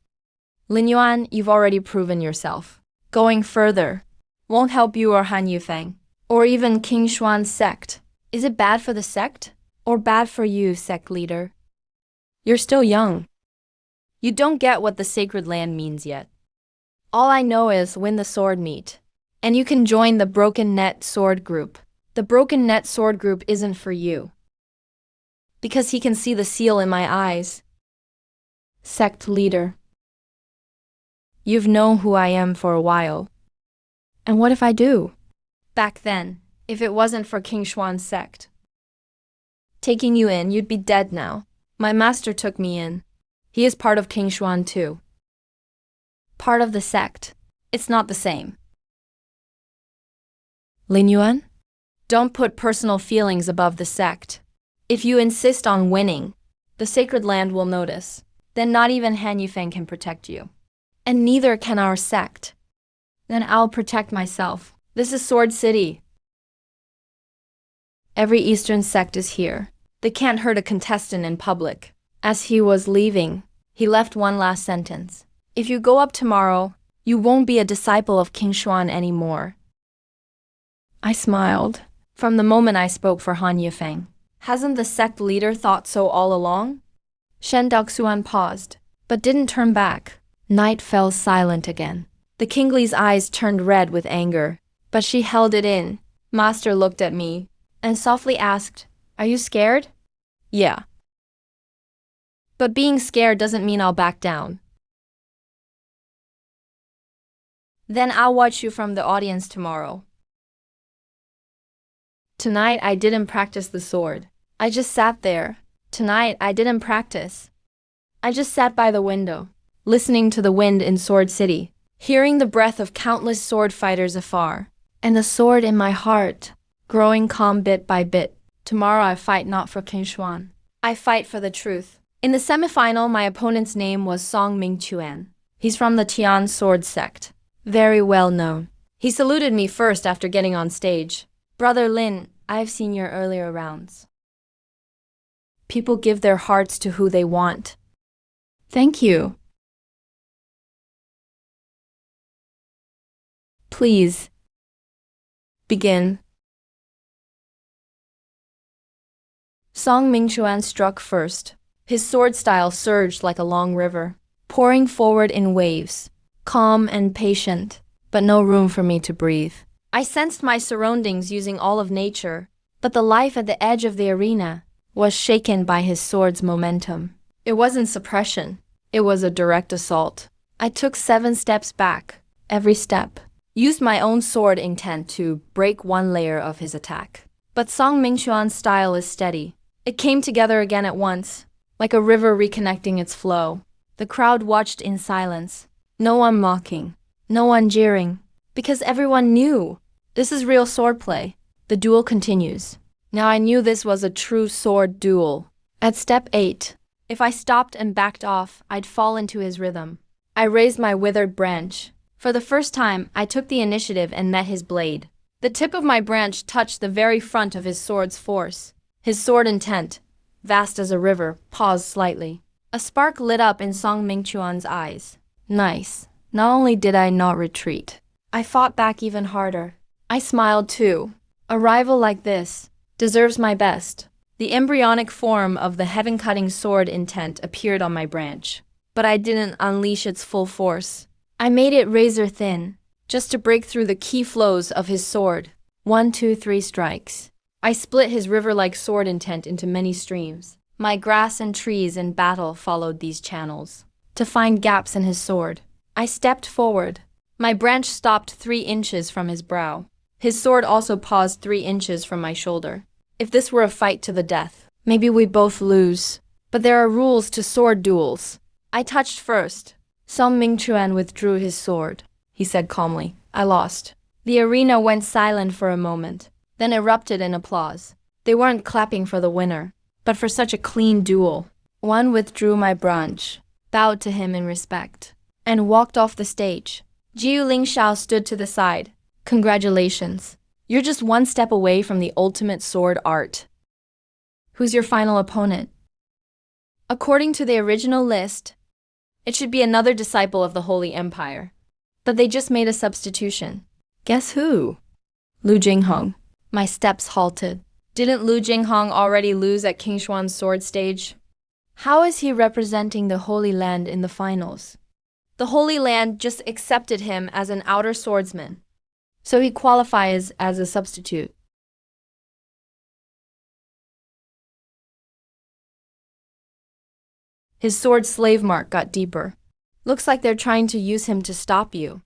"Lin Yuan, you've already proven yourself. Going further won't help you or Han Yufeng, or even King Xuan's sect. Is it bad for the sect, or bad for you, sect leader? You're still young. You don't get what the sacred land means yet. All I know is win the sword meet, and you can join the Broken Net Sword Group. The Broken Net Sword Group isn't for you, because he can see the seal in my eyes. Sect leader, you've known who I am for a while. And what if I do? Back then, if it wasn't for King Xuan's sect, taking you in, you'd be dead now. My master took me in. He is part of King Xuan too. Part of the sect. It's not the same." Lin Yuan? Don't put personal feelings above the sect. If you insist on winning, the sacred land will notice. Then not even Han Yufeng can protect you. And neither can our sect. Then I'll protect myself. This is Sword City. Every Eastern sect is here. They can't hurt a contestant in public. As he was leaving, he left one last sentence. If you go up tomorrow, you won't be a disciple of King Xuan anymore. I smiled. From the moment I spoke for Han Yifeng, hasn't the sect leader thought so all along? Shen Daoxuan paused, but didn't turn back. Night fell silent again. The Kingley's eyes turned red with anger, but she held it in. Master looked at me and softly asked, "Are you scared?" "Yeah. But being scared doesn't mean I'll back down." "Then I'll watch you from the audience tomorrow." Tonight I didn't practice the sword. I just sat there. Tonight I didn't practice. I just sat by the window, listening to the wind in Sword City, hearing the breath of countless sword fighters afar, and the sword in my heart, growing calm bit by bit. Tomorrow I fight not for King Xuan. I fight for the truth. In the semifinal, my opponent's name was Song Mingchuan. He's from the Tian sword sect. Very well known. He saluted me first after getting on stage. "Brother Lin, I've seen your earlier rounds. People give their hearts to who they want." "Thank you." "Please begin." Song Mingchuan struck first. His sword style surged like a long river, pouring forward in waves, calm and patient, but no room for me to breathe. I sensed my surroundings using all of nature, but the life at the edge of the arena was shaken by his sword's momentum. It wasn't suppression, it was a direct assault. I took 7 steps back, every step, used my own sword intent to break one layer of his attack. But Song Mingchuan's style is steady. It came together again at once, like a river reconnecting its flow. The crowd watched in silence, no one mocking, no one jeering, because everyone knew this is real swordplay. The duel continues. Now I knew this was a true sword duel. At step 8, if I stopped and backed off, I'd fall into his rhythm. I raised my withered branch. For the first time, I took the initiative and met his blade. The tip of my branch touched the very front of his sword's force. His sword intent, vast as a river, paused slightly. A spark lit up in Song Mingchuan's eyes. Nice. Not only did I not retreat, I fought back even harder. I smiled too. A rival like this deserves my best. The embryonic form of the heaven-cutting sword intent appeared on my branch, but I didn't unleash its full force. I made it razor thin, just to break through the key flows of his sword. 1, 2, 3 strikes. I split his river-like sword intent into many streams. My grass and trees in battle followed these channels. To find gaps in his sword, I stepped forward. My branch stopped 3 inches from his brow. His sword also paused 3 inches from my shoulder. If this were a fight to the death, maybe we both lose. But there are rules to sword duels. I touched first. Song Mingchuan withdrew his sword. He said calmly, "I lost." The arena went silent for a moment, then erupted in applause. They weren't clapping for the winner, but for such a clean duel. One withdrew my branch, bowed to him in respect, and walked off the stage. Jiu Lingshao stood to the side. "Congratulations. You're just 1 step away from the ultimate sword art." "Who's your final opponent?" "According to the original list, it should be another disciple of the Holy Empire. But they just made a substitution." "Guess who?" "Lu Jinghong." My steps halted. Didn't Lu Jinghong already lose at King Xuan's sword stage? How is he representing the Holy Land in the finals? The Holy Land just accepted him as an outer swordsman, so he qualifies as a substitute. His sword slave mark got deeper. "Looks like they're trying to use him to stop you."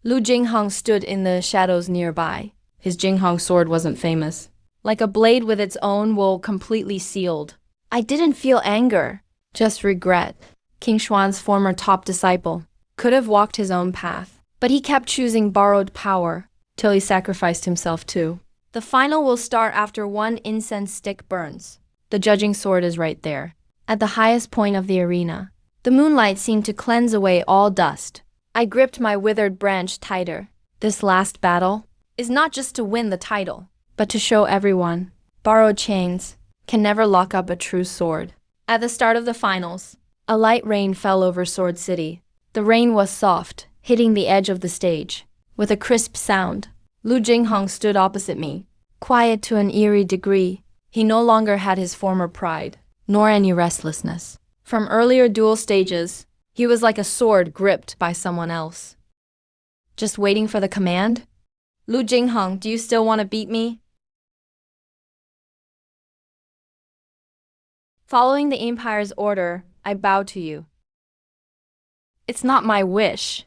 Lu Jinghong stood in the shadows nearby. His Jinghong sword wasn't famous. Like a blade with its own wool completely sealed. I didn't feel anger, just regret. King Xuan's former top disciple could have walked his own path, but he kept choosing borrowed power till he sacrificed himself too. The final will start after 1 incense stick burns. The judging sword is right there, at the highest point of the arena. The moonlight seemed to cleanse away all dust. I gripped my withered branch tighter. This last battle is not just to win the title, but to show everyone Borrowed chains can never lock up a true sword. At the start of the finals, a light rain fell over Sword City. The rain was soft, hitting the edge of the stage. With a crisp sound, Lu Jinghong stood opposite me, quiet to an eerie degree. He no longer had his former pride, nor any restlessness. From earlier duel stages, he was like a sword gripped by someone else. Just waiting for the command? Lu Jinghong, do you still want to beat me? Following the Empire's order, I bow to you. It's not my wish.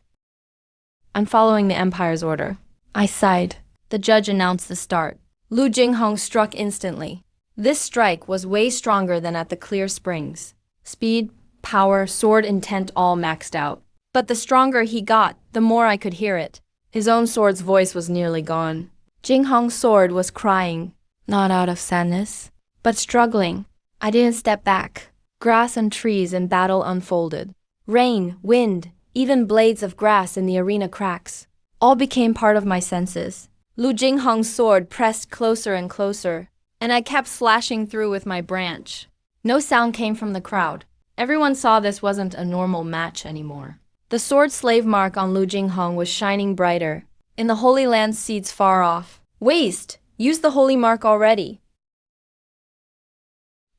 I'm following the Empire's order. I sighed. The judge announced the start. Lu Jinghong struck instantly. This strike was way stronger than at the Clear Springs. Speed, power, sword intent all maxed out. But the stronger he got, the more I could hear it. His own sword's voice was nearly gone. Jinghong's sword was crying, not out of sadness, but struggling. I didn't step back. Grass and trees in battle unfolded. Rain, wind, even blades of grass in the arena cracks, all became part of my senses. Lu Jinghong's sword pressed closer and closer, and I kept slashing through with my branch. No sound came from the crowd. Everyone saw this wasn't a normal match anymore. The sword slave mark on Lu Jinghong was shining brighter. In the Holy Land seats far off. Waste! Use the holy mark already.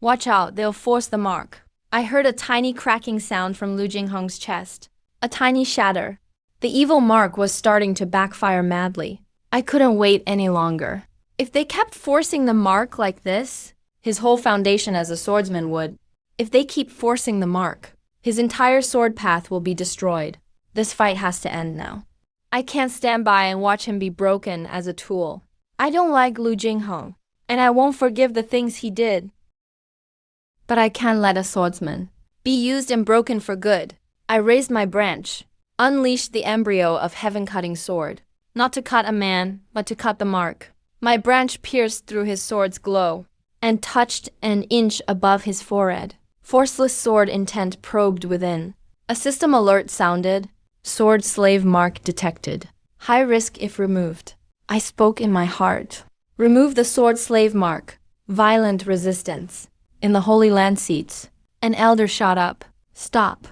Watch out, they'll force the mark. I heard a tiny cracking sound from Lu Jinghong's chest. A tiny shatter. The evil mark was starting to backfire madly. I couldn't wait any longer. If they kept forcing the mark like this, his whole foundation as a swordsman would. If they keep forcing the mark, his entire sword path will be destroyed. This fight has to end now. I can't stand by and watch him be broken as a tool. I don't like Lu Jinghong, and I won't forgive the things he did. But I can't let a swordsman be used and broken for good. I raised my branch, unleashed the embryo of heaven-cutting sword. Not to cut a man, but to cut the mark. My branch pierced through his sword's glow and touched an inch above his forehead. Forceless sword intent probed within. A system alert sounded. Sword slave mark detected. High risk if removed. I spoke in my heart. Remove the sword slave mark. Violent resistance. In the Holy Land seats, an elder shot up. Stop.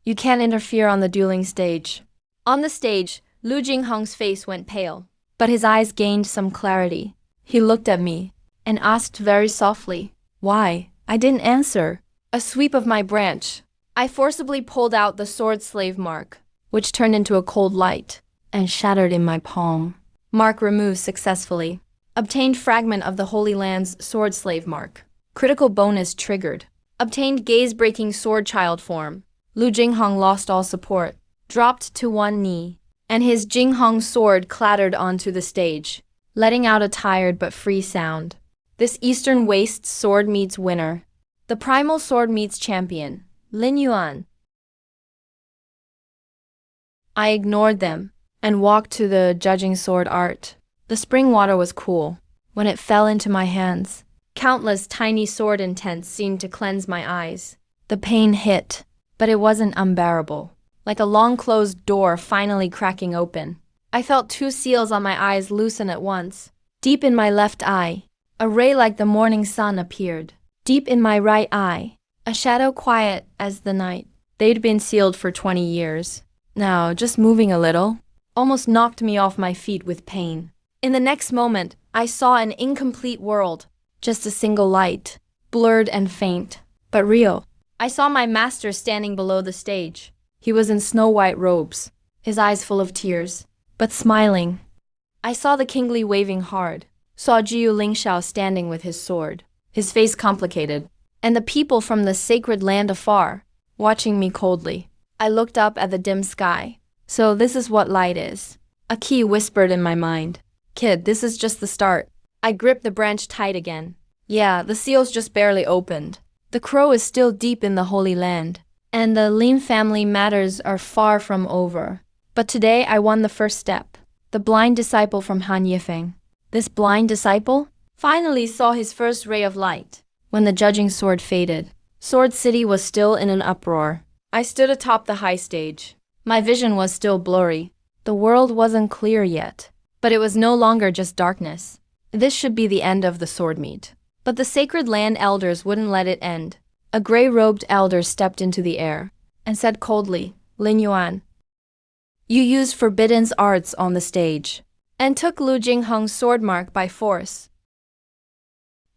You can't interfere on the dueling stage. On the stage, Lu Jinghong's face went pale, but his eyes gained some clarity. He looked at me and asked very softly, "Why?" I didn't answer. A sweep of my branch. I forcibly pulled out the sword slave mark, which turned into a cold light and shattered in my palm. Mark removed successfully. Obtained fragment of the Holy Land's sword slave mark. Critical bonus triggered. Obtained gaze-breaking sword child form. Lu Jinghong lost all support, dropped to one knee, and his Jinghong sword clattered onto the stage, letting out a tired but free sound. This Eastern Waste sword meets winner. The primal sword meets champion, Lin Yuan. I ignored them and walked to the judging sword art. The spring water was cool. When it fell into my hands, countless tiny sword intents seemed to cleanse my eyes. The pain hit, but it wasn't unbearable. Like a long-closed door finally cracking open. I felt two seals on my eyes loosen at once. Deep in my left eye, a ray like the morning sun appeared. Deep in my right eye, a shadow quiet as the night. They'd been sealed for 20 years. Now, just moving a little, almost knocked me off my feet with pain. In the next moment, I saw an incomplete world. Just a single light, blurred and faint, but real. I saw my master standing below the stage. He was in snow-white robes, his eyes full of tears, but smiling. I saw the kingly waving hard, saw Jiu Lingshao standing with his sword, his face complicated, and the people from the sacred land afar, watching me coldly. I looked up at the dim sky. So this is what light is. A key whispered in my mind. Kid, this is just the start. I gripped the branch tight again. Yeah, the seal's just barely opened. The crow is still deep in the Holy Land, and the Lin family matters are far from over. But today I won the first step. The blind disciple from Han Yifeng. This blind disciple finally saw his first ray of light. When the judging sword faded, Sword City was still in an uproar. I stood atop the high stage. My vision was still blurry. The world wasn't clear yet. But it was no longer just darkness. This should be the end of the sword meet. But the sacred land elders wouldn't let it end. A gray-robed elder stepped into the air and said coldly, "Lin Yuan, you used forbidden arts on the stage and took Lu Jingheng's sword mark by force.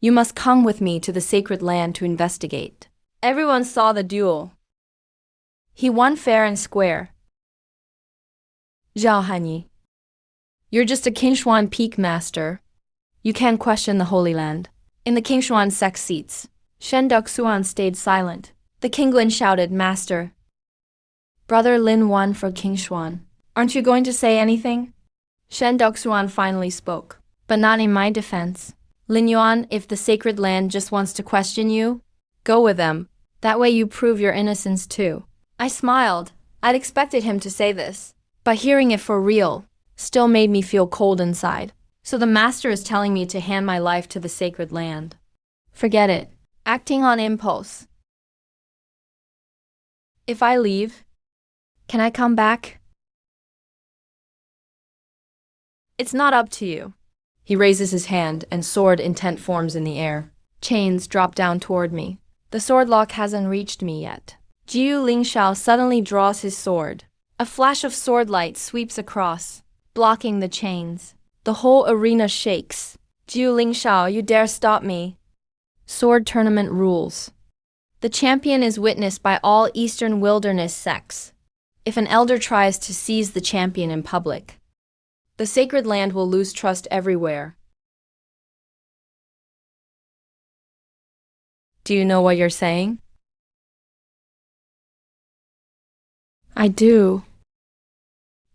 You must come with me to the sacred land to investigate." Everyone saw the duel. He won fair and square. Zhao Hanyi, you're just a Qingshuan peak master. You can't question the Holy Land. In the Qingshuan sect seats, Shen Duxuan stayed silent. The Kinglin shouted, "Master, Brother Lin won for Qingshuan. Aren't you going to say anything?" Shen Duxuan finally spoke. "But not in my defense. Lin Yuan, if the sacred land just wants to question you, go with them. That way you prove your innocence too." I smiled. I'd expected him to say this, but hearing it for real still made me feel cold inside. So the master is telling me to hand my life to the sacred land. Forget it. Acting on impulse. If I leave, can I come back? It's not up to you. He raises his hand and sword intent forms in the air. Chains drop down toward me. The sword lock hasn't reached me yet. Jiu Lingshao suddenly draws his sword. A flash of sword light sweeps across, blocking the chains. The whole arena shakes. "Jiu Lingshao, you dare stop me?" Sword tournament rules. The champion is witnessed by all Eastern Wilderness sects. If an elder tries to seize the champion in public, the sacred land will lose trust everywhere. Do you know what you're saying? I do.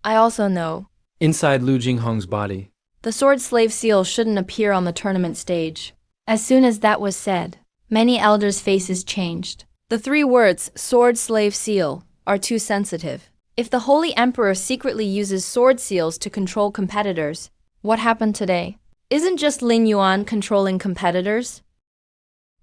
I also know. Inside Lu Jingheng's body. The sword slave seal shouldn't appear on the tournament stage. As soon as that was said, many elders' faces changed. The 3 words, sword slave seal, are too sensitive. If the Holy Emperor secretly uses sword seals to control competitors, what happened today? Isn't just Lin Yuan controlling competitors?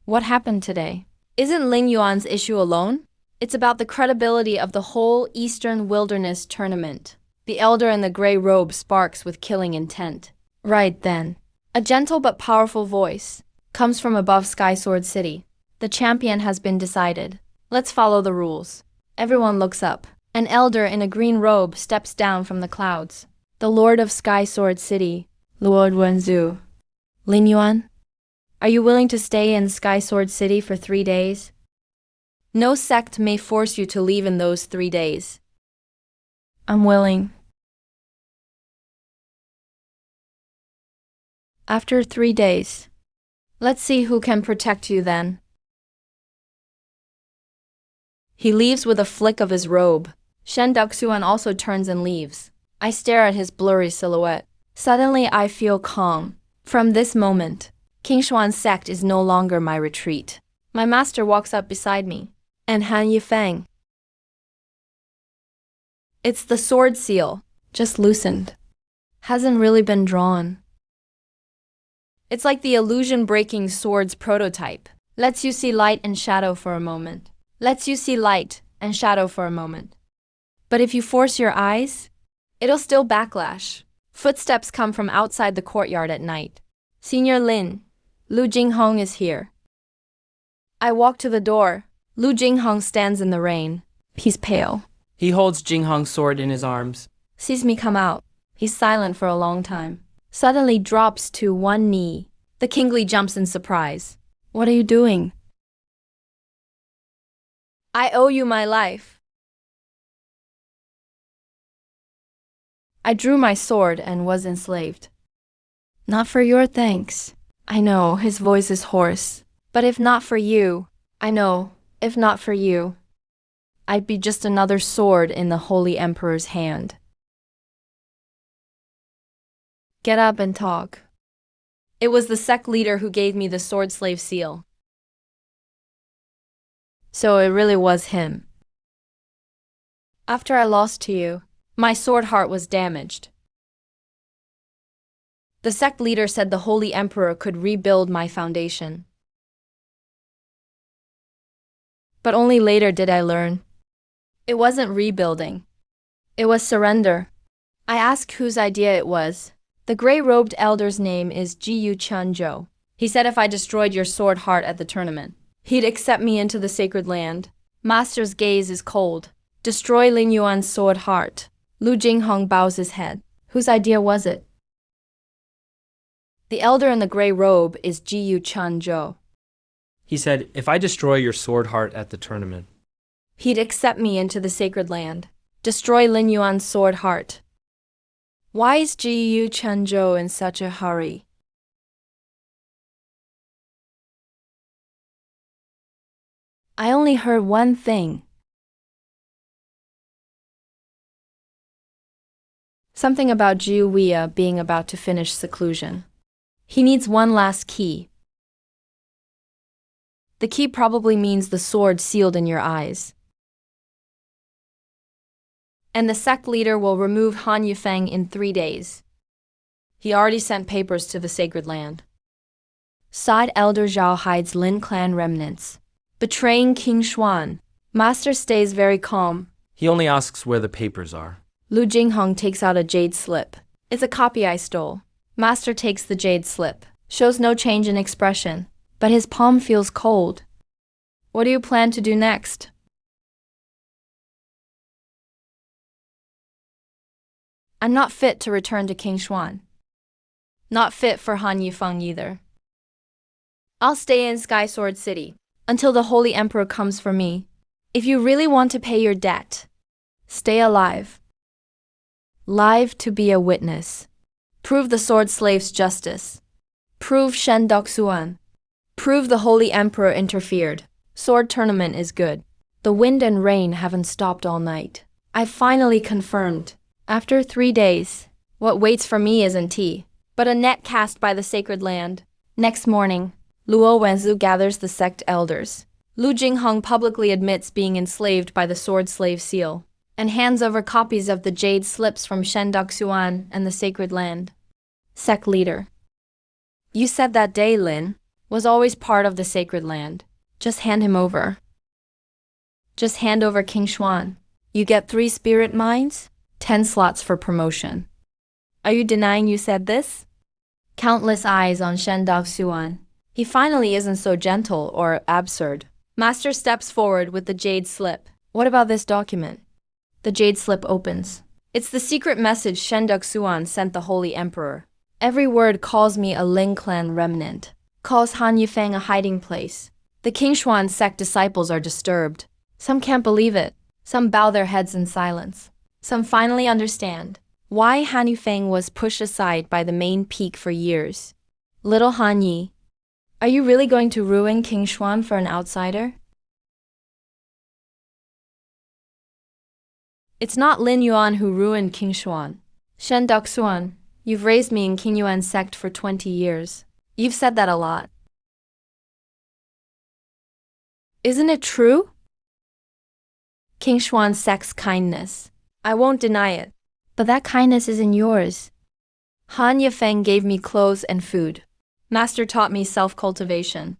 What happened today? Isn't Lin Yuan's issue alone? It's about the credibility of the whole Eastern Wilderness tournament. The elder in the gray robe sparks with killing intent. Right then, a gentle but powerful voice comes from above Sky Sword City. The champion has been decided. Let's follow the rules. Everyone looks up. An elder in a green robe steps down from the clouds. The Lord of Sky Sword City, Lord Wenzu. Lin Yuan, are you willing to stay in Sky Sword City for 3 days? No sect may force you to leave in those 3 days. I'm willing. After 3 days, let's see who can protect you then. He leaves with a flick of his robe. Shen Duxuan also turns and leaves. I stare at his blurry silhouette. Suddenly I feel calm. From this moment, Qingshuan sect is no longer my retreat. My master walks up beside me. And Han Yifeng. It's the sword seal, just loosened. Hasn't really been drawn. It's like the illusion-breaking sword's prototype. Lets you see light and shadow for a moment. Lets you see light and shadow for a moment. But if you force your eyes, it'll still backlash. Footsteps come from outside the courtyard at night. "Senior Lin, Lu Jingheng is here." I walk to the door. Lu Jingheng stands in the rain. He's pale. He holds Jingheng's sword in his arms. Sees me come out. He's silent for a long time. Suddenly drops to one knee. The kingly jumps in surprise. "What are you doing?" "I owe you my life." I drew my sword and was enslaved. "Not for your thanks." I know, his voice is hoarse. "But if not for you, I know, if not for you, I'd be just another sword in the Holy Emperor's hand." Get up and talk. It was the sect leader who gave me the sword slave seal. So it really was him. After I lost to you, my sword heart was damaged. The sect leader said the Holy Emperor could rebuild my foundation. But only later did I learn. It wasn't rebuilding. It was surrender. I asked whose idea it was. The gray-robed elder's name is Jiyu Chunzhou. He said if I destroyed your sword heart at the tournament, he'd accept me into the sacred land. Master's gaze is cold. Destroy Lin Yuan's sword heart. Lu Jinghong bows his head. Whose idea was it? The elder in the gray robe is Jiyu Chunzhou. He said, if I destroy your sword heart at the tournament, He'd accept me into the sacred land. Destroy Lin Yuan's sword heart. Why is Jiyu Chunzhou in such a hurry? I only heard one thing. Something about Jiu Wei being about to finish seclusion. He needs one last key. The key probably means the sword sealed in your eyes. And the sect leader will remove Han Yufeng in 3 days. He already sent papers to the sacred land. Side Elder Zhao hides Lin clan remnants, betraying King Xuan. Master stays very calm. he only asks where the papers are. Lu Jinghong takes out a jade slip. It's a copy I stole. Master takes the jade slip. Shows no change in expression, but his palm feels cold. What do you plan to do next? I'm not fit to return to King Xuan. Not fit for Han Yifeng either. I'll stay in Sky Sword City until the Holy Emperor comes for me. If you really want to pay your debt, stay alive. Live to be a witness. Prove the sword slave's justice. Prove Shen Doxuan. Prove the Holy Emperor interfered. Sword tournament is good. The wind and rain haven't stopped all night. I finally confirmed. After 3 days, what waits for me isn't tea, but a net cast by the sacred land. Next morning, Luo Wenzu gathers the sect elders. Lu Jinghong publicly admits being enslaved by the sword slave seal, and hands over copies of the jade slips from Shen Doxuan and the sacred land. Sect leader. You said that day Lin was always part of the sacred land. Just hand him over. Just hand over King Xuan. You get 3 spirit mines, 10 slots for promotion. Are you denying you said this? Countless eyes on Shen Doxuan. He finally isn't so gentle or absurd. Master steps forward with the jade slip. What about this document? The jade slip opens. It's the secret message Shen Doxuan sent the Holy Emperor. Every word calls me a Ling clan remnant. Calls Han Yifeng a hiding place. The King Xuan sect disciples are disturbed. Some can't believe it. Some bow their heads in silence. Some finally understand why Han Yifeng was pushed aside by the main peak for years. Little Han Yi, are you really going to ruin King Xuan for an outsider? It's not Lin Yuan who ruined King Xuan. Shen Doxuan, you've raised me in King Yuan's sect for 20 years. You've said that a lot. Isn't it true? King Xuan's sect's kindness. I won't deny it. But that kindness isn't yours. Han Yifeng gave me clothes and food. Master taught me self-cultivation.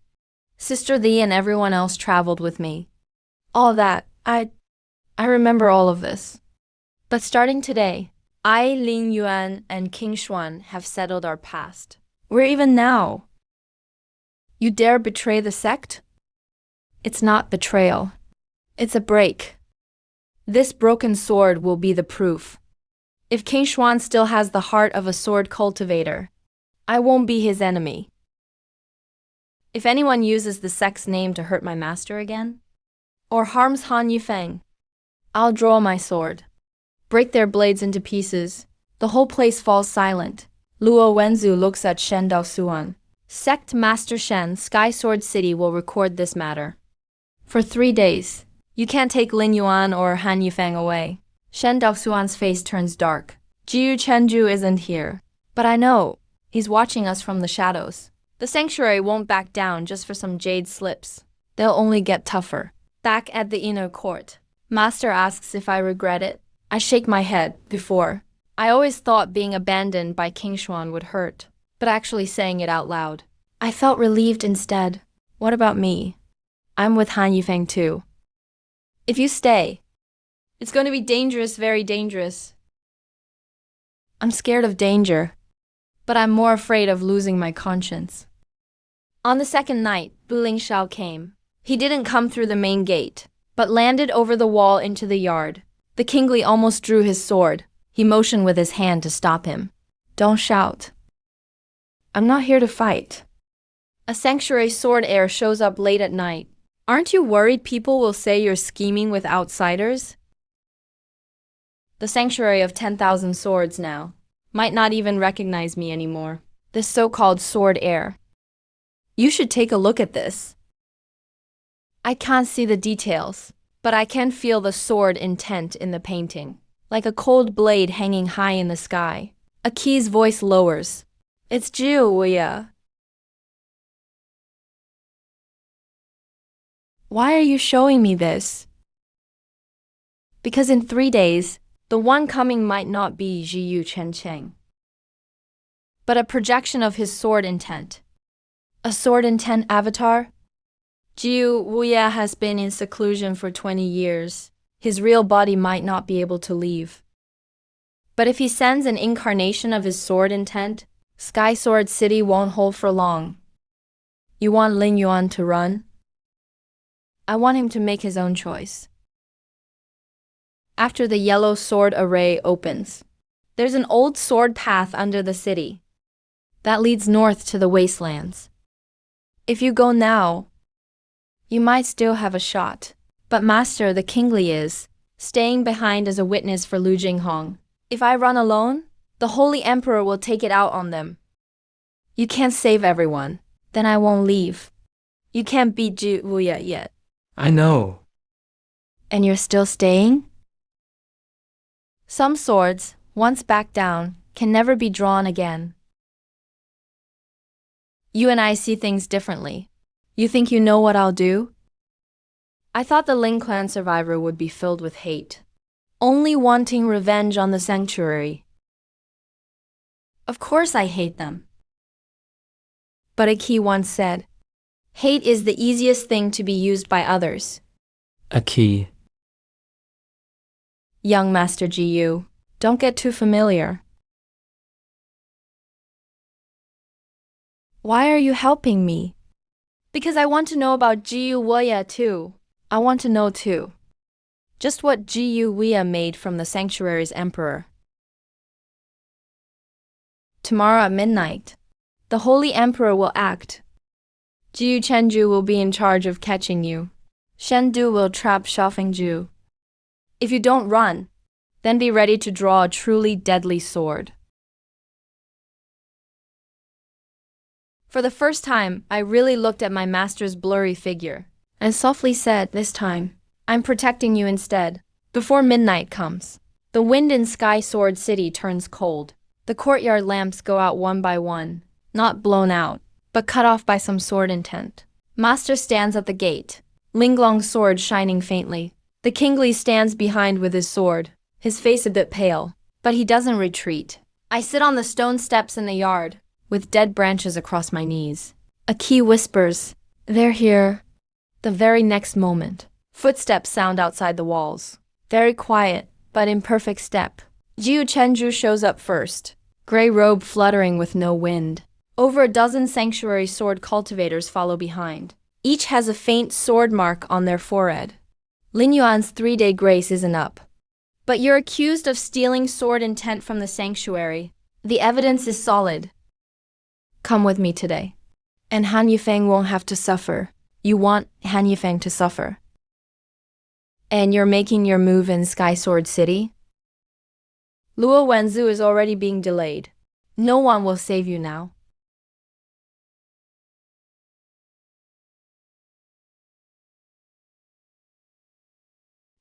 Sister Li and everyone else traveled with me. All that, I remember all of this. But starting today, I, Lin Yuan, and King Xuan have settled our past. We're even now. You dare betray the sect? It's not betrayal. It's a break. This broken sword will be the proof. If King Xuan still has the heart of a sword cultivator, I won't be his enemy. If anyone uses the sect's name to hurt my master again, or harms Han Yifeng, I'll draw my sword, break their blades into pieces. The whole place falls silent. Luo Wenzu looks at Shen Daosuan. Sect Master Shen, Sky Sword City will record this matter. For 3 days, you can't take Lin Yuan or Han Yifeng away. Shen Daosuan's face turns dark. Jiu Chenju isn't here. But I know, he's watching us from the shadows. The sanctuary won't back down just for some jade slips. They'll only get tougher. Back at the inner court, Master asks if I regret it. I shake my head. Before, I always thought being abandoned by King Xuan would hurt, but actually saying it out loud, I felt relieved instead. What about me? I'm with Han Yifeng too. If you stay, it's going to be dangerous, very dangerous. I'm scared of danger. but I'm more afraid of losing my conscience. On the second night, Bu Lingxiao came. He didn't come through the main gate, but landed over the wall into the yard. The kingly almost drew his sword. He motioned with his hand to stop him. Don't shout. I'm not here to fight. A sanctuary sword heir shows up late at night. Aren't you worried people will say you're scheming with outsiders? The sanctuary of 10,000 swords now might not even recognize me anymore. This so-called sword heir. You should take a look at this. I can't see the details, but I can feel the sword intent in the painting, like a cold blade hanging high in the sky. A key's voice lowers. It's Jiuya. Why are you showing me this? Because in 3 days, the one coming might not be Jiyu Chencheng, but a projection of his sword intent. A sword intent avatar? Jiu Wuya has been in seclusion for 20 years. His real body might not be able to leave. But if he sends an incarnation of his sword intent, Sky Sword City won't hold for long. You want Lin Yuan to run? I want him to make his own choice. After the yellow sword array opens, there's an old sword path under the city that leads north to the wastelands. If you go now, you might still have a shot. But Master the Kingly is staying behind as a witness for Lu Jinghong. If I run alone, the Holy Emperor will take it out on them. You can't save everyone, then I won't leave. You can't beat Ji Wuya yet. I know. And you're still staying? Some swords, once back down, can never be drawn again. You and I see things differently. You think you know what I'll do? I thought the Ling clan survivor would be filled with hate, only wanting revenge on the sanctuary. Of course I hate them. But a key once said, hate is the easiest thing to be used by others. A key. Young Master Jiyu, don't get too familiar. Why are you helping me? Because I want to know about Jiyu Wuya too. I want to know too. Just what Jiyu Wuya made from the sanctuary's emperor. Tomorrow at midnight, the Holy Emperor will act. Jiyu Chenju will be in charge of catching you. Shendu will trap Xiaofengju. If you don't run, then be ready to draw a truly deadly sword. For the first time, I really looked at my master's blurry figure and softly said, this time, I'm protecting you instead. Before midnight comes, the wind in Sky Sword City turns cold. The courtyard lamps go out one by one, not blown out, but cut off by some sword intent. Master stands at the gate, Linglong's sword shining faintly. The Kingly stands behind with his sword, his face a bit pale, but he doesn't retreat. I sit on the stone steps in the yard, with dead branches across my knees. A key whispers, they're here. The very next moment, footsteps sound outside the walls. Very quiet, but in perfect step. Jiu Chenju shows up first, gray robe fluttering with no wind. Over a dozen sanctuary sword cultivators follow behind. Each has a faint sword mark on their forehead. Lin Yuan's 3-day grace isn't up. But you're accused of stealing sword intent from the sanctuary. The evidence is solid. Come with me today. And Han Yifeng won't have to suffer. You want Han Yifeng to suffer. And you're making your move in Sky Sword City? Luo Wenzu is already being delayed. No one will save you now.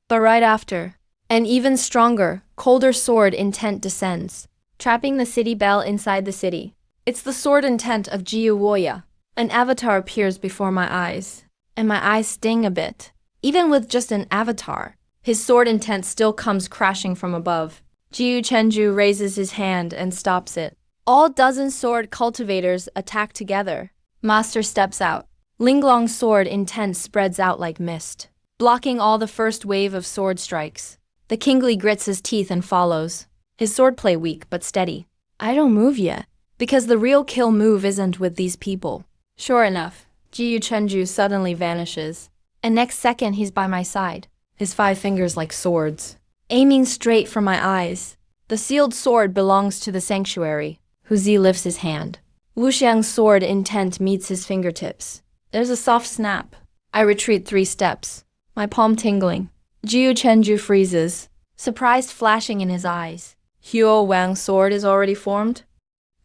But right after, an even stronger, colder sword intent descends, trapping the city bell inside the city. It's the sword intent of Jiu Wuya. An avatar appears before my eyes, and my eyes sting a bit. Even with just an avatar, his sword intent still comes crashing from above. Jiu Chenju raises his hand and stops it. All dozen sword cultivators attack together. Master steps out. Linglong's sword intent spreads out like mist, blocking all the first wave of sword strikes. The Kingly grits his teeth and follows. His swordplay weak but steady. I don't move yet. Because the real kill move isn't with these people. Sure enough, Jiyu Chenju suddenly vanishes. And next second he's by my side, his 5 fingers like swords, aiming straight for my eyes. The sealed sword belongs to the sanctuary. Hu Zi lifts his hand. Wu Xiang's sword intent meets his fingertips. There's a soft snap. I retreat 3 steps, my palm tingling. Jiyu Chenju freezes, surprise flashing in his eyes. Huo Wang's sword is already formed?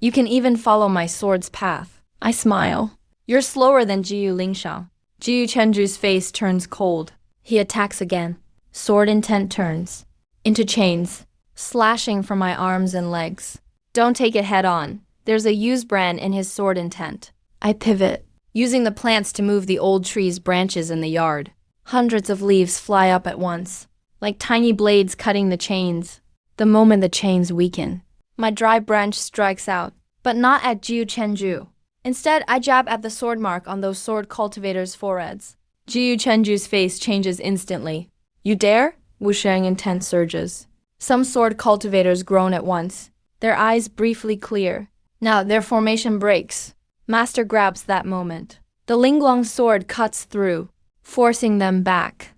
You can even follow my sword's path. I smile. You're slower than Jiyu Lingshang. Jiyu Chenju's face turns cold. He attacks again. Sword intent turns into chains, slashing from my arms and legs. Don't take it head on. There's a use brand in his sword intent. I pivot, using the plants to move the old tree's branches in the yard. Hundreds of leaves fly up at once, like tiny blades cutting the chains. The moment the chains weaken, my dry branch strikes out, but not at Jiyu Chenju. Instead, I jab at the sword mark on those sword cultivators' foreheads. Jiyu Chenju's face changes instantly. You dare? Wu Shang intent surges. Some sword cultivators groan at once, their eyes briefly clear. Now their formation breaks. Master grabs that moment. The Lingguang sword cuts through, forcing them back.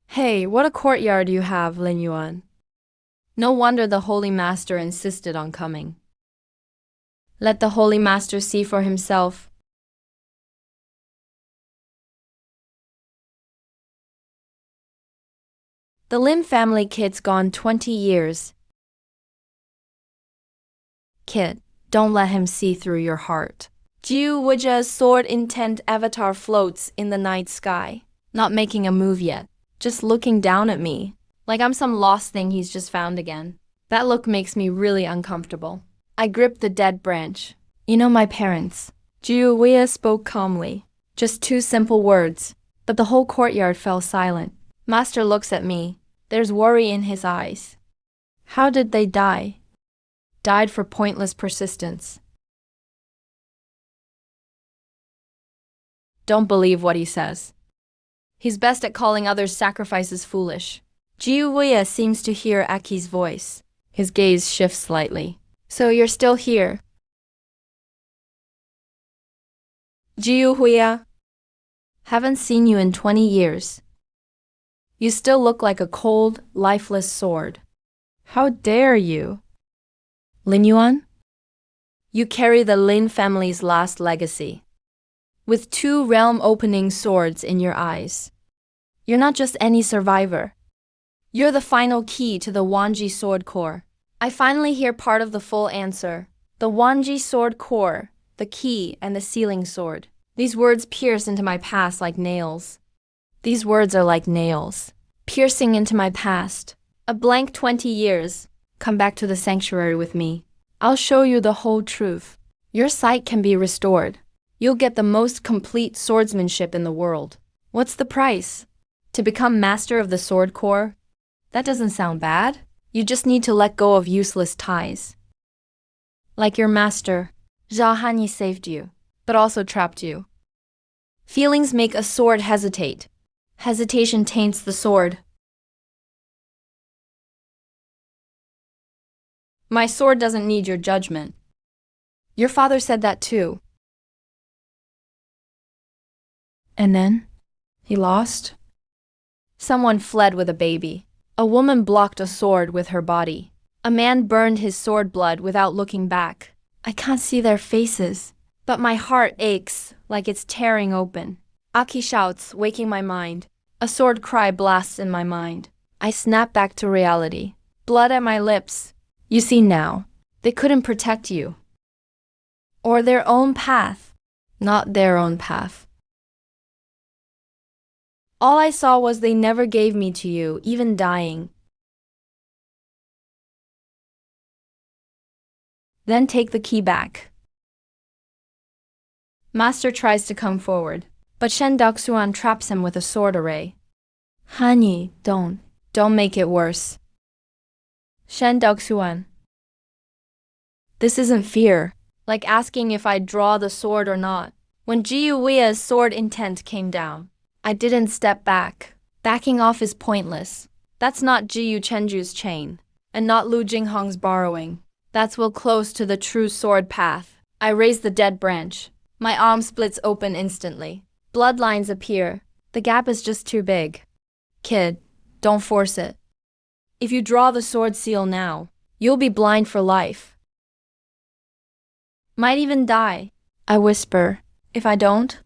Hey, what a courtyard you have, Lin Yuan. No wonder the Holy Master insisted on coming. Let the Holy Master see for himself. The Lim family kid's gone 20 years. Kid, don't let him see through your heart. Jiu Wujia's sword intent avatar floats in the night sky, not making a move yet, just looking down at me, like I'm some lost thing he's just found again. That look makes me really uncomfortable. I grip the dead branch. You know my parents. Jiu Wei spoke calmly, just 2 simple words, but the whole courtyard fell silent. Master looks at me. There's worry in his eyes. How did they die? Died for pointless persistence. Don't believe what he says. He's best at calling others' sacrifices foolish. Jiu Wei seems to hear Aki's voice. His gaze shifts slightly. So you're still here? Jiu Wei, haven't seen you in 20 years. You still look like a cold, lifeless sword. How dare you? Lin Yuan? You carry the Lin family's last legacy, with 2 realm-opening swords in your eyes. You're not just any survivor. You're the final key to the Wanji sword core. I finally hear part of the full answer. The Wanji sword core, the key, and the sealing sword. These words pierce into my past like nails. These words are like nails, piercing into my past. A blank 20 years. Come back to the sanctuary with me. I'll show you the whole truth. Your sight can be restored. You'll get the most complete swordsmanship in the world. What's the price? To become master of the sword core? That doesn't sound bad. You just need to let go of useless ties. Like your master, Zhao Hanyi saved you, but also trapped you. Feelings make a sword hesitate. Hesitation taints the sword. My sword doesn't need your judgment. Your father said that too. And then? He lost? Someone fled with a baby. A woman blocked a sword with her body. A man burned his sword blood without looking back. I can't see their faces, but my heart aches like it's tearing open. Aki shouts, waking my mind. A sword cry blasts in my mind. I snap back to reality. Blood at my lips. You see now, they couldn't protect you. Or their own path. Not their own path. All I saw was they never gave me to you, even dying. Then take the key back. Master tries to come forward, but Shen Daoxuan traps him with a sword array. Hanyi, don't make it worse. Shen Daoxuan. This isn't fear, like asking if I'd draw the sword or not. When Jiyu Wei's sword intent came down, I didn't step back. Backing off is pointless. That's not Jiyu Chenju's chain, and not Lu Jinghong's borrowing. That's will close to the true sword path. I raise the dead branch. My arm splits open instantly. Bloodlines appear. The gap is just too big. Kid, don't force it. If you draw the sword seal now, you'll be blind for life. Might even die. I whisper. If I don't?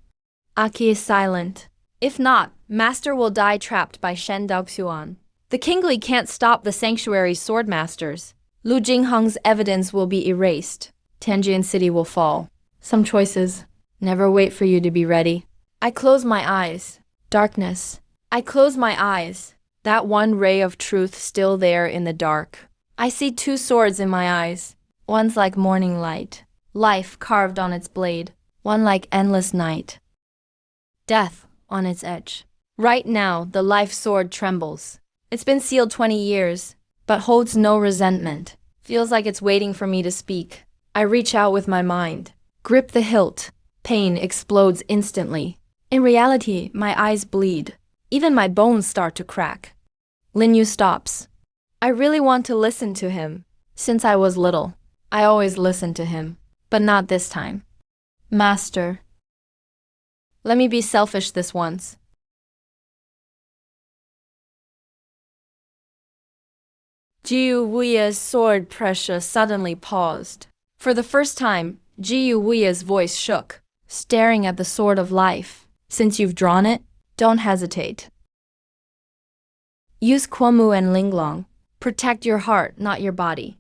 Aki is silent. If not, Master will die trapped by Shen Daoxuan. The kingly can't stop the sanctuary's sword masters. Lu Jingheng's evidence will be erased. Tianjin City will fall. Some choices. Never wait for you to be ready. I close my eyes. Darkness. I close my eyes. That one ray of truth still there in the dark. I see two swords in my eyes. One's like morning light. Life carved on its blade. One like endless night. Death on its edge. Right now, the life sword trembles. It's been sealed 20 years, but holds no resentment. Feels like it's waiting for me to speak. I reach out with my mind. Grip the hilt. Pain explodes instantly. In reality, my eyes bleed. Even my bones start to crack. Lin Yu stops. I really want to listen to him. Since I was little, I always listened to him. But not this time. Master. Let me be selfish this once. Jiu Wuya's sword pressure suddenly paused. For the first time, Jiu Wuya's voice shook, staring at the sword of life. Since you've drawn it, don't hesitate. Use Kuomu and Linglong. Protect your heart, not your body.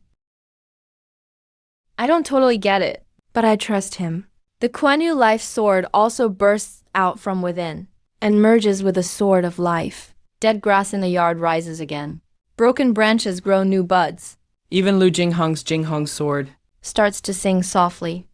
I don't totally get it, but I trust him. The Kuan-Yu life sword also bursts out from within and merges with the sword of life. Dead grass in the yard rises again. Broken branches grow new buds. Even Lu Jingheng's Jingheng sword Starts to sing softly.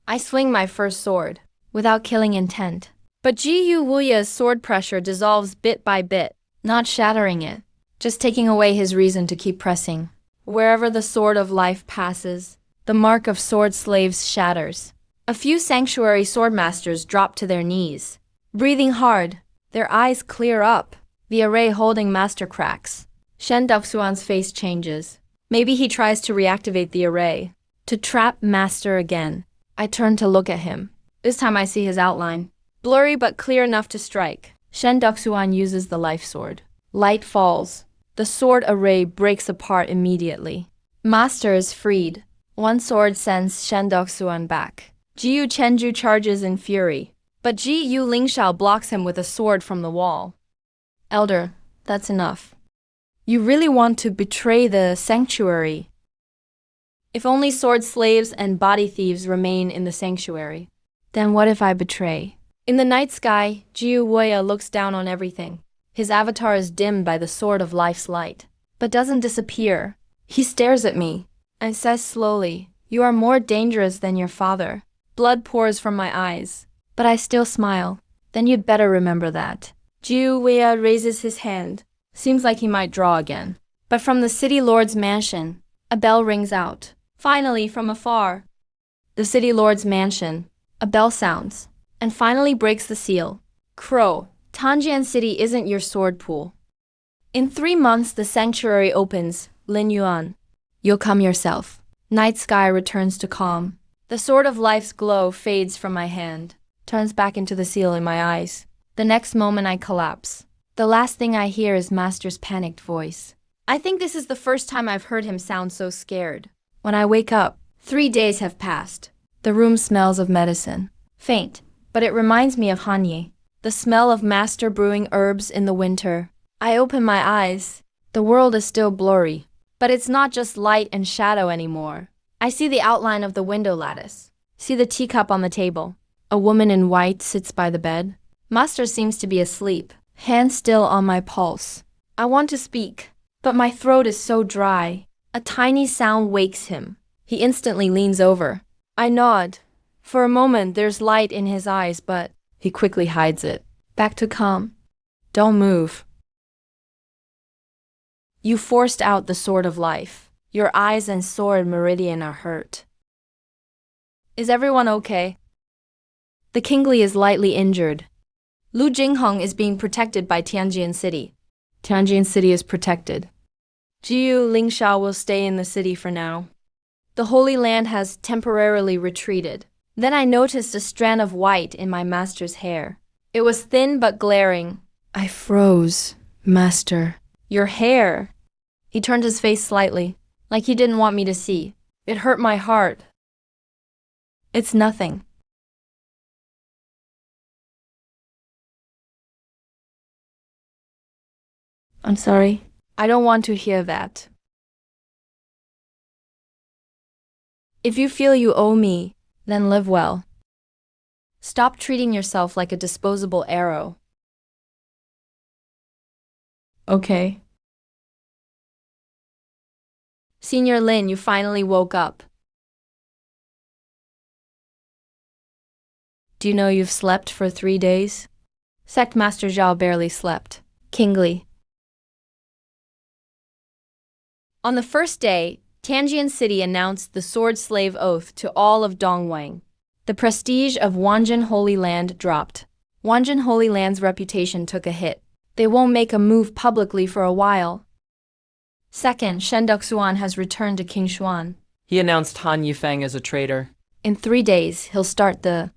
I swing my first sword, without killing intent. But Jiu Wuya's sword pressure dissolves bit by bit, not shattering it, just taking away his reason to keep pressing. Wherever the sword of life passes, the mark of sword slaves shatters. A few sanctuary swordmasters drop to their knees. Breathing hard, their eyes clear up. The array holding master cracks. Shen Daoxuan's face changes. Maybe he tries to reactivate the array, to trap master again. I turn to look at him. This time I see his outline. Blurry but clear enough to strike. Shen Daoxuan uses the life sword. Light falls. The sword array breaks apart immediately. Master is freed. One sword sends Shen Daoxuan back. Jiu Chenju charges in fury, but Ji Yu Lingshao blocks him with a sword from the wall. Elder, that's enough. You really want to betray the sanctuary. If only sword slaves and body thieves remain in the sanctuary, then what if I betray? In the night sky, Jiu Wuya looks down on everything. His avatar is dimmed by the sword of life's light, but doesn't disappear. He stares at me and says slowly, "You are more dangerous than your father." Blood pours from my eyes, but I still smile. Then you'd better remember that. Jiu Wuya raises his hand. Seems like he might draw again. But from the city lord's mansion, a bell rings out. Finally, from afar. The city lord's mansion. A bell sounds, and finally breaks the seal. Crow, Tanjian City isn't your sword pool. In 3 months, the sanctuary opens, Lin Yuan. You'll come yourself. Night sky returns to calm. The sword of life's glow fades from my hand, turns back into the seal in my eyes. The next moment I collapse. The last thing I hear is Master's panicked voice. I think this is the first time I've heard him sound so scared. When I wake up, 3 days have passed. The room smells of medicine. Faint, but it reminds me of Hanye. The smell of Master brewing herbs in the winter. I open my eyes. The world is still blurry, but it's not just light and shadow anymore. I see the outline of the window lattice. See the teacup on the table. A woman in white sits by the bed. Master seems to be asleep. Hand still on my pulse. I want to speak, but my throat is so dry. A tiny sound wakes him. He instantly leans over. I nod. For a moment, there's light in his eyes, but he quickly hides it. Back to calm. Don't move. You forced out the sword of life. Your eyes and sword meridian are hurt. Is everyone okay? The kingly is lightly injured. Lu Jingheng is being protected by Tianjin City. Tianjin City is protected. Jiu Lingshao will stay in the city for now. The Holy Land has temporarily retreated. Then I noticed a strand of white in my master's hair. It was thin but glaring. I froze. Master. Your hair. He turned his face slightly, like he didn't want me to see. It hurt my heart. It's nothing. I'm sorry. I don't want to hear that. If you feel you owe me, then live well. Stop treating yourself like a disposable arrow. Okay. Senior Lin, you finally woke up. Do you know you've slept for 3 days? Sect Master Zhao barely slept. Kingly. On the first day, Tianjin City announced the sword slave oath to all of Dongwang. The prestige of Wanjin Holy Land dropped. Wanjin Holy Land's reputation took a hit. They won't make a move publicly for a while. Second, Shen Duxuan has returned to King Xuan. He announced Han Yifeng as a traitor. In 3 days, he'll start the...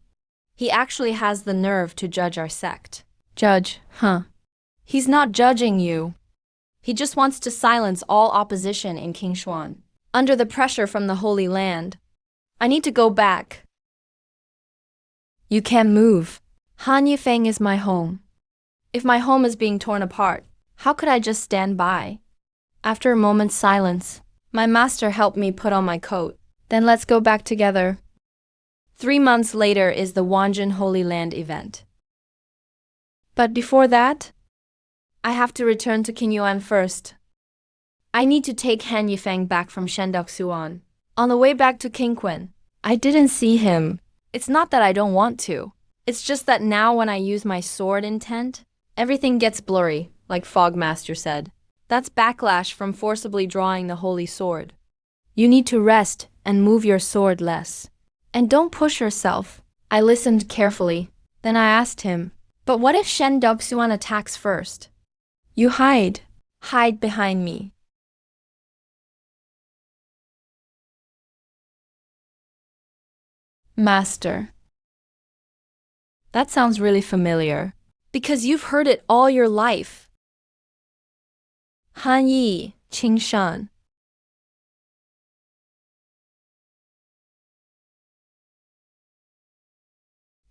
He actually has the nerve to judge our sect. Judge, huh? He's not judging you. He just wants to silence all opposition in King Xuan. Under the pressure from the Holy Land. I need to go back. You can't move. Han Yifeng is my home. If my home is being torn apart, how could I just stand by? After a moment's silence, my master helped me put on my coat. Then let's go back together. 3 months later is the Wanjin Holy Land event. But before that, I have to return to King Yuan first. I need to take Han Yifeng back from Shenduxuan. On the way back to King Qin, I didn't see him. It's not that I don't want to. It's just that now when I use my sword intent, everything gets blurry, like Fogmaster said. That's backlash from forcibly drawing the holy sword. You need to rest and move your sword less. And don't push yourself. I listened carefully. Then I asked him, but what if Shen Duxuan attacks first? You hide. Hide behind me. Master. That sounds really familiar. Because you've heard it all your life. Han Yi, Qing Shan.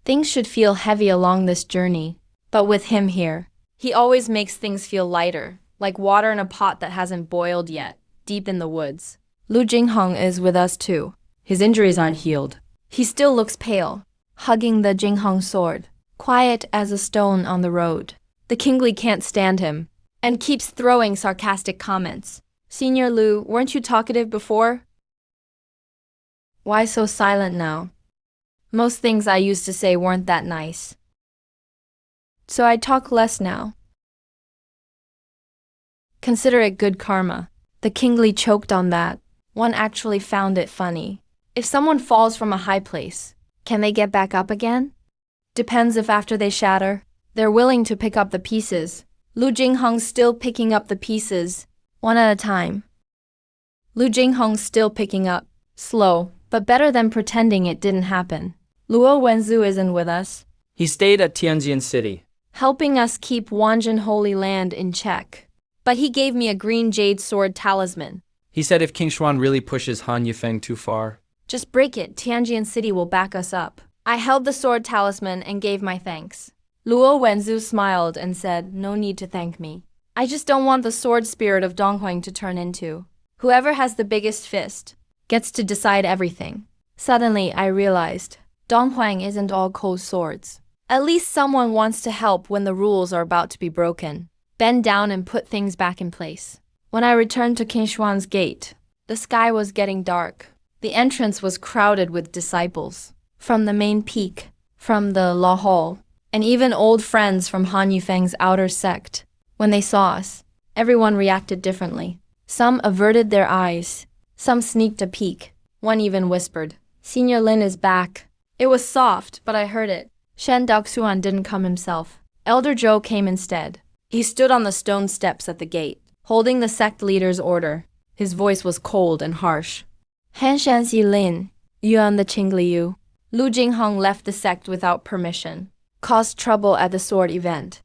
Things should feel heavy along this journey, but with him here, he always makes things feel lighter, like water in a pot that hasn't boiled yet, deep in the woods. Lu Jinghong is with us too. His injuries aren't healed. He still looks pale, hugging the Jinghong sword, quiet as a stone on the road. The Kingly can't stand him, and keeps throwing sarcastic comments. Senior Lu, weren't you talkative before? Why so silent now? Most things I used to say weren't that nice. So I talk less now. Consider it good karma. The Kingly choked on that. One actually found it funny. If someone falls from a high place, can they get back up again? Depends if after they shatter, they're willing to pick up the pieces. Lu Jinghong's still picking up the pieces, one at a time. Lu Jinghong's still picking up, slow, but better than pretending it didn't happen. Luo Wenzu isn't with us, He stayed at Tianjin City. helping us keep Wanjin Holy Land in check. But he gave me a green jade sword talisman. He said if King Xuan really pushes Han Yifeng too far, Just break it, Tianjin City will back us up. I held the sword talisman and gave my thanks. Luo Wenzu smiled and said, no need to thank me. I just don't want the sword spirit of Donghuang to turn into. Whoever has the biggest fist gets to decide everything. Suddenly, I realized, Donghuang isn't all cold swords. At least someone wants to help when the rules are about to be broken. Bend down and put things back in place. When I returned to King Xuan's gate, the sky was getting dark. The entrance was crowded with disciples. From the main peak, from the La Hall, and even old friends from Han Yifeng's outer sect. When they saw us, everyone reacted differently. Some averted their eyes. Some sneaked a peek. One even whispered, Senior Lin is back. It was soft, but I heard it. Shen Daoxuan didn't come himself. Elder Zhou came instead. He stood on the stone steps at the gate, holding the sect leader's order. His voice was cold and harsh. Han Shanxi Lin, Yuan the Qingliu. Lu Jinghong left the sect without permission, caused trouble at the sword event,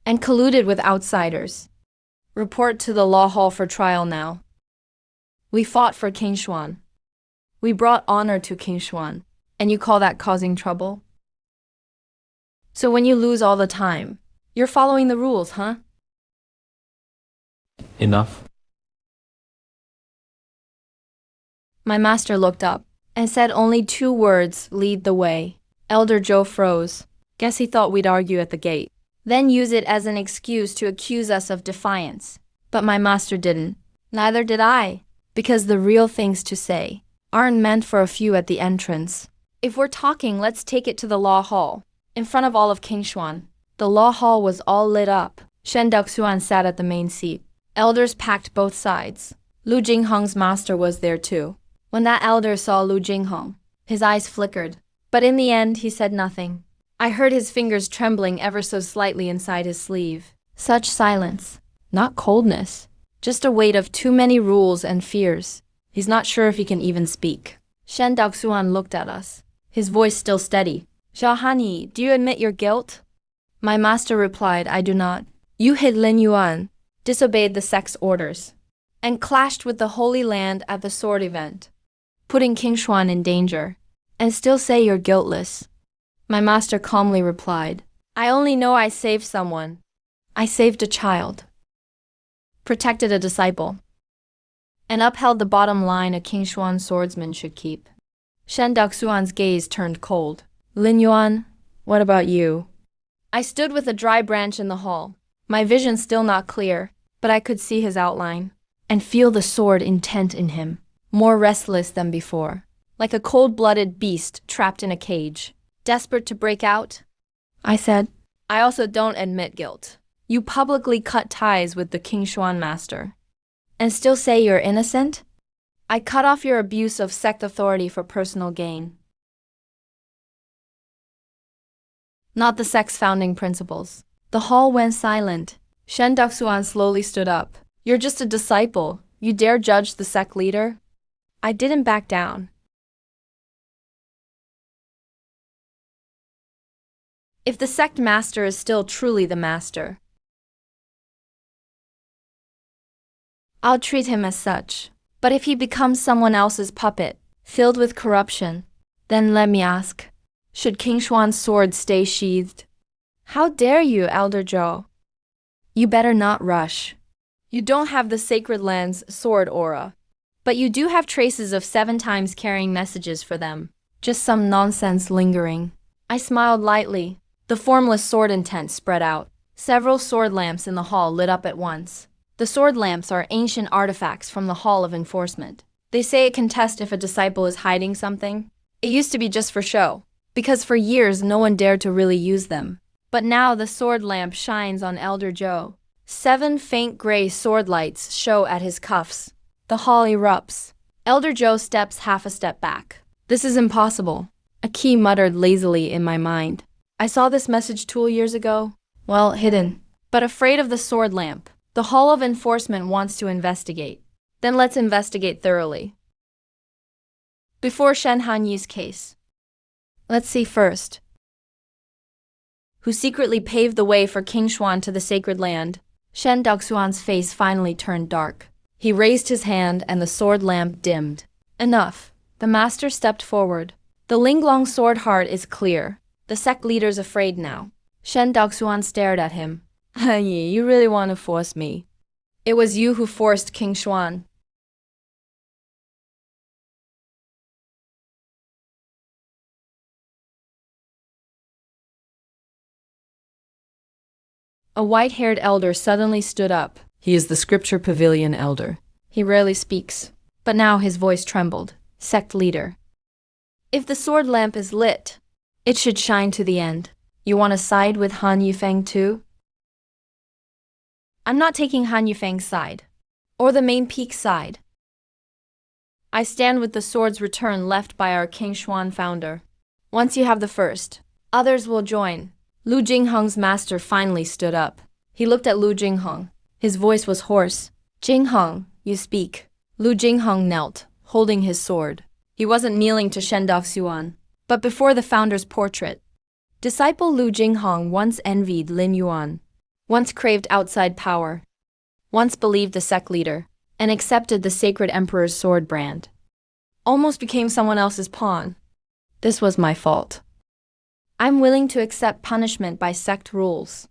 and colluded with outsiders. Report to the law hall for trial now. We fought for King Xuan. We brought honor to King Xuan, and you call that causing trouble? So when you lose all the time, you're following the rules, huh? Enough. My master looked up and said only 2 words, lead the way. Elder Zhou froze. Guess he thought we'd argue at the gate, then use it as an excuse to accuse us of defiance. But my master didn't. Neither did I, because the real things to say aren't meant for a few at the entrance. If we're talking, let's take it to the law hall, in front of all of King Xuan. The law hall was all lit up. Shen Duxuan sat at the main seat. Elders packed both sides. Lu Jinghong's master was there too. When that elder saw Lu Jinghong, his eyes flickered. But in the end, he said nothing. I heard his fingers trembling ever so slightly inside his sleeve. Such silence. Not coldness. Just a weight of too many rules and fears. He's not sure if he can even speak. Shen Duxuan looked at us, his voice still steady. Xiaohani, do you admit your guilt? My master replied, I do not. You hid Lin Yuan, disobeyed the sect's orders, and clashed with the Holy Land at the sword event, putting King Xuan in danger, and still say you're guiltless. My master calmly replied, I only know I saved someone. I saved a child, protected a disciple, and upheld the bottom line a King Xuan swordsman should keep. Shen Duxuan's gaze turned cold. Lin Yuan, what about you? I stood with a dry branch in the hall, my vision still not clear, but I could see his outline, and feel the sword intent in him, more restless than before, like a cold-blooded beast trapped in a cage, desperate to break out. I said, I also don't admit guilt. You publicly cut ties with the King Xuan master, and still say you're innocent? I cut off your abuse of sect authority for personal gain, not the sect's founding principles. The hall went silent. Shen Duxuan slowly stood up. You're just a disciple. You dare judge the sect leader? I didn't back down. If the sect master is still truly the master, I'll treat him as such. But if he becomes someone else's puppet, filled with corruption, then let me ask, should King Xuan's sword stay sheathed? How dare you, Elder Zhou? You better not rush. You don't have the Sacred Land's sword aura, but you do have traces of 7 times carrying messages for them. Just some nonsense lingering. I smiled lightly. The formless sword intent spread out. Several sword lamps in the hall lit up at once. The sword lamps are ancient artifacts from the Hall of Enforcement. They say it can test if a disciple is hiding something. It used to be just for show, because for years no one dared to really use them. But now the sword lamp shines on Elder Zhou. 7 faint gray sword lights show at his cuffs. The hall erupts. Elder Zhou steps half a step back. This is impossible. A key muttered lazily in my mind. I saw this message tool years ago. Well, hidden. But afraid of the sword lamp. The Hall of Enforcement wants to investigate. Then let's investigate thoroughly. Before Shen Hanyi's case. Let's see first who secretly paved the way for King Xuan to the Sacred Land. Shen Duxuan's face finally turned dark. He raised his hand and the sword lamp dimmed. Enough. The master stepped forward. The Linglong sword heart is clear. The sect leader's afraid now. Shen Duxuan stared at him. Hanyi, you really want to force me? It was you who forced King Xuan. A white-haired elder suddenly stood up. He is the Scripture Pavilion elder. He rarely speaks, but now his voice trembled. Sect leader. If the sword lamp is lit, it should shine to the end. You want to side with Han Yufeng too? I'm not taking Han Yufeng's side, or the main peak's side. I stand with the sword's return left by our King Xuan founder. Once you have the first, others will join. Lu Jinghong's master finally stood up. He looked at Lu Jinghong. His voice was hoarse. Jinghong, you speak. Lu Jinghong knelt, holding his sword. He wasn't kneeling to Shen Daoxuan, but before the founder's portrait. Disciple Lu Jinghong once envied Lin Yuan, once craved outside power, once believed the sect leader, and accepted the sacred emperor's sword brand. Almost became someone else's pawn. This was my fault. I'm willing to accept punishment by sect rules.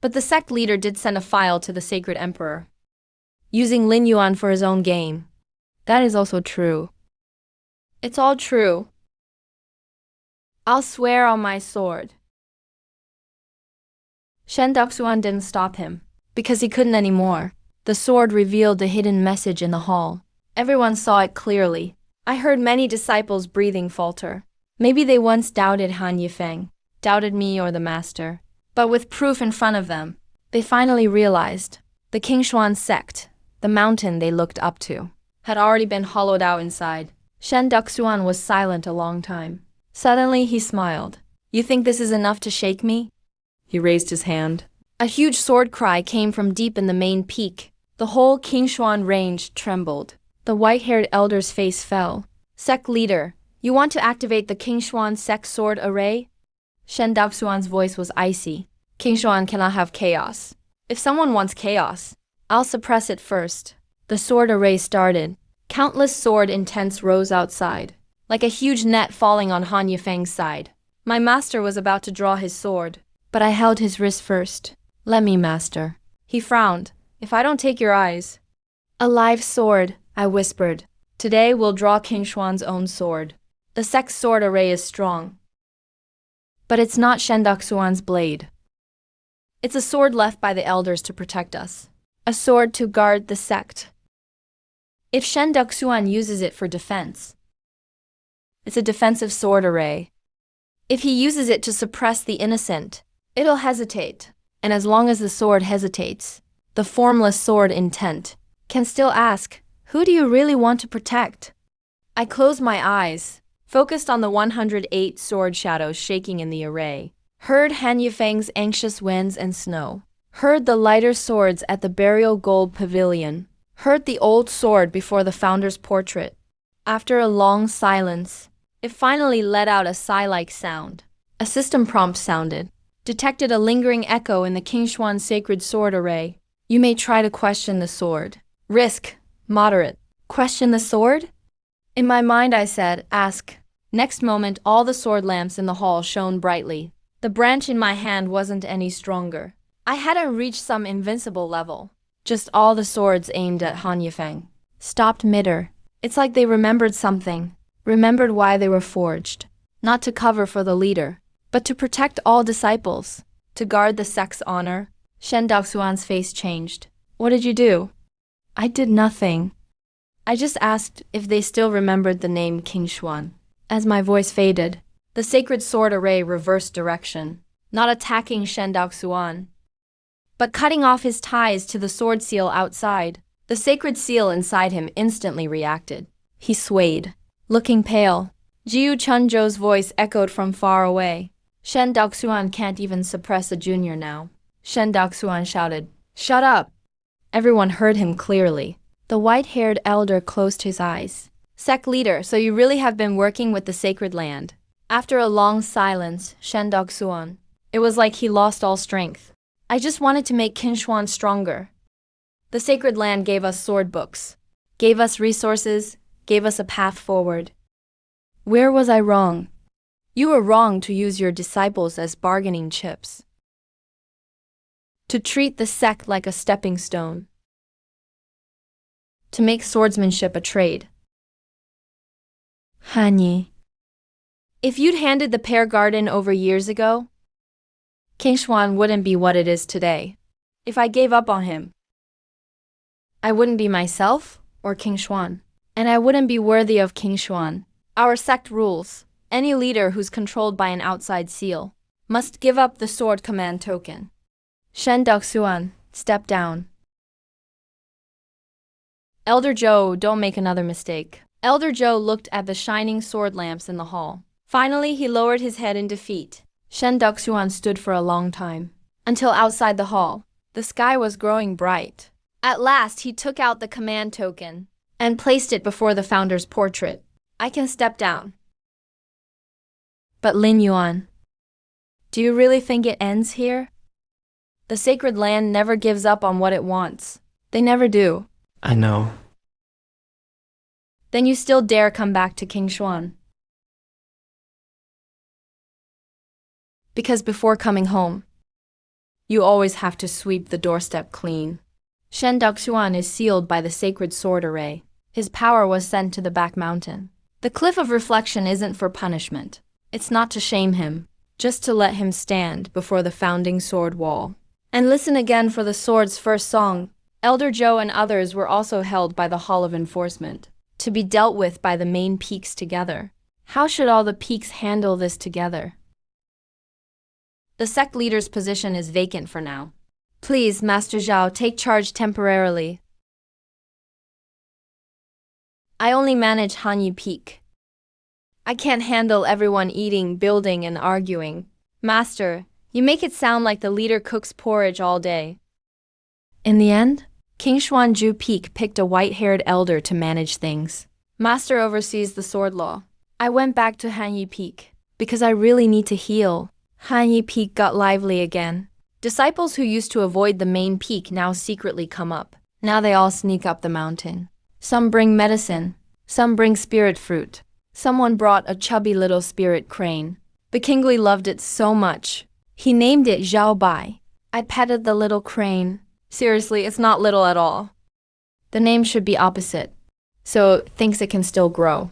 But the sect leader did send a file to the sacred emperor, using Lin Yuan for his own gain. That is also true. It's all true. I'll swear on my sword. Shen Daoxuan didn't stop him, because he couldn't anymore. The sword revealed the hidden message in the hall. Everyone saw it clearly. I heard many disciples breathing falter. Maybe they once doubted Han Yifeng, doubted me or the master. But with proof in front of them, they finally realized the Qingshuan sect, the mountain they looked up to, had already been hollowed out inside. Shen Daoxuan was silent a long time. Suddenly he smiled. You think this is enough to shake me? He raised his hand. A huge sword cry came from deep in the main peak. The whole Qingshuan range trembled. The white-haired elder's face fell. Sect leader, you want to activate the Qingshuan sect sword array? Shen Daoxuan's voice was icy. Qingshuan cannot have chaos. If someone wants chaos, I'll suppress it first. The sword array started. Countless sword intents rose outside, like a huge net falling on Han Yifeng's side. My master was about to draw his sword, but I held his wrist first. Let me, master. He frowned. If I don't take your eyes. A live sword, I whispered. Today we'll draw Qingshuan's own sword. The sect's sword array is strong. But it's not Shen Daoxuan's blade. It's a sword left by the elders to protect us. A sword to guard the sect. If Shen Daoxuan uses it for defense, it's a defensive sword array. If he uses it to suppress the innocent, it'll hesitate. And as long as the sword hesitates, the formless sword intent can still ask, who do you really want to protect? I closed my eyes, focused on the 108 sword shadows shaking in the array, heard Han Yifeng's anxious winds and snow, heard the lighter swords at the burial gold pavilion, heard the old sword before the founder's portrait. After a long silence, it finally let out a sigh-like sound. A system prompt sounded, detected a lingering echo in the Qingshuan sacred sword array. You may try to question the sword. Risk, moderate. Question the sword? In my mind I said, ask. Next moment all the sword lamps in the hall shone brightly. The branch in my hand wasn't any stronger. I hadn't reached some invincible level. Just all the swords aimed at Han Yifeng stopped mid-air. It's like they remembered something, remembered why they were forged. Not to cover for the leader, but to protect all disciples, to guard the sect's honor. Shen Daoxuan's face changed. What did you do? I did nothing. I just asked if they still remembered the name Qingshuan. As my voice faded, the sacred sword array reversed direction, not attacking Shen Daoxuan, but cutting off his ties to the sword seal outside. The sacred seal inside him instantly reacted. He swayed, looking pale. Jiu Chunzhou's voice echoed from far away. Shen Daoxuan can't even suppress a junior now. Shen Daoxuan shouted, "Shut up!" Everyone heard him clearly. The white-haired elder closed his eyes. Sect leader, so you really have been working with the sacred land. After a long silence, Shen Daoxuan. It was like he lost all strength. I just wanted to make Qingshuan stronger. The sacred land gave us sword books, gave us resources, gave us a path forward. Where was I wrong? You were wrong to use your disciples as bargaining chips. To treat the sect like a stepping stone. To make swordsmanship a trade. Hanyi. If you'd handed the pear garden over years ago, Qingshuan wouldn't be what it is today. If I gave up on him, I wouldn't be myself or Qingshuan. And I wouldn't be worthy of Qingshuan. Our sect rules. Any leader who's controlled by an outside seal must give up the sword command token. Shen Daoxuan, step down. Elder Zhou, don't make another mistake. Elder Zhou looked at the shining sword lamps in the hall. Finally, he lowered his head in defeat. Shen Daoxuan stood for a long time. Until outside the hall, the sky was growing bright. At last, he took out the command token and placed it before the founder's portrait. I can step down. But Lin Yuan, do you really think it ends here? The sacred land never gives up on what it wants. They never do. I know. Then you still dare come back to King Xuan. Because before coming home, you always have to sweep the doorstep clean. Shen Duxuan is sealed by the sacred sword array. His power was sent to the back mountain. The cliff of reflection isn't for punishment. It's not to shame him, just to let him stand before the founding sword wall. And listen again for the sword's first song. Elder Zhou and others were also held by the Hall of Enforcement, to be dealt with by the main peaks together. How should all the peaks handle this together? The sect leader's position is vacant for now. Please, Master Zhao, take charge temporarily. I only manage Hanyi Peak. I can't handle everyone eating, building, and arguing. Master, you make it sound like the leader cooks porridge all day. In the end, King Xuanju Peak picked a white-haired elder to manage things. Master oversees the sword law. I went back to Hanyi Peak because I really need to heal. Hanyi Peak got lively again. Disciples who used to avoid the main peak now secretly come up. Now they all sneak up the mountain. Some bring medicine. Some bring spirit fruit. Someone brought a chubby little spirit crane. The kingly loved it so much. He named it Zhao Bai. I petted the little crane. Seriously, it's not little at all. The name should be opposite, so it thinks it can still grow.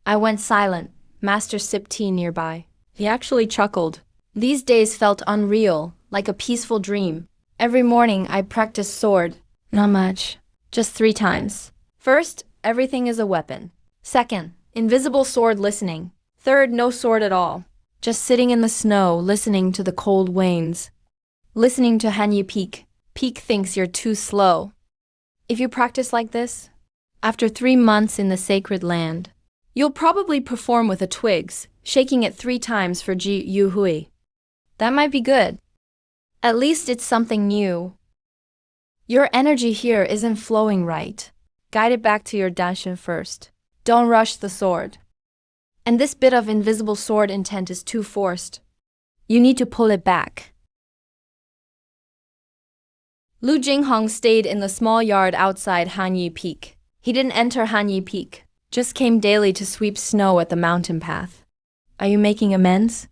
I went silent. Master sipped tea nearby. He actually chuckled. These days felt unreal, like a peaceful dream. Every morning I practiced sword. Not much. Just 3 times. First, everything is a weapon. Second, invisible sword listening. Third, no sword at all. Just sitting in the snow, listening to the cold winds. Listening to Hanyi Peak. Peak thinks you're too slow. If you practice like this, after 3 months in the sacred land, you'll probably perform with the twigs, shaking it 3 times for Ji Yu Hui. That might be good. At least it's something new. Your energy here isn't flowing right. Guide it back to your danshin first. Don't rush the sword. And this bit of invisible sword intent is too forced. You need to pull it back. Lu Jinghong stayed in the small yard outside Hanyi Peak. He didn't enter Hanyi Peak, just came daily to sweep snow at the mountain path. Are you making amends?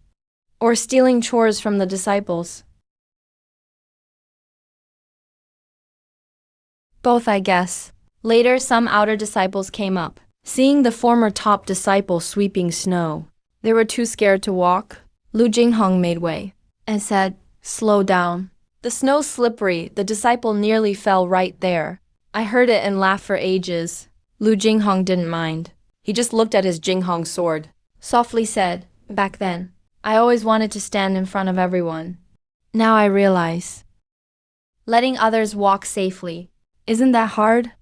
Or stealing chores from the disciples? Both, I guess. Later, some outer disciples came up, seeing the former top disciple sweeping snow. They were too scared to walk. Lu Jinghong made way and said, "Slow down." The snow's slippery, the disciple nearly fell right there. I heard it and laughed for ages. Lu Jinghong didn't mind. He just looked at his Jinghong sword. Softly said, "Back then, I always wanted to stand in front of everyone. Now I realize. Letting others walk safely, isn't that hard?"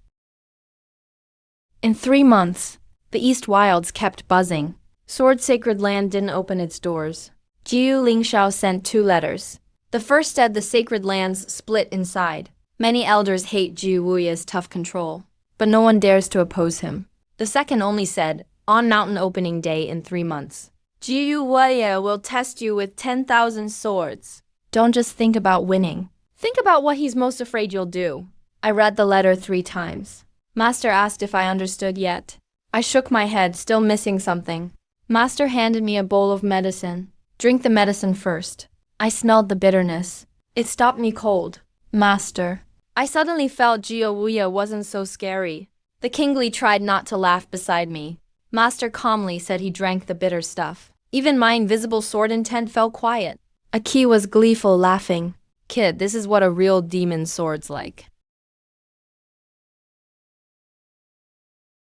In 3 months, the East Wilds kept buzzing. Sword Sacred Land didn't open its doors. Jiu Lingshao sent 2 letters. The first said the sacred lands split inside. Many elders hate Jiu Wuya's tough control, but no one dares to oppose him. The second only said, on mountain opening day in 3 months, Jiu Wuya will test you with 10,000 swords. Don't just think about winning. Think about what he's most afraid you'll do. I read the letter 3 times. Master asked if I understood yet. I shook my head, still missing something. Master handed me a bowl of medicine. Drink the medicine first. I smelled the bitterness. It stopped me cold. Master. I suddenly felt Jio Wuya wasn't so scary. The kingly tried not to laugh beside me. Master calmly said he drank the bitter stuff. Even my invisible sword intent fell quiet. Aki was gleeful, laughing. Kid, this is what a real demon sword's like.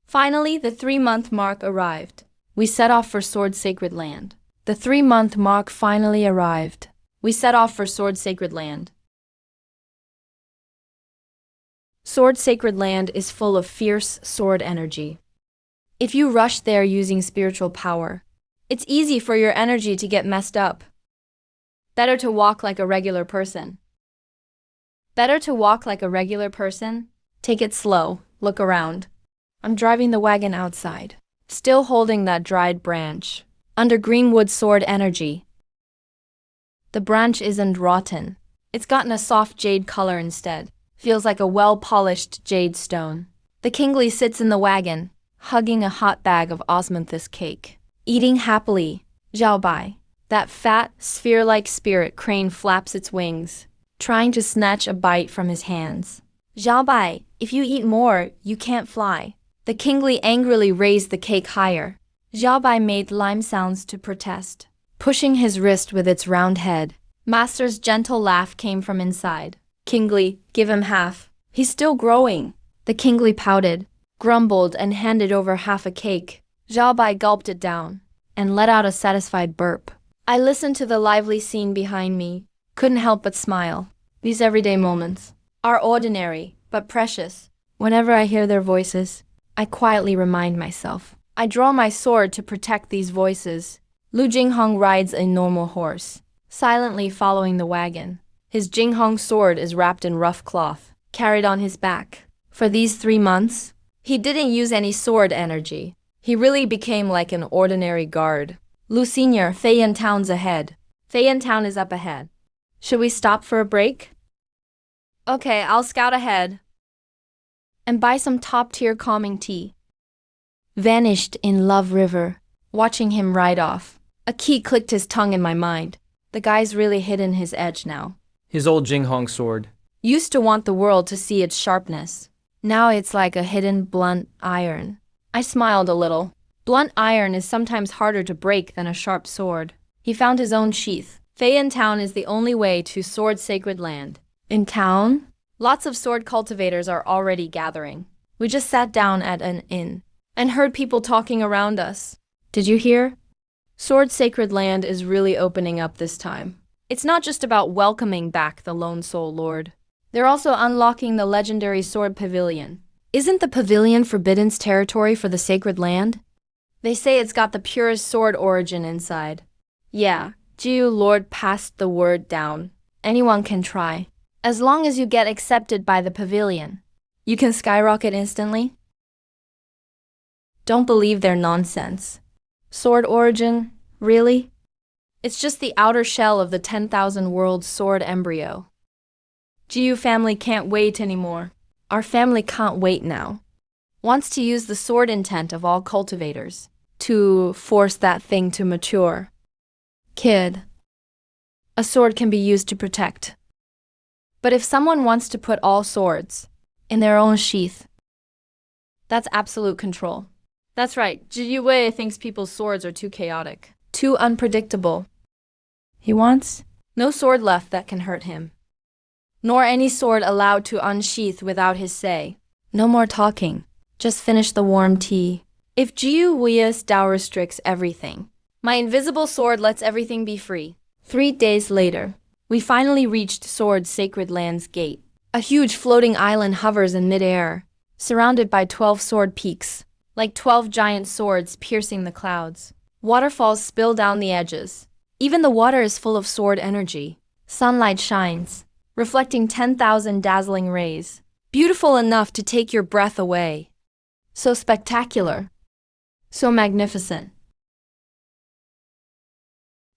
Finally, the 3-month mark arrived. We set off for Sword Sacred Land. The 3-month mark finally arrived. We set off for Sword Sacred Land. Sword Sacred Land is full of fierce sword energy. If you rush there using spiritual power, it's easy for your energy to get messed up. Better to walk like a regular person. Better to walk like a regular person. Take it slow. Look around. I'm driving the wagon outside, still holding that dried branch, under greenwood sword energy. The branch isn't rotten. It's gotten a soft jade color instead. Feels like a well-polished jade stone. The kingly sits in the wagon, hugging a hot bag of osmanthus cake, eating happily. Zhao Bai, that fat, sphere-like spirit crane flaps its wings, trying to snatch a bite from his hands. Zhao Bai, if you eat more, you can't fly. The kingly angrily raised the cake higher. Zhao Bai made lime sounds to protest, pushing his wrist with its round head. Master's gentle laugh came from inside. Kingly, give him half. He's still growing. The kingly pouted, grumbled, and handed over half a cake. Zhao Bai gulped it down and let out a satisfied burp. I listened to the lively scene behind me, couldn't help but smile. These everyday moments are ordinary, but precious. Whenever I hear their voices, I quietly remind myself. I draw my sword to protect these voices. Lu Jinghong rides a normal horse, silently following the wagon. His Jinghong sword is wrapped in rough cloth, carried on his back. For these 3 months, he didn't use any sword energy. He really became like an ordinary guard. Lu Senior, Feiyan Town's ahead. Feiyan Town is up ahead. Should we stop for a break? Okay, I'll scout ahead and buy some top-tier calming tea. Vanished in Love River, watching him ride off. A key clicked his tongue in my mind. The guy's really hidden his edge now. His old Jinghong sword. Used to want the world to see its sharpness. Now it's like a hidden blunt iron. I smiled a little. Blunt iron is sometimes harder to break than a sharp sword. He found his own sheath. Feiyan Town is the only way to Sword Sacred Land. In town, lots of sword cultivators are already gathering. We just sat down at an inn and heard people talking around us. Did you hear? Sword Sacred Land is really opening up this time. It's not just about welcoming back the Lone Soul Lord. They're also unlocking the legendary Sword Pavilion. Isn't the pavilion Forbidden's territory for the Sacred Land? They say it's got the purest sword origin inside. Yeah, Jiu Lord passed the word down. Anyone can try. As long as you get accepted by the pavilion, you can skyrocket instantly. Don't believe their nonsense. Sword origin? Really? It's just the outer shell of the 10,000 world sword embryo. Jiu family can't wait anymore. Our family can't wait now. Wants to use the sword intent of all cultivators to force that thing to mature. Kid, a sword can be used to protect. But if someone wants to put all swords in their own sheath, that's absolute control. That's right, Ji Wei thinks people's swords are too chaotic, too unpredictable. He wants no sword left that can hurt him, nor any sword allowed to unsheath without his say. No more talking, just finish the warm tea. If Jiu Wei's Dao restricts everything, my invisible sword lets everything be free. 3 days later, we finally reached Sword Sacred Land's gate. A huge floating island hovers in midair, surrounded by 12 sword peaks, like 12 giant swords piercing the clouds. Waterfalls spill down the edges. Even the water is full of sword energy. Sunlight shines, reflecting 10,000 dazzling rays. Beautiful enough to take your breath away. So spectacular. So magnificent.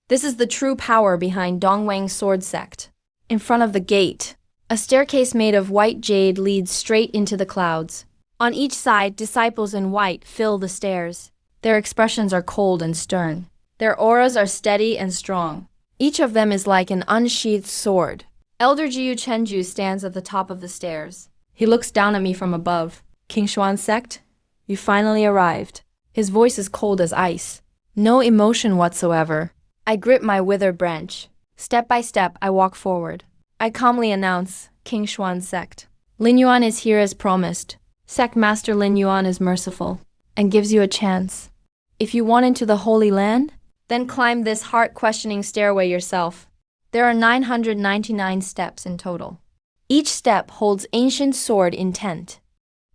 This is the true power behind Dongwang's sword sect. In front of the gate, a staircase made of white jade leads straight into the clouds. On each side, disciples in white fill the stairs. Their expressions are cold and stern. Their auras are steady and strong. Each of them is like an unsheathed sword. Elder Jiu Chenju stands at the top of the stairs. He looks down at me from above. King Xuan's sect, you finally arrived. His voice is cold as ice. No emotion whatsoever. I grip my withered branch. Step by step, I walk forward. I calmly announce, King Xuan's sect. Lin Yuan is here as promised. Sect Master Lin Yuan is merciful and gives you a chance. If you want into the Holy Land, then climb this heart-questioning stairway yourself. There are 999 steps in total. Each step holds ancient sword intent.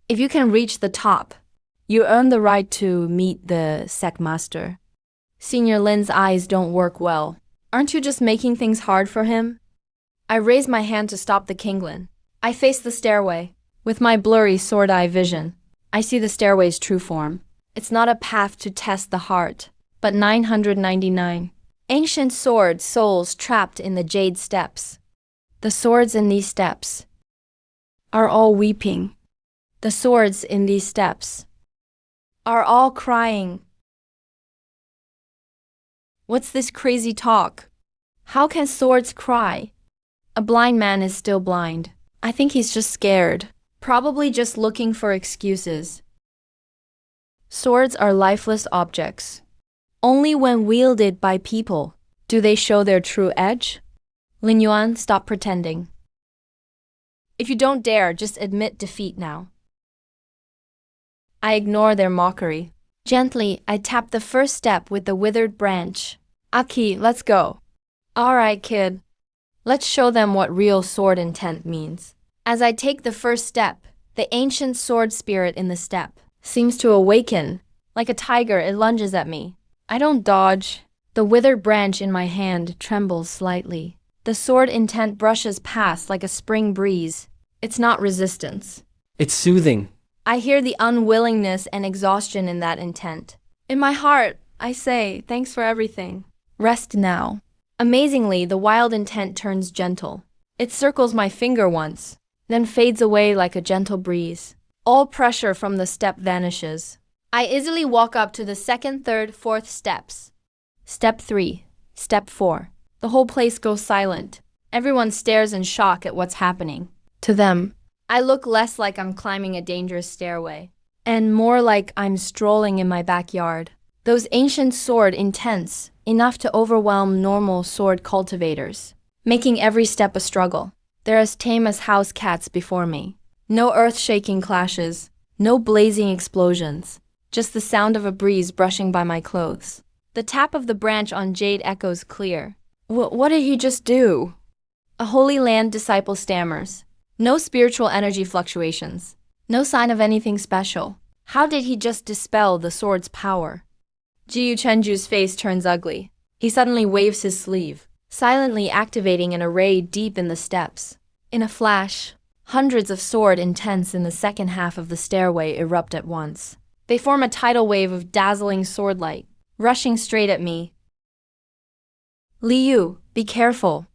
If you can reach the top, you earn the right to meet the sect master. Senior Lin's eyes don't work well. Aren't you just making things hard for him? I raise my hand to stop the Kinglin. I face the stairway. With my blurry sword eye vision, I see the stairway's true form. It's not a path to test the heart, but 999 ancient sword souls trapped in the jade steps. The swords in these steps are all weeping. The swords in these steps are all crying. What's this crazy talk? How can swords cry? A blind man is still blind. I think he's just scared. Probably just looking for excuses. Swords are lifeless objects. Only when wielded by people do they show their true edge. Lin Yuan, stop pretending. If you don't dare, just admit defeat now. I ignore their mockery. Gently, I tap the first step with the withered branch. Aki, let's go. Alright, kid. Let's show them what real sword intent means. As I take the first step, the ancient sword spirit in the step seems to awaken. Like a tiger, it lunges at me. I don't dodge. The withered branch in my hand trembles slightly. The sword intent brushes past like a spring breeze. It's not resistance. It's soothing. I hear the unwillingness and exhaustion in that intent. In my heart, I say, thanks for everything. Rest now. Amazingly, the wild intent turns gentle. It circles my finger once, then fades away like a gentle breeze. All pressure from the step vanishes. I easily walk up to the second, third, fourth steps. Step 3. Step 4. The whole place goes silent. Everyone stares in shock at what's happening. To them, I look less like I'm climbing a dangerous stairway, and more like I'm strolling in my backyard. Those ancient sword intense, enough to overwhelm normal sword cultivators, making every step a struggle. They're as tame as house cats before me. No earth-shaking clashes, no blazing explosions, just the sound of a breeze brushing by my clothes. The tap of the branch on jade echoes clear. What did he just do? A Holy Land disciple stammers. No spiritual energy fluctuations. No sign of anything special. How did he just dispel the sword's power? Jiyu Chenju's face turns ugly. He suddenly waves his sleeve, silently activating an array deep in the steps. In a flash, hundreds of sword intents in the second half of the stairway erupt at once. They form a tidal wave of dazzling sword light, rushing straight at me. Liu, be careful.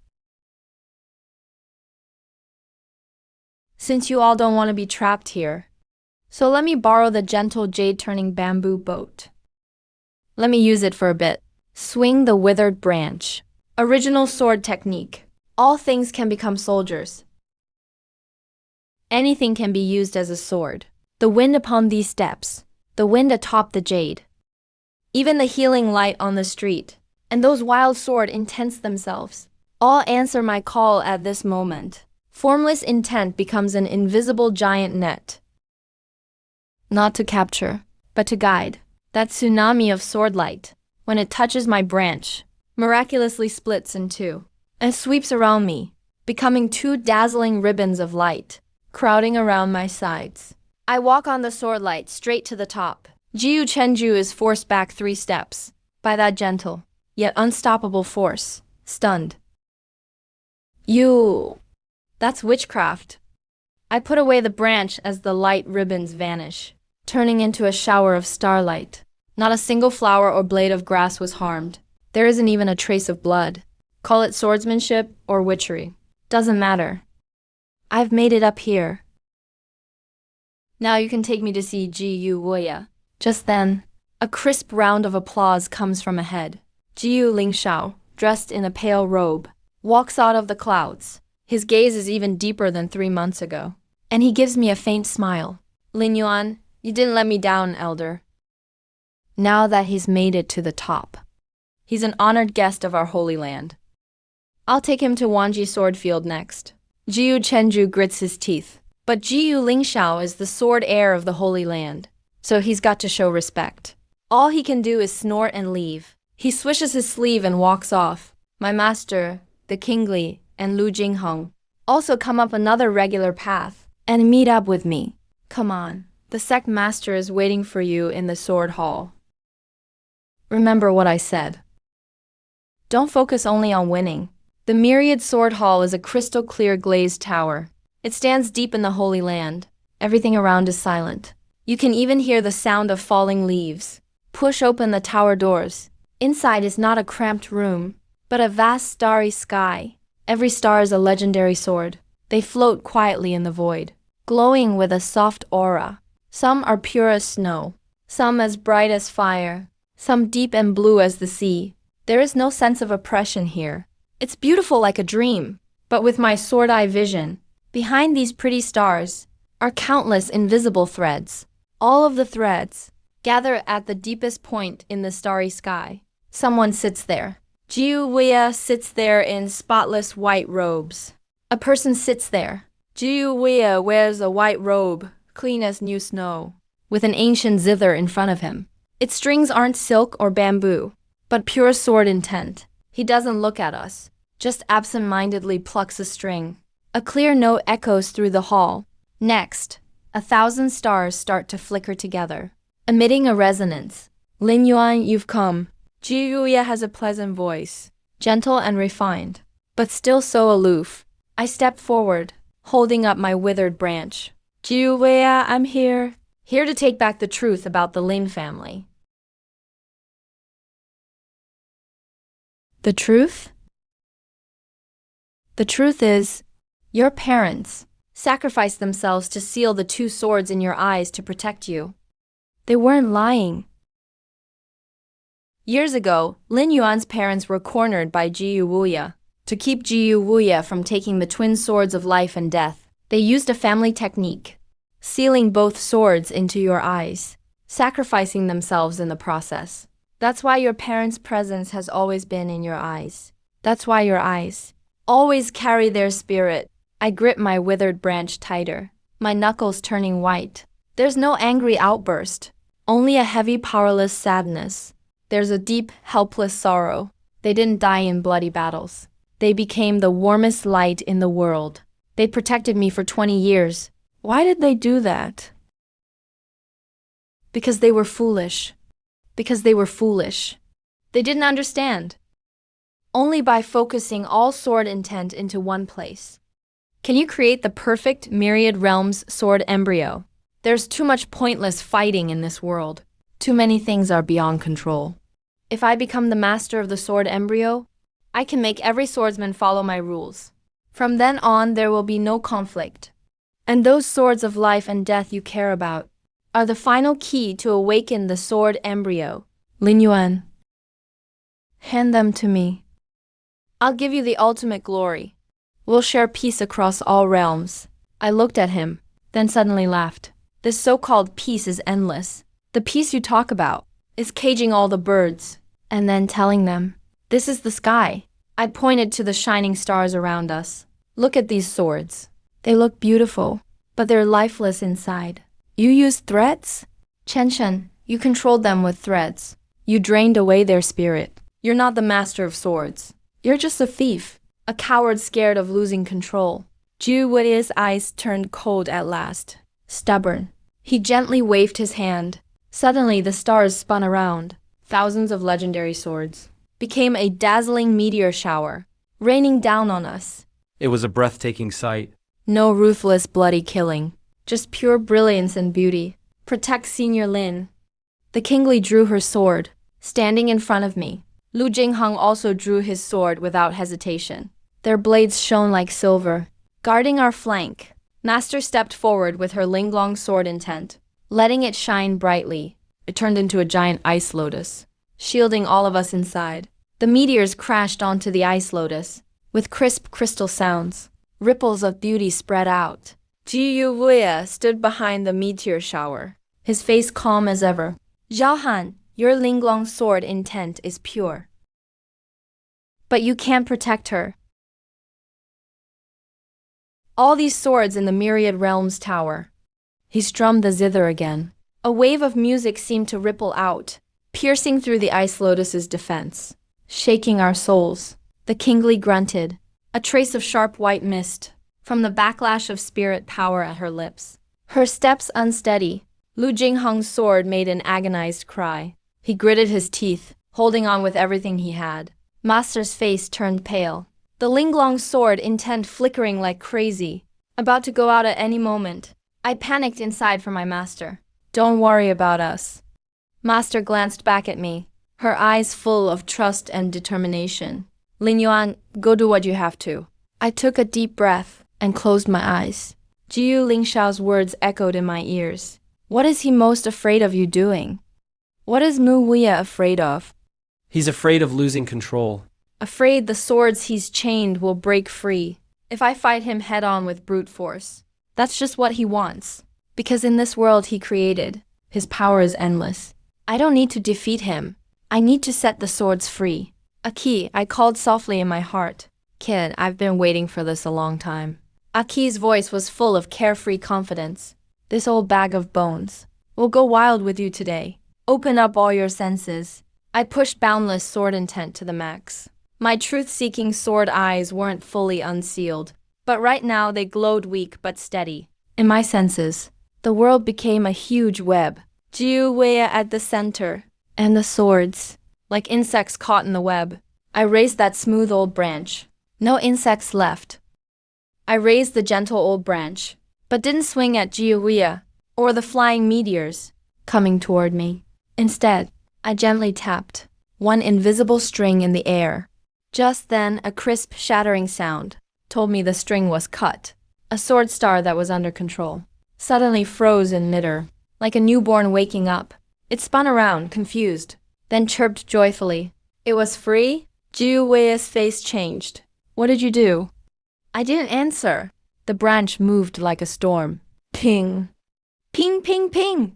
Since you all don't want to be trapped here, so let me borrow the gentle jade-turning bamboo boat. Let me use it for a bit. Swing the withered branch. Original sword technique. All things can become soldiers. Anything can be used as a sword. The wind upon these steps. The wind atop the jade. Even the healing light on the street. And those wild sword intents themselves. All answer my call at this moment. Formless intent becomes an invisible giant net. Not to capture, but to guide. That tsunami of sword light, when it touches my branch, miraculously splits in two, and sweeps around me, becoming two dazzling ribbons of light, crowding around my sides. I walk on the sword light straight to the top. Jiyu Chenju is forced back 3 steps, by that gentle, yet unstoppable force, stunned. That's witchcraft. I put away the branch as the light ribbons vanish, turning into a shower of starlight. Not a single flower or blade of grass was harmed. There isn't even a trace of blood. Call it swordsmanship or witchery. Doesn't matter. I've made it up here. Now you can take me to see Jiyu Woya. Just then, a crisp round of applause comes from ahead. Jiyu Lingshao, dressed in a pale robe, walks out of the clouds. His gaze is even deeper than 3 months ago. And he gives me a faint smile. Lin Yuan, you didn't let me down, elder. Now that he's made it to the top. He's an honored guest of our Holy Land. I'll take him to Wanji Swordfield next. Jiyu Chenju grits his teeth. But Jiyu Lingshao is the sword heir of the Holy Land, so he's got to show respect. All he can do is snort and leave. He swishes his sleeve and walks off. My master, the Kingly, and Lu Jingheng also come up another regular path and meet up with me. Come on, the sect master is waiting for you in the sword hall. Remember what I said. Don't focus only on winning. The Myriad Sword Hall is a crystal clear glazed tower. It stands deep in the Holy Land, Everything around is silent. You can even hear the sound of falling leaves. Push open the tower doors. Inside is not a cramped room, but a vast starry sky. Every star is a legendary sword. They float quietly in the void, glowing with a soft aura. Some are pure as snow, some as bright as fire, some deep and blue as the sea. There is no sense of oppression here. It's beautiful like a dream, but with my sword-eye vision, behind these pretty stars are countless invisible threads. All of the threads gather at the deepest point in the starry sky. Someone sits there. Jiuwei sits there in spotless white robes. A person sits there. Jiuwei wears a white robe, clean as new snow, with an ancient zither in front of him. Its strings aren't silk or bamboo, but pure sword intent. He doesn't look at us, just absent-mindedly plucks a string. A clear note echoes through the hall. Next, 1,000 stars start to flicker together, emitting a resonance. Lin Yuan, you've come. Ji Yuya has a pleasant voice, gentle and refined, but still so aloof. I step forward, holding up my withered branch. Ji Yuya, I'm here. Here to take back the truth about the Lin family. The truth? The truth is, your parents sacrificed themselves to seal the 2 swords in your eyes to protect you. They weren't lying. Years ago, Lin Yuan's parents were cornered by Ji Yuya. To keep Ji Yuya from taking the twin swords of life and death, they used a family technique, sealing both swords into your eyes, sacrificing themselves in the process. That's why your parents' presence has always been in your eyes. That's why your eyes always carry their spirit. I grip my withered branch tighter, my knuckles turning white. There's no angry outburst, only a heavy, powerless sadness. There's a deep, helpless sorrow. They didn't die in bloody battles. They became the warmest light in the world. They protected me for 20 years. Why did they do that? Because they were foolish. Because they were foolish. They didn't understand. Only by focusing all sword intent into one place can you create the perfect myriad realms sword embryo. There's too much pointless fighting in this world. Too many things are beyond control. If I become the master of the sword embryo, I can make every swordsman follow my rules. From then on, there will be no conflict. And those swords of life and death you care about are the final key to awaken the sword embryo. Lin Yuan, hand them to me. I'll give you the ultimate glory. We'll share peace across all realms. I looked at him, then suddenly laughed. This so-called peace is endless. The peace you talk about is caging all the birds, and then telling them, this is the sky. I pointed to the shining stars around us. Look at these swords. They look beautiful, but they're lifeless inside. You used threads? Chen, you controlled them with threads. You drained away their spirit. You're not the master of swords. You're just a thief, a coward scared of losing control. Ju Wei's eyes turned cold at last. Stubborn. He gently waved his hand. Suddenly the stars spun around. Thousands of legendary swords became a dazzling meteor shower, raining down on us. It was a breathtaking sight. No ruthless bloody killing, just pure brilliance and beauty. Protect Senior Lin. The kingly drew her sword, standing in front of me. Lu Jingheng also drew his sword without hesitation. Their blades shone like silver, guarding our flank. Master stepped forward with her Linglong sword intent, letting it shine brightly. It turned into a giant ice lotus, shielding all of us inside. The meteors crashed onto the ice lotus, with crisp crystal sounds. Ripples of beauty spread out. Ji Yuya stood behind the meteor shower, his face calm as ever. Zhaohan, your Linglong sword intent is pure. But you can't protect her. All these swords in the Myriad Realms Tower. He strummed the zither again. A wave of music seemed to ripple out, piercing through the ice lotus's defense, shaking our souls. The kingly grunted, a trace of sharp white mist from the backlash of spirit power at her lips. Her steps unsteady. Lu Jingheng's sword made an agonized cry. He gritted his teeth, holding on with everything he had. Master's face turned pale. The Linglong sword intent flickering like crazy, about to go out at any moment. I panicked inside for my master. Don't worry about us. Master glanced back at me, her eyes full of trust and determination. Lin Yuan, go do what you have to. I took a deep breath and closed my eyes. Jiu Lingshao's words echoed in my ears. What is he most afraid of you doing? What is Mu Wuya afraid of? He's afraid of losing control. Afraid the swords he's chained will break free if I fight him head-on with brute force. That's just what he wants. Because in this world he created, his power is endless. I don't need to defeat him. I need to set the swords free. Aki, I called softly in my heart. Kid, I've been waiting for this a long time. Aki's voice was full of carefree confidence. This old bag of bones will go wild with you today. Open up all your senses. I pushed boundless sword intent to the max. My truth-seeking sword eyes weren't fully unsealed, but right now they glowed weak but steady. In my senses, the world became a huge web. Jiu Wei at the center, and the swords, like insects caught in the web. I raised that smooth old branch. No insects left. I raised the gentle old branch, but didn't swing at Jiu Wei or the flying meteors coming toward me. Instead, I gently tapped one invisible string in the air. Just then, a crisp, shattering sound told me the string was cut. A sword star that was under control suddenly froze in midair, like a newborn waking up. It spun around, confused, then chirped joyfully. It was free? Jiu Wei's face changed. What did you do? I didn't answer. The branch moved like a storm. Ping! Ping, ping, ping!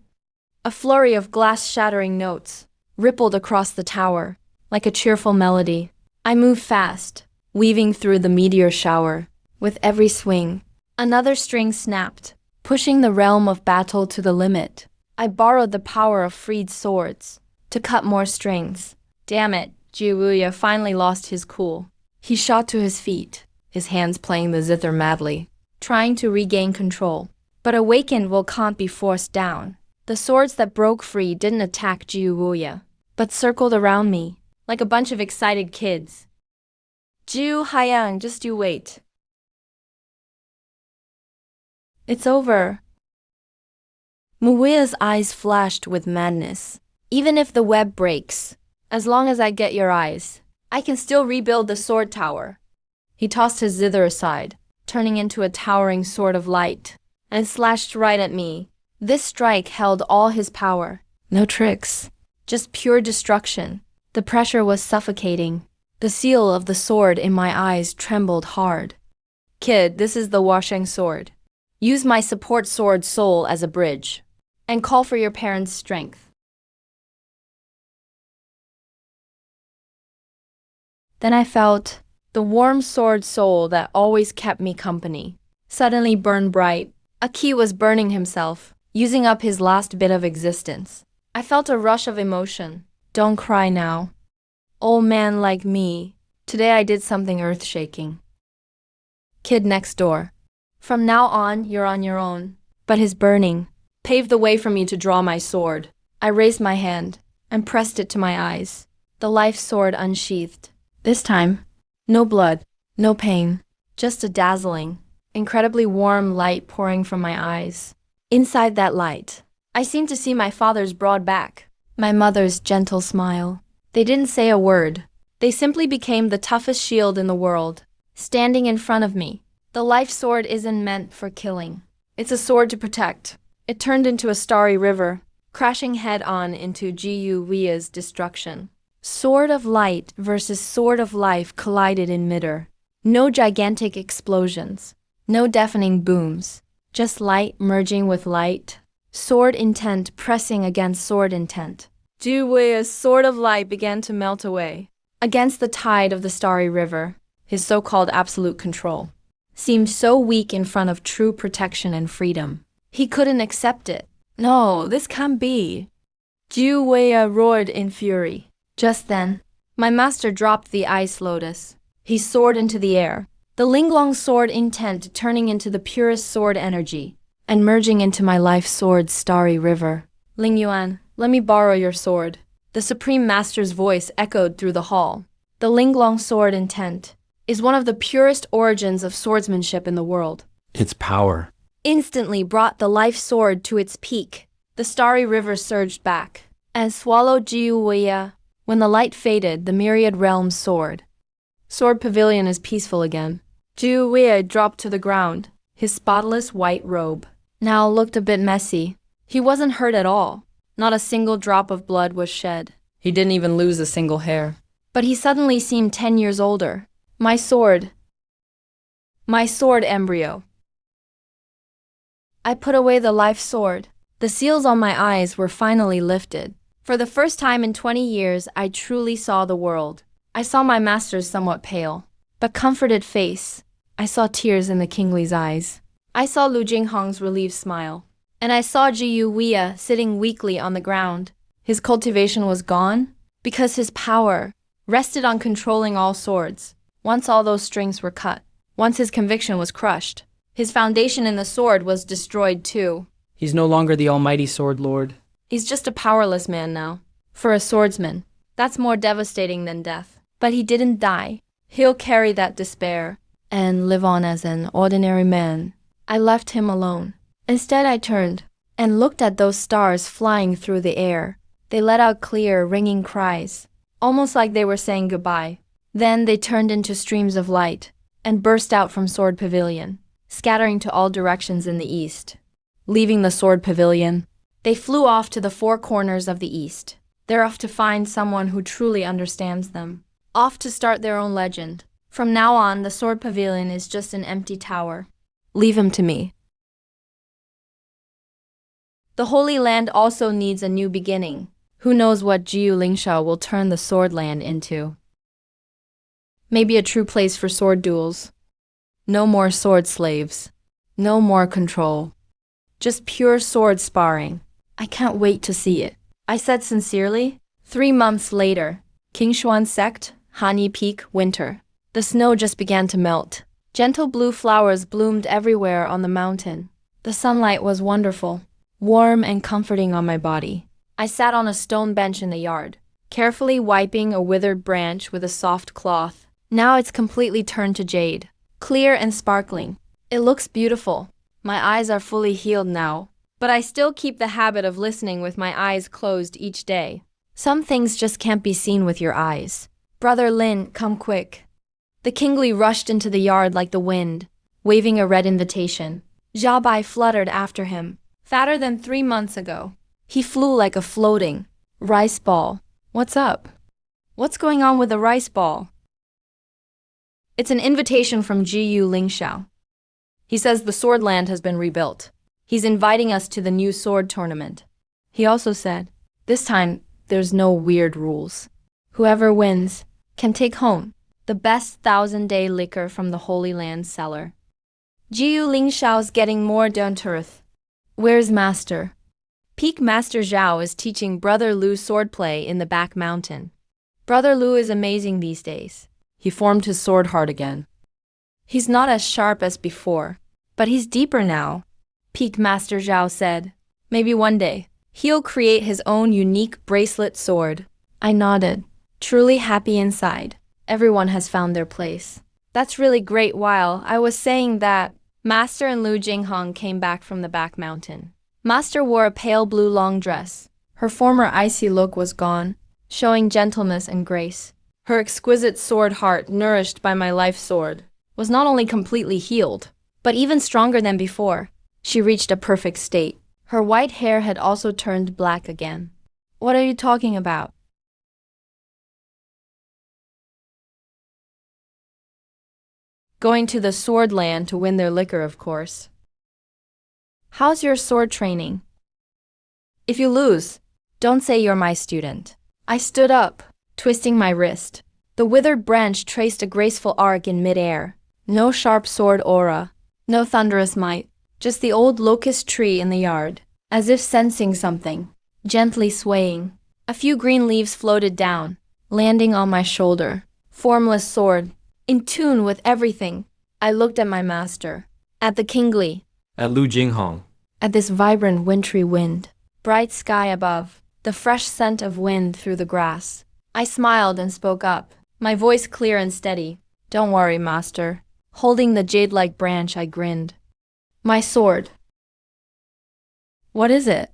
A flurry of glass-shattering notes rippled across the tower, like a cheerful melody. I moved fast, weaving through the meteor shower. With every swing, another string snapped, pushing the realm of battle to the limit. I borrowed the power of freed swords to cut more strings. Damn it, Jiu Wuya finally lost his cool. He shot to his feet, his hands playing the zither madly, trying to regain control. But awakened will can't be forced down. The swords that broke free didn't attack Jiu Wuya, but circled around me, like a bunch of excited kids. Jiu Haiyang, just you wait. It's over. Muia's eyes flashed with madness. Even if the web breaks, as long as I get your eyes, I can still rebuild the sword tower. He tossed his zither aside, turning into a towering sword of light, and slashed right at me. This strike held all his power. No tricks, just pure destruction. The pressure was suffocating. The seal of the sword in my eyes trembled hard. Kid, this is the Washeng sword. Use my support sword soul as a bridge, and call for your parents' strength. Then I felt the warm sword soul that always kept me company suddenly burn bright. Aki was burning himself, using up his last bit of existence. I felt a rush of emotion. Don't cry now. Old man like me, today I did something earth-shaking. Kid next door. From now on, you're on your own. But his burning paved the way for me to draw my sword. I raised my hand and pressed it to my eyes, the life sword unsheathed. This time, no blood, no pain, just a dazzling, incredibly warm light pouring from my eyes. Inside that light, I seemed to see my father's broad back, my mother's gentle smile. They didn't say a word. They simply became the toughest shield in the world, standing in front of me. The life sword isn't meant for killing. It's a sword to protect. It turned into a starry river, crashing head-on into Jiu Wei's destruction. Sword of light versus sword of life collided in midair. No gigantic explosions, no deafening booms, just light merging with light. Sword intent pressing against sword intent. Jiu Wei's sword of light began to melt away. Against the tide of the starry river, his so-called absolute control seemed so weak in front of true protection and freedom. He couldn't accept it. No, this can't be. Jiu Wei roared in fury. Just then, my master dropped the ice lotus. He soared into the air, the Linglong sword intent turning into the purest sword energy and merging into my life sword's starry river. Ling Yuan, let me borrow your sword. The Supreme Master's voice echoed through the hall. The Linglong sword intent is one of the purest origins of swordsmanship in the world. Its power instantly brought the life sword to its peak. The starry river surged back and swallowed Jiuwei. When the light faded, the myriad realms soared. Sword Pavilion is peaceful again. Jiuwei dropped to the ground. His spotless white robe now looked a bit messy. He wasn't hurt at all. Not a single drop of blood was shed. He didn't even lose a single hair. But he suddenly seemed 10 years older. My sword embryo. I put away the life sword. The seals on my eyes were finally lifted. For the first time in 20 years, I truly saw the world. I saw my master's somewhat pale, but comforted face. I saw tears in the kingly's eyes. I saw Lu Jinghong's relieved smile. And I saw Jiuwei sitting weakly on the ground. His cultivation was gone because his power rested on controlling all swords. Once all those strings were cut, once his conviction was crushed, his foundation in the sword was destroyed too. He's no longer the almighty sword lord. He's just a powerless man now. For a swordsman, that's more devastating than death. But he didn't die. He'll carry that despair and live on as an ordinary man. I left him alone. Instead, I turned and looked at those stars flying through the air. They let out clear, ringing cries, almost like they were saying goodbye. Then they turned into streams of light and burst out from Sword Pavilion, scattering to all directions in the east. Leaving the Sword Pavilion, they flew off to the four corners of the east. They're off to find someone who truly understands them. Off to start their own legend. From now on, the Sword Pavilion is just an empty tower. Leave him to me. The Holy Land also needs a new beginning. Who knows what Jiu Lingshao will turn the Sword Land into? Maybe a true place for sword duels. No more sword slaves. No more control. Just pure sword sparring. I can't wait to see it. I said sincerely. 3 months later, Qingshuan Sect, Hanyi Peak, winter. The snow just began to melt. Gentle blue flowers bloomed everywhere on the mountain. The sunlight was wonderful, warm and comforting on my body. I sat on a stone bench in the yard, carefully wiping a withered branch with a soft cloth. Now it's completely turned to jade, clear and sparkling. It looks beautiful. My eyes are fully healed now, but I still keep the habit of listening with my eyes closed each day. Some things just can't be seen with your eyes. Brother Lin, come quick. The kingly rushed into the yard like the wind, waving a red invitation. Zhao Bai fluttered after him, fatter than 3 months ago. He flew like a floating rice ball. What's up? What's going on with the rice ball? It's an invitation from Jiu Lingshao. He says the sword land has been rebuilt. He's inviting us to the new sword tournament. He also said, this time there's no weird rules. Whoever wins can take home the best 1000-day liquor from the Holy Land cellar. Jiu Lingshao's getting more down to earth. Where's Master? Peak Master Zhao is teaching Brother Lu swordplay in the back mountain. Brother Lu is amazing these days. He formed his sword heart again. He's not as sharp as before, but he's deeper now, Peak Master Zhao said. Maybe one day, he'll create his own unique bracelet sword. I nodded, truly happy inside. Everyone has found their place. That's really great. While I was saying that, Master and Lu Jinghong came back from the back mountain. Master wore a pale blue long dress. Her former icy look was gone, showing gentleness and grace. Her exquisite sword heart, nourished by my life sword, was not only completely healed, but even stronger than before. She reached a perfect state. Her white hair had also turned black again. What are you talking about? Going to the sword land to win their liquor, of course. How's your sword training? If you lose, don't say you're my student. I stood up, twisting my wrist. The withered branch traced a graceful arc in midair. No sharp sword aura, no thunderous might, just the old locust tree in the yard, as if sensing something, gently swaying. A few green leaves floated down, landing on my shoulder. Formless sword, in tune with everything. I looked at my master, at the kingly, At Lu Jinghong. at this vibrant wintry wind, bright sky above, the fresh scent of wind through the grass. I smiled and spoke up, my voice clear and steady. Don't worry, master. Holding the jade-like branch, I grinned. My sword. What is it?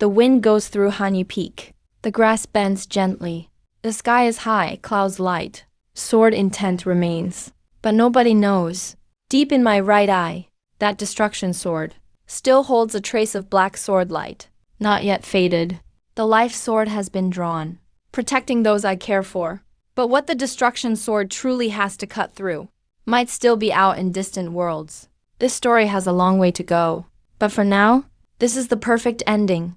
The wind goes through Hanyu Peak. The grass bends gently. The sky is high, clouds light. Sword intent remains. But nobody knows. Deep in my right eye, that destruction sword still holds a trace of black sword light, not yet faded. The life sword has been drawn, protecting those I care for. But what the destruction sword truly has to cut through might still be out in distant worlds. This story has a long way to go. But for now, this is the perfect ending.